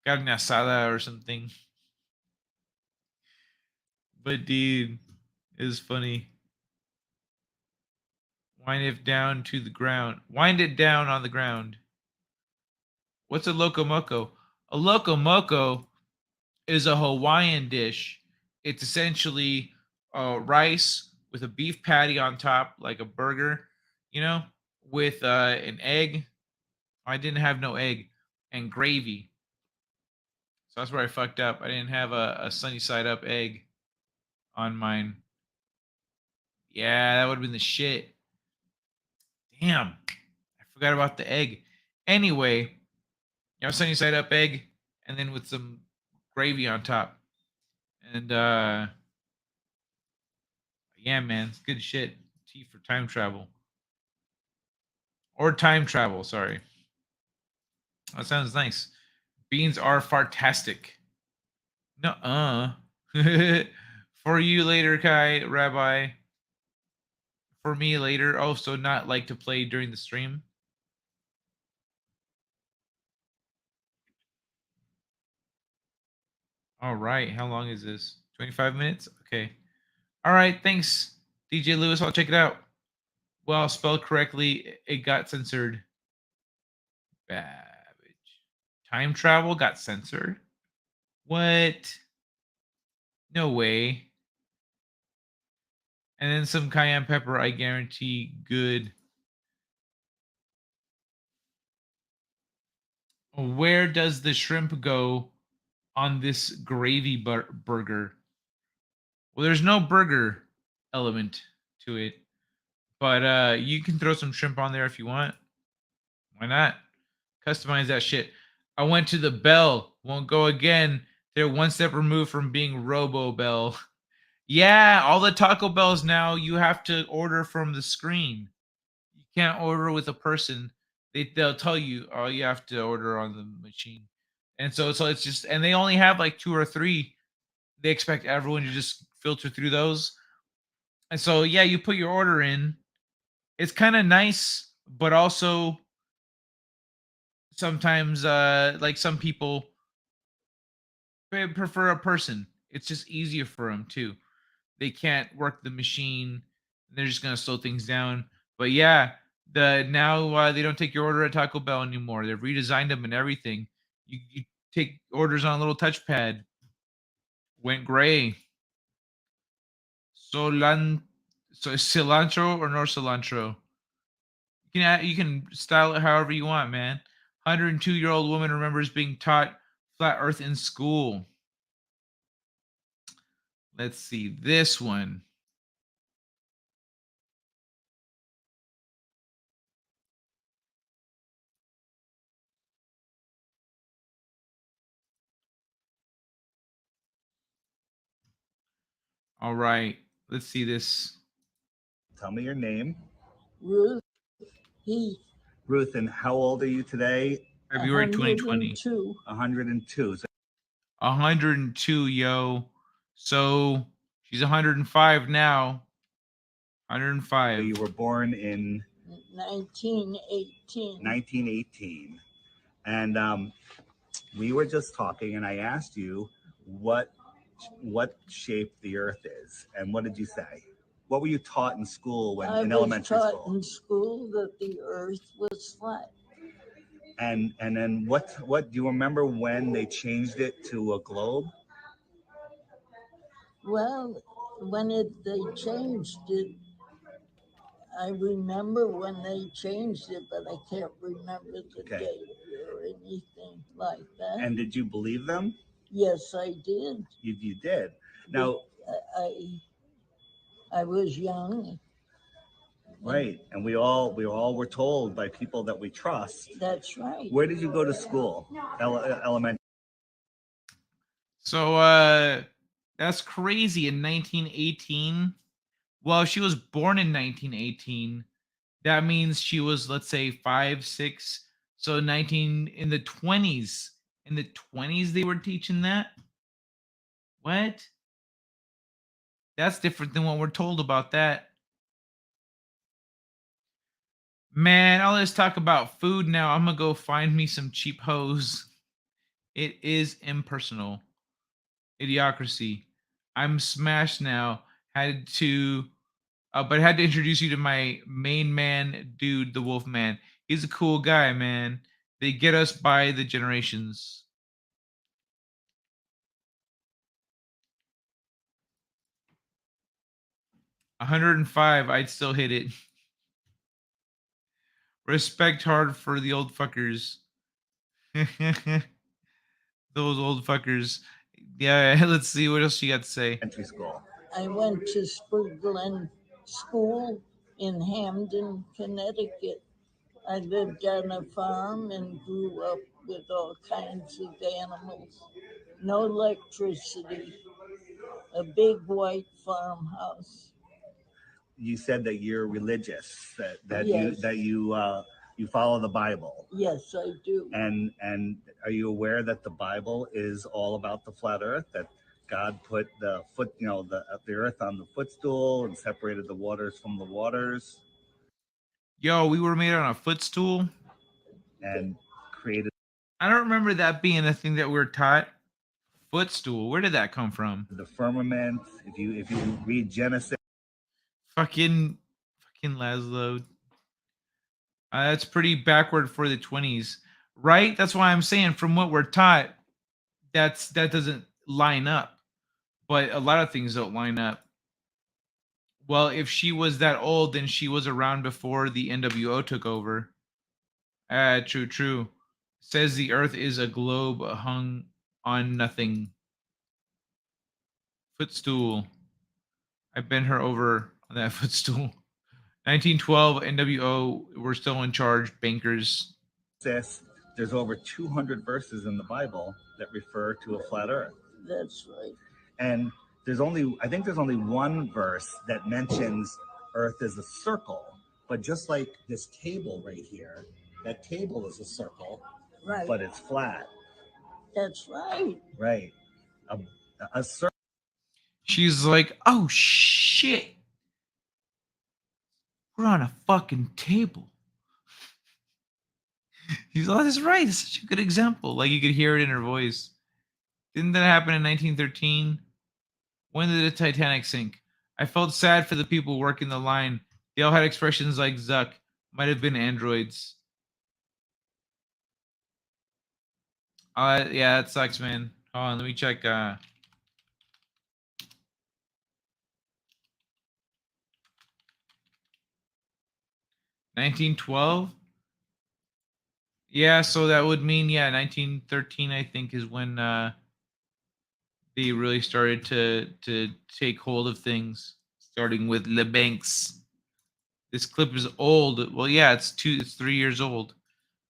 carne asada or something. But dude, it was funny. Wind it down to the ground. Wind it down on the ground. What's a loco moco? A loco moco is a Hawaiian dish. It's essentially rice with a beef patty on top, like a burger, you know, with an egg. I didn't have no egg and gravy. So that's where I fucked up. I didn't have a sunny side up egg on mine. Yeah, that would have been the shit. Damn. I forgot about the egg. Anyway, you know, sunny side up egg and then with some gravy on top. And yeah, man, it's good shit. Tea for time travel. Or time travel, sorry. That sounds nice. Beans are fartastic. Nuh-uh. For you later, Kai, Rabbi. For me later. Oh, so not like to play during the stream? All right. How long is this? 25 minutes? Okay. All right. Thanks, DJ Lewis. I'll check it out. Well, spelled correctly, it got censored. Babbage. Time travel got censored? What? No way. And then some cayenne pepper, I guarantee good. Where does the shrimp go on this gravy burger? Well, there's no burger element to it, but you can throw some shrimp on there if you want. Why not? Customize that shit. I went to the Bell. Won't go again. They're one step removed from being Robo Bell. Yeah, all the Taco Bells now, you have to order from the screen. You can't order with a person. They'll tell you, oh, you have to order on the machine. And so it's just, and they only have like 2 or 3. They expect everyone to just filter through those. And so yeah, you put your order in. It's kind of nice, but also sometimes like some people prefer a person. It's just easier for them too. They can't work the machine. They're just gonna slow things down. But yeah, now they don't take your order at Taco Bell anymore. They've redesigned them and everything. You take orders on a little touchpad. Went gray. So cilantro or no cilantro? You can style it however you want, man. 102-year-old woman remembers being taught flat Earth in school. Let's see this one. All right, let's see this. Tell me your name. Ruth Heath. Ruth, and how old are you today? February 2020. 102. 102, yo. So she's 105 now. 105. You were born in 1918. 1918. And we were just talking, and I asked you what shape the Earth is, and what did you say? What were you taught in school when I in was elementary taught school? in school that the Earth was flat. And then what do you remember when they changed it to a globe? Well, when they changed it, I remember when they changed it, but I can't remember the date or anything like that. And did you believe them? Yes, I did. You did. Now, I was young. Right, and we all were told by people that we trust. That's right. Where did you go to school? Elementary. So that's crazy. In 1918, well, she was born in 1918. That means she was, let's say, 5, 6. So in the 20s. In the 20s, they were teaching that. What? That's different than what we're told about that. Man, all this talk about food now. I'm gonna go find me some cheap hoes. It is impersonal. Idiocracy. I'm smashed now. But I had to introduce you to my main man, dude, the Wolf Man. He's a cool guy, man. They get us by the generations. $105, I'd still hit it. Respect hard for the old fuckers. Those old fuckers. Yeah, let's see what else you got to say. School. I went to Spur Glen School in Hamden, Connecticut. I lived on a farm and grew up with all kinds of animals. No electricity. A big white farmhouse. You said that you're religious, that Yes. you follow the Bible. Yes, I do. And are you aware that the Bible is all about the flat Earth? That God put the Earth on the footstool and separated the waters from the waters. Yo, we were made on a footstool and created. I don't remember that being a thing that we were taught. Footstool. Where did that come from? The firmament. If you read Genesis. Fucking Laszlo. That's pretty backward for the 20s, right? That's why I'm saying from what we're taught, that doesn't line up. But a lot of things don't line up. Well, if she was that old, then she was around before the NWO took over. True. Says the Earth is a globe hung on nothing. Footstool. I bent her over on that footstool. 1912, NWO were still in charge. Bankers. There's over 200 verses in the Bible that refer to a flat Earth. That's right. And I think there's only one verse that mentions Earth as a circle. But just like this table right here, that table is a circle, right? But it's flat. That's right. Right. A circle. She's like, oh shit. We're on a fucking table. He's like, that's right. It's such a good example. Like you could hear it in her voice. Didn't that happen in 1913? When did the Titanic sink? I felt sad for the people working the line. They all had expressions like Zuck. Might have been androids. Yeah, that sucks, man. Hold on, let me check. 1912? Yeah, so that would mean 1913 I think is when they really started to take hold of things, starting with Le Banks. This clip is old. Well, yeah, it's 3 years old.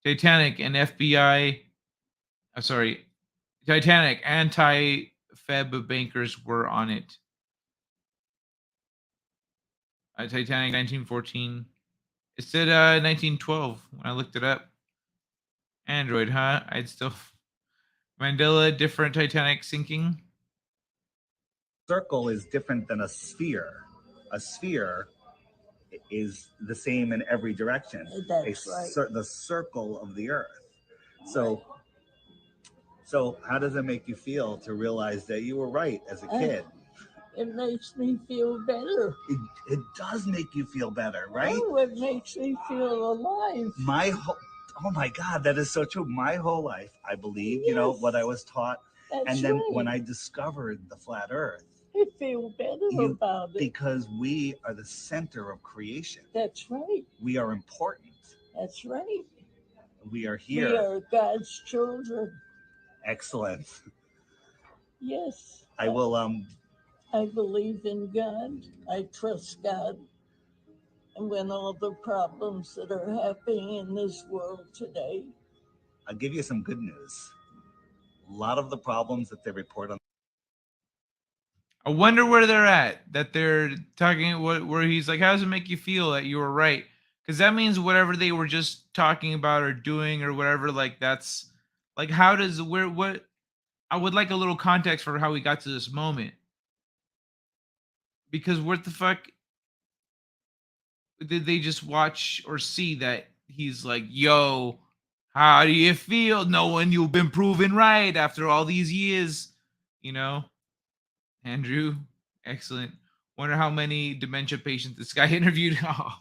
Titanic and FBI. Titanic anti-Feb bankers were on it. Titanic 1914. It said 1912 when I looked it up. Android, huh? I'd still. Mandela, different Titanic sinking. Circle is different than a sphere. A sphere is the same in every direction. That's right. The circle of the Earth. So how does it make you feel to realize that you were right as a kid? It makes me feel better. It does make you feel better, right? Oh, it makes me feel alive. Oh my God, that is so true. My whole life, I believe, you know, what I was taught. That's and then right. when I discovered the flat earth, I feel better about it. because we are the center of creation. That's right. We are important. That's right. We are here. We are God's children. Excellent. Yes. I will I believe in God. I trust God. And when all the problems that are happening in this world today, I'll give you some good news. A lot of the problems that they report on. I wonder where they're at. That they're talking where he's like, "How does it make you feel that you were right?" Because that means whatever they were just talking about or doing or whatever, like that's like how does where what? I would like a little context for how we got to this moment. Because what the fuck did they just watch or see that he's like, "Yo, how do you feel knowing you've been proven right after all these years?" You know, Andrew, excellent. Wonder how many dementia patients this guy interviewed. Oh.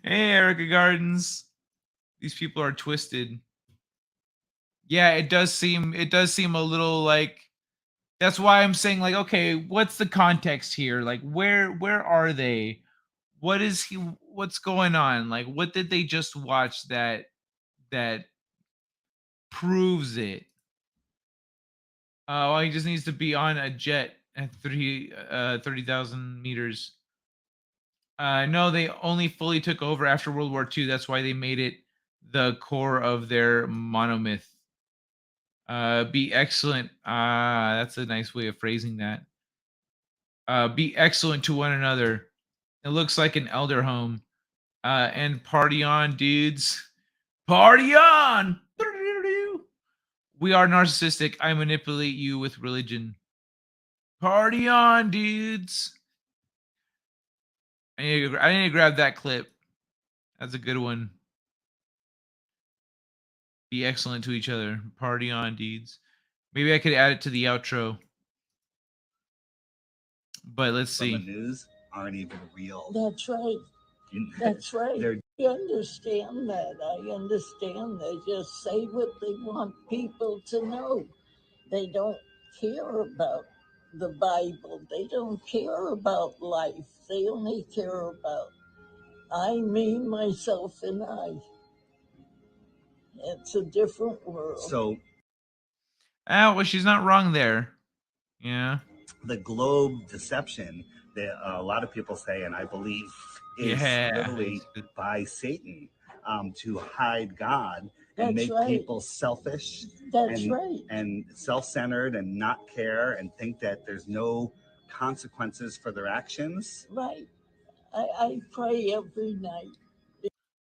Hey, Erica Gardens. These people are twisted. Yeah, it does seem a little like that's why I'm saying like, okay, what's the context here? Like where are they? What's going on? Like what did they just watch that proves it? Well, he just needs to be on a jet at 30,000 meters. No, they only fully took over after World War II. That's why they made it the core of their monomyth. Be excellent. That's a nice way of phrasing that. Be excellent to one another. It looks like an elder home. And party on, dudes. Party on! We are narcissistic. I manipulate you with religion. Party on, dudes. I need to grab that clip. That's a good one. Be excellent to each other. Party on, dudes. Maybe I could add it to the outro. But let's see. The news aren't even real. that's right. That's right. I understand that. I understand. They just say what they want people to know. They don't care about the Bible. They don't care about life. They only care about I, me, myself, and I. It's a different world. So, well, she's not wrong there. Yeah. The globe deception that a lot of people say, and I believe is literally by Satan to hide God and make people selfish and self-centered and not care and think that there's no consequences for their actions. Right. I pray every night.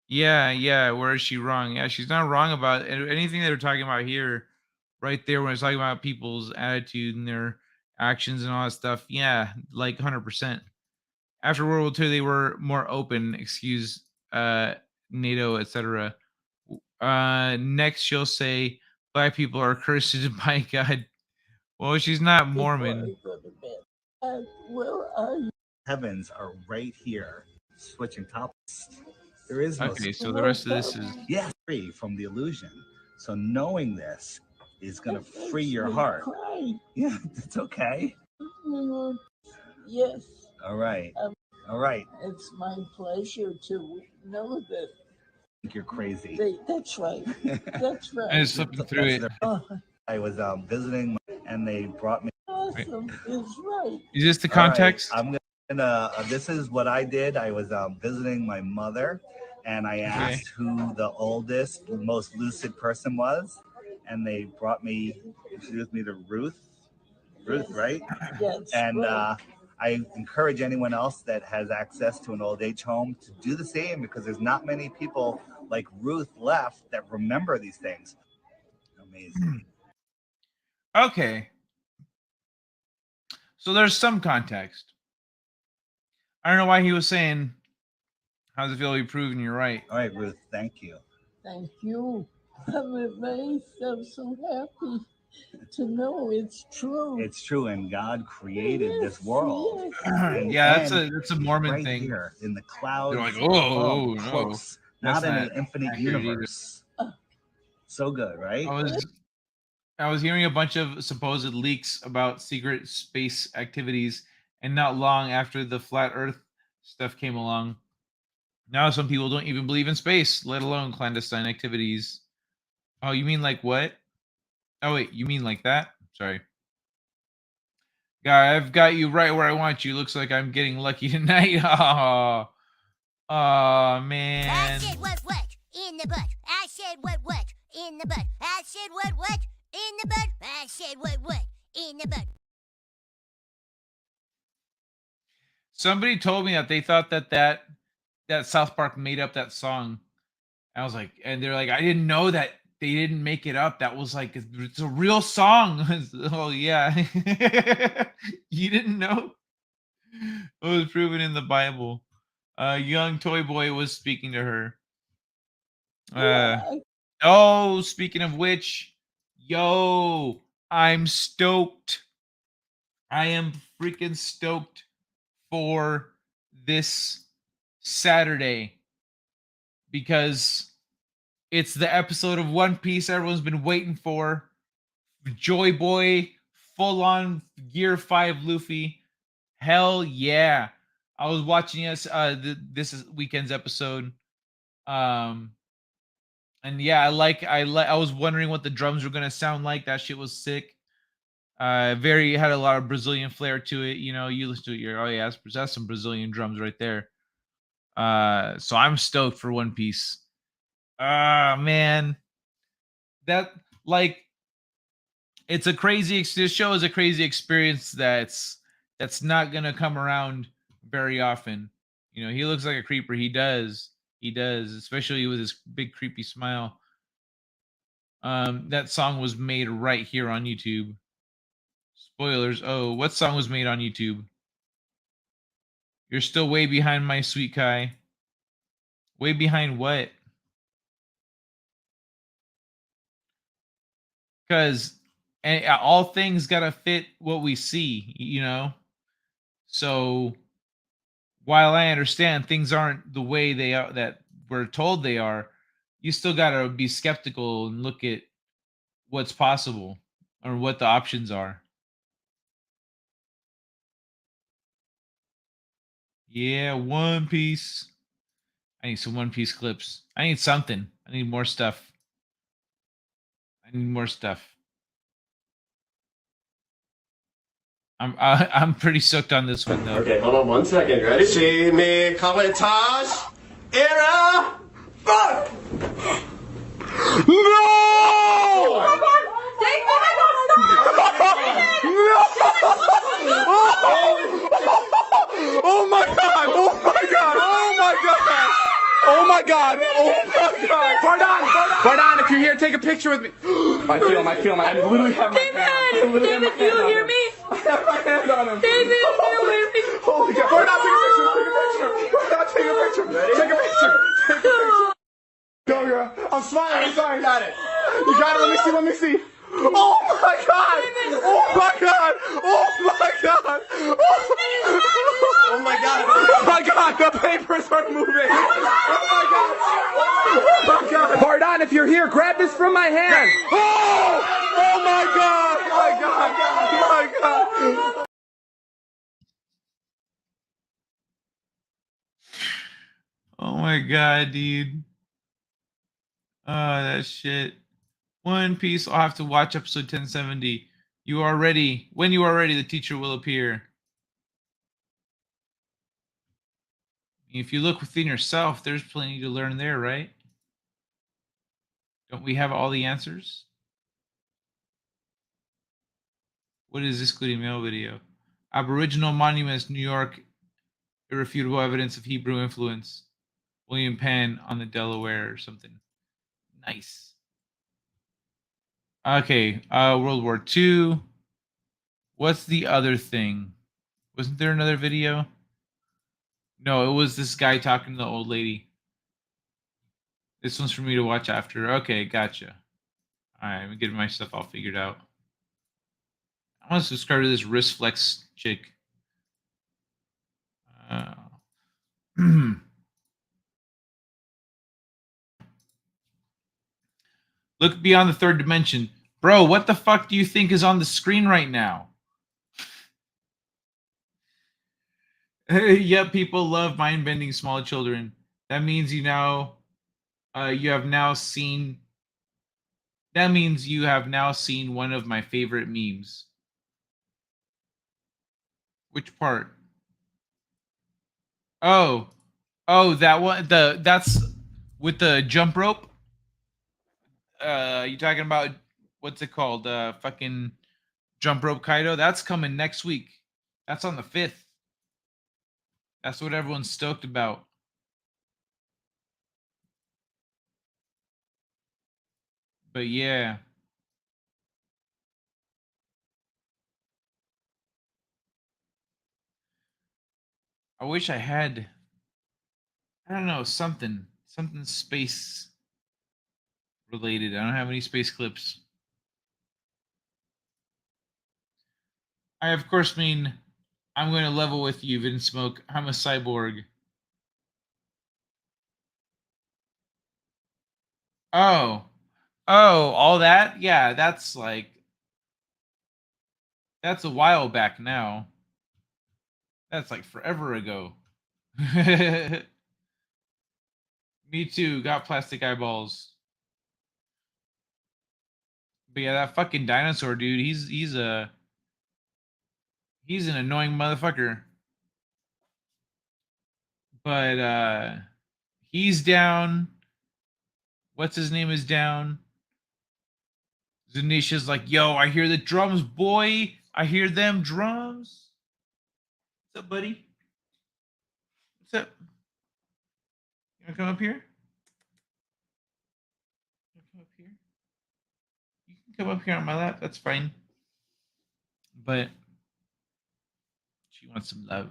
Yeah. Where is she wrong? Yeah, she's not wrong about anything that we're talking about here. Right there, when it's talking about people's attitude and their actions and all that stuff. Yeah, like 100%. After World War II, they were more open. Excuse NATO, etc. Next, she'll say black people are cursed by God. Well, she's not Mormon. Where are you? Heavens are right here. Switching topics. There is no. Okay, so the rest of this is free from the illusion. So knowing this is going to free your heart. Yeah, it's okay. Yes. All right. All right. It's my pleasure to know that. I think you're crazy. That's right. That's right. I just flipping through it. I was visiting, and they brought me. Awesome. Is right. Is this the context? Right. I'm gonna. This is what I did. I was visiting my mother, and I asked who the oldest, most lucid person was, and they introduced me to Ruth. Ruth, right? Yes. And I encourage anyone else that has access to an old age home to do the same, because there's not many people like Ruth left that remember these things. Amazing. Okay. So there's some context. I don't know why he was saying, how does it feel to be proven you're right? All right, Ruth, thank you. Thank you. I'm amazed. I'm so happy to know it's true. It's true, and God created this world. And, Yeah, and that's a Mormon right thing. here in the clouds, They're like, above, no, close, that's not in not an infinite accurate either. universe. So good, right? I was hearing a bunch of supposed leaks about secret space activities, and not long after the flat Earth stuff came along, now some people don't even believe in space, let alone clandestine activities. Oh, you mean like what? Oh wait, you mean like that? Sorry. Guy, I've got you right where I want you. Looks like I'm getting lucky tonight. Oh man. I said what in the butt. I said what in the butt. I said what in the butt. I said what in the butt. Somebody told me that they thought that South Park made up that song. I was like, and they're like, I didn't know that they didn't make it up. That was like, it's a real song. Oh yeah, you didn't know? It was proven in the Bible. Young toy boy was speaking to her. Oh, speaking of which, yo, I'm stoked. I am freaking stoked for this Saturday because it's the episode of One Piece everyone's been waiting for. Joy Boy, full on Gear 5 Luffy. Hell yeah. I was watching this is weekend's episode. And yeah, I was wondering what the drums were gonna sound like. That shit was sick. Very had a lot of Brazilian flair to it. You know, you listen to it, you're oh yeah, that's some Brazilian drums right there. So I'm stoked for One Piece. Man, that like it's a crazy. This show is a crazy experience that's not gonna come around very often. You know, he looks like a creeper. He does, especially with his big creepy smile. That song was made right here on YouTube. Spoilers. Oh, what song was made on YouTube? You're still way behind, my sweet Kai. Way behind what? Because all things gotta fit what we see, you know. So while I understand things aren't the way they are that we're told they are, you still gotta be skeptical and look at what's possible or what the options are. Yeah, One Piece. I need some One Piece clips. I need something. I need more stuff. I need more stuff. I'm pretty soaked on this one though. Okay, hold on 1 second. Ready? See me, Kawaitage, era, fuck! No! Oh my god! Oh my god! Oh my god! Oh my god! Oh my god! Pardon, if you're here, take a picture with me. I feel him. I literally have my hand. David, do you hear me? I have my hand on him. David, do you hear me? Holy god! Pardon, take a picture. Take a picture. Go, girl. I'm smiling. Sorry. Got it. You got it. Let me see. Oh my god! Oh my god! Oh my god! Oh my god! Oh my god! The papers are moving! Oh my god! Oh my god! Pardon, if you're here, grab this from my hand! Oh! Oh my god! My god! My god! Oh my god, dude. Oh, that shit. One Piece. I'll have to watch episode 1070. You are ready. When you are ready, the teacher will appear. If you look within yourself, there's plenty to learn there, right? Don't we have all the answers? What is this Goody Mail video? Aboriginal Monuments, New York. Irrefutable evidence of Hebrew influence. William Penn on the Delaware or something. Nice. Okay, World War II. What's the other thing? Wasn't there another video? No, it was this guy talking to the old lady. This one's for me to watch after. Okay, gotcha. All right, I'm getting my stuff all figured out. I want to subscribe to this wrist flex chick. Look beyond the third dimension. Bro, what the fuck do you think is on the screen right now? Yep, people love mind-bending small children. That means you have now seen one of my favorite memes. Which part? Oh, that one. That's with the jump rope. You talking about what's it called? Fucking jump rope Kaido. That's coming next week. That's on the 5th. That's what everyone's stoked about. But yeah. I wish I had, I don't know, something space related. I don't have any space clips. I, of course, mean, I'm going to level with you, Vin Smoke. I'm a cyborg. Oh, all that? Yeah, that's a while back now. That's like forever ago. Me too. Got plastic eyeballs. But yeah, that fucking dinosaur dude, he's an annoying motherfucker. But he's down. What's his name is down. Zanisha's like, yo, I hear the drums, boy. I hear them drums. What's up, buddy? What's up? You wanna come up here? Come up here? You can come up here on my lap, that's fine. But she wants some love.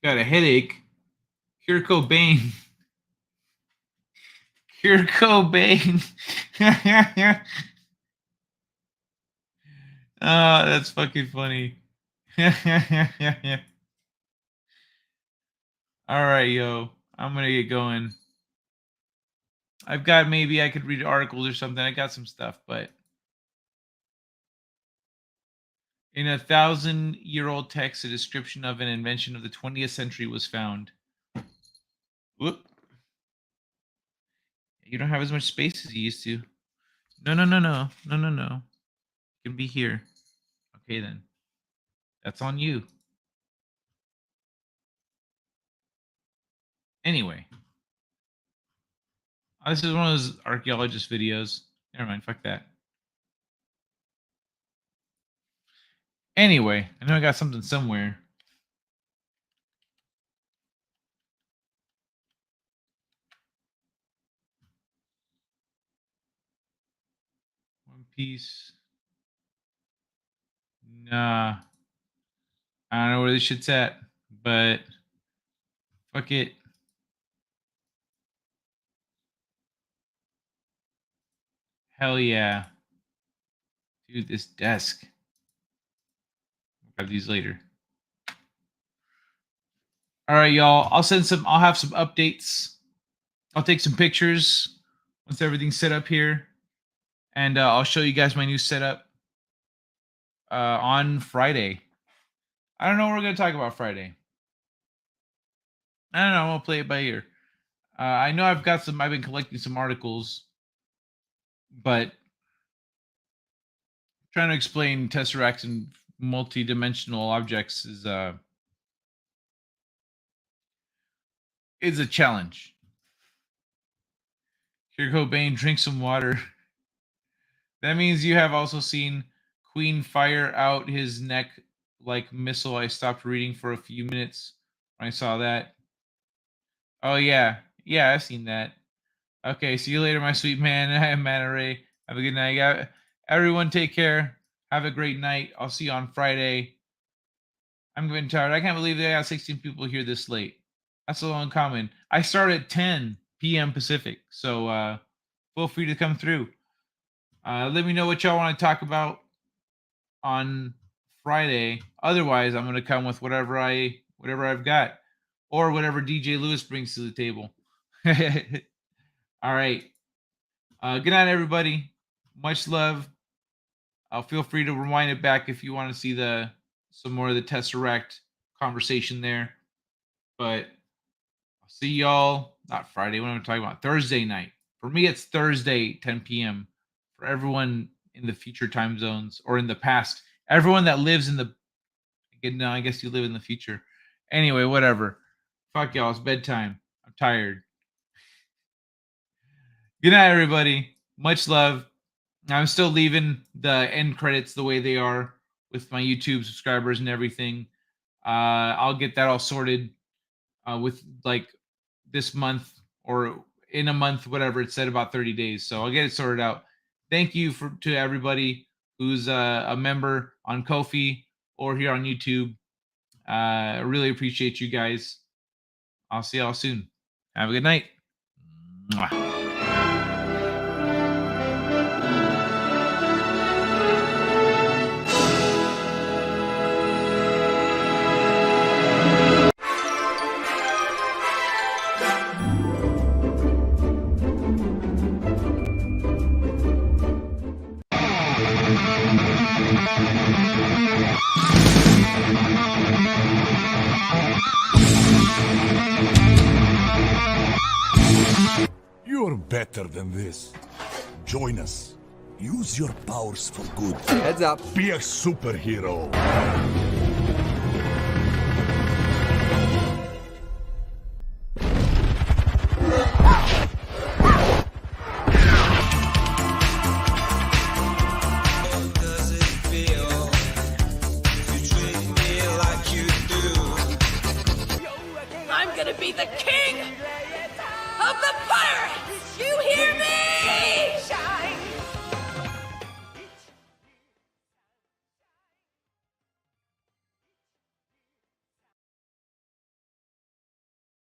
Got a headache. Kurt Cobain. Kurt Cobain. Oh, that's fucking funny. All right, yo. I'm gonna get going. I've got, maybe I could read articles or something. I got some stuff, but in a 1,000-year-old text, a description of an invention of the 20th century was found. Whoop. You don't have as much space as you used to. No. You can be here. Okay, then. That's on you. Anyway. Oh, this is one of those archaeologist videos. Never mind, fuck that. Anyway, I know I got something somewhere. One Piece. Nah. I don't know where this shit's at, but fuck it. Hell yeah. Dude, this desk. I'll grab these later. All right, y'all. I'll have some updates. I'll take some pictures once everything's set up here. And I'll show you guys my new setup on Friday. I don't know what we're going to talk about Friday. I don't know. I'm going to play it by ear. I know I've been collecting some articles, but trying to explain Tesseracts and multi-dimensional objects is a challenge. Kurt Cobain, drink some water. That means you have also seen Queen fire out his neck like missile. I stopped reading for a few minutes when I saw that. Oh yeah, I've seen that. Okay, see you later, my sweet man. I am Manta Ray. Have a good night. Everyone take care. Have a great night. I'll see you on Friday. I'm getting tired. I can't believe they got 16 people here this late. That's a little uncommon. I start at 10 p.m. Pacific, so feel free to come through. Let me know what y'all want to talk about on Friday. Otherwise, I'm gonna come with whatever I've got, or whatever DJ Lewis brings to the table. All right. Good night, everybody. Much love. Feel free to rewind it back if you want to see some more of the Tesseract conversation there. But I'll see y'all not Friday. What am I talking about? Thursday night. For me, it's Thursday, 10 p.m. For everyone in the future time zones or in the past, everyone that lives in the. No, I guess you live in the future. Anyway, whatever. Fuck y'all. It's bedtime. I'm tired. Good night, everybody. Much love. I'm still leaving the end credits the way they are with my YouTube subscribers and everything. I'll get that all sorted with like this month or in a month, whatever. It said about 30 days. So I'll get it sorted out. Thank you to everybody who's a member on Ko-fi or here on YouTube. I really appreciate you guys. I'll see y'all soon. Have a good night. Mwah. You're better than this. Join us. Use your powers for good. Heads up. Be a superhero.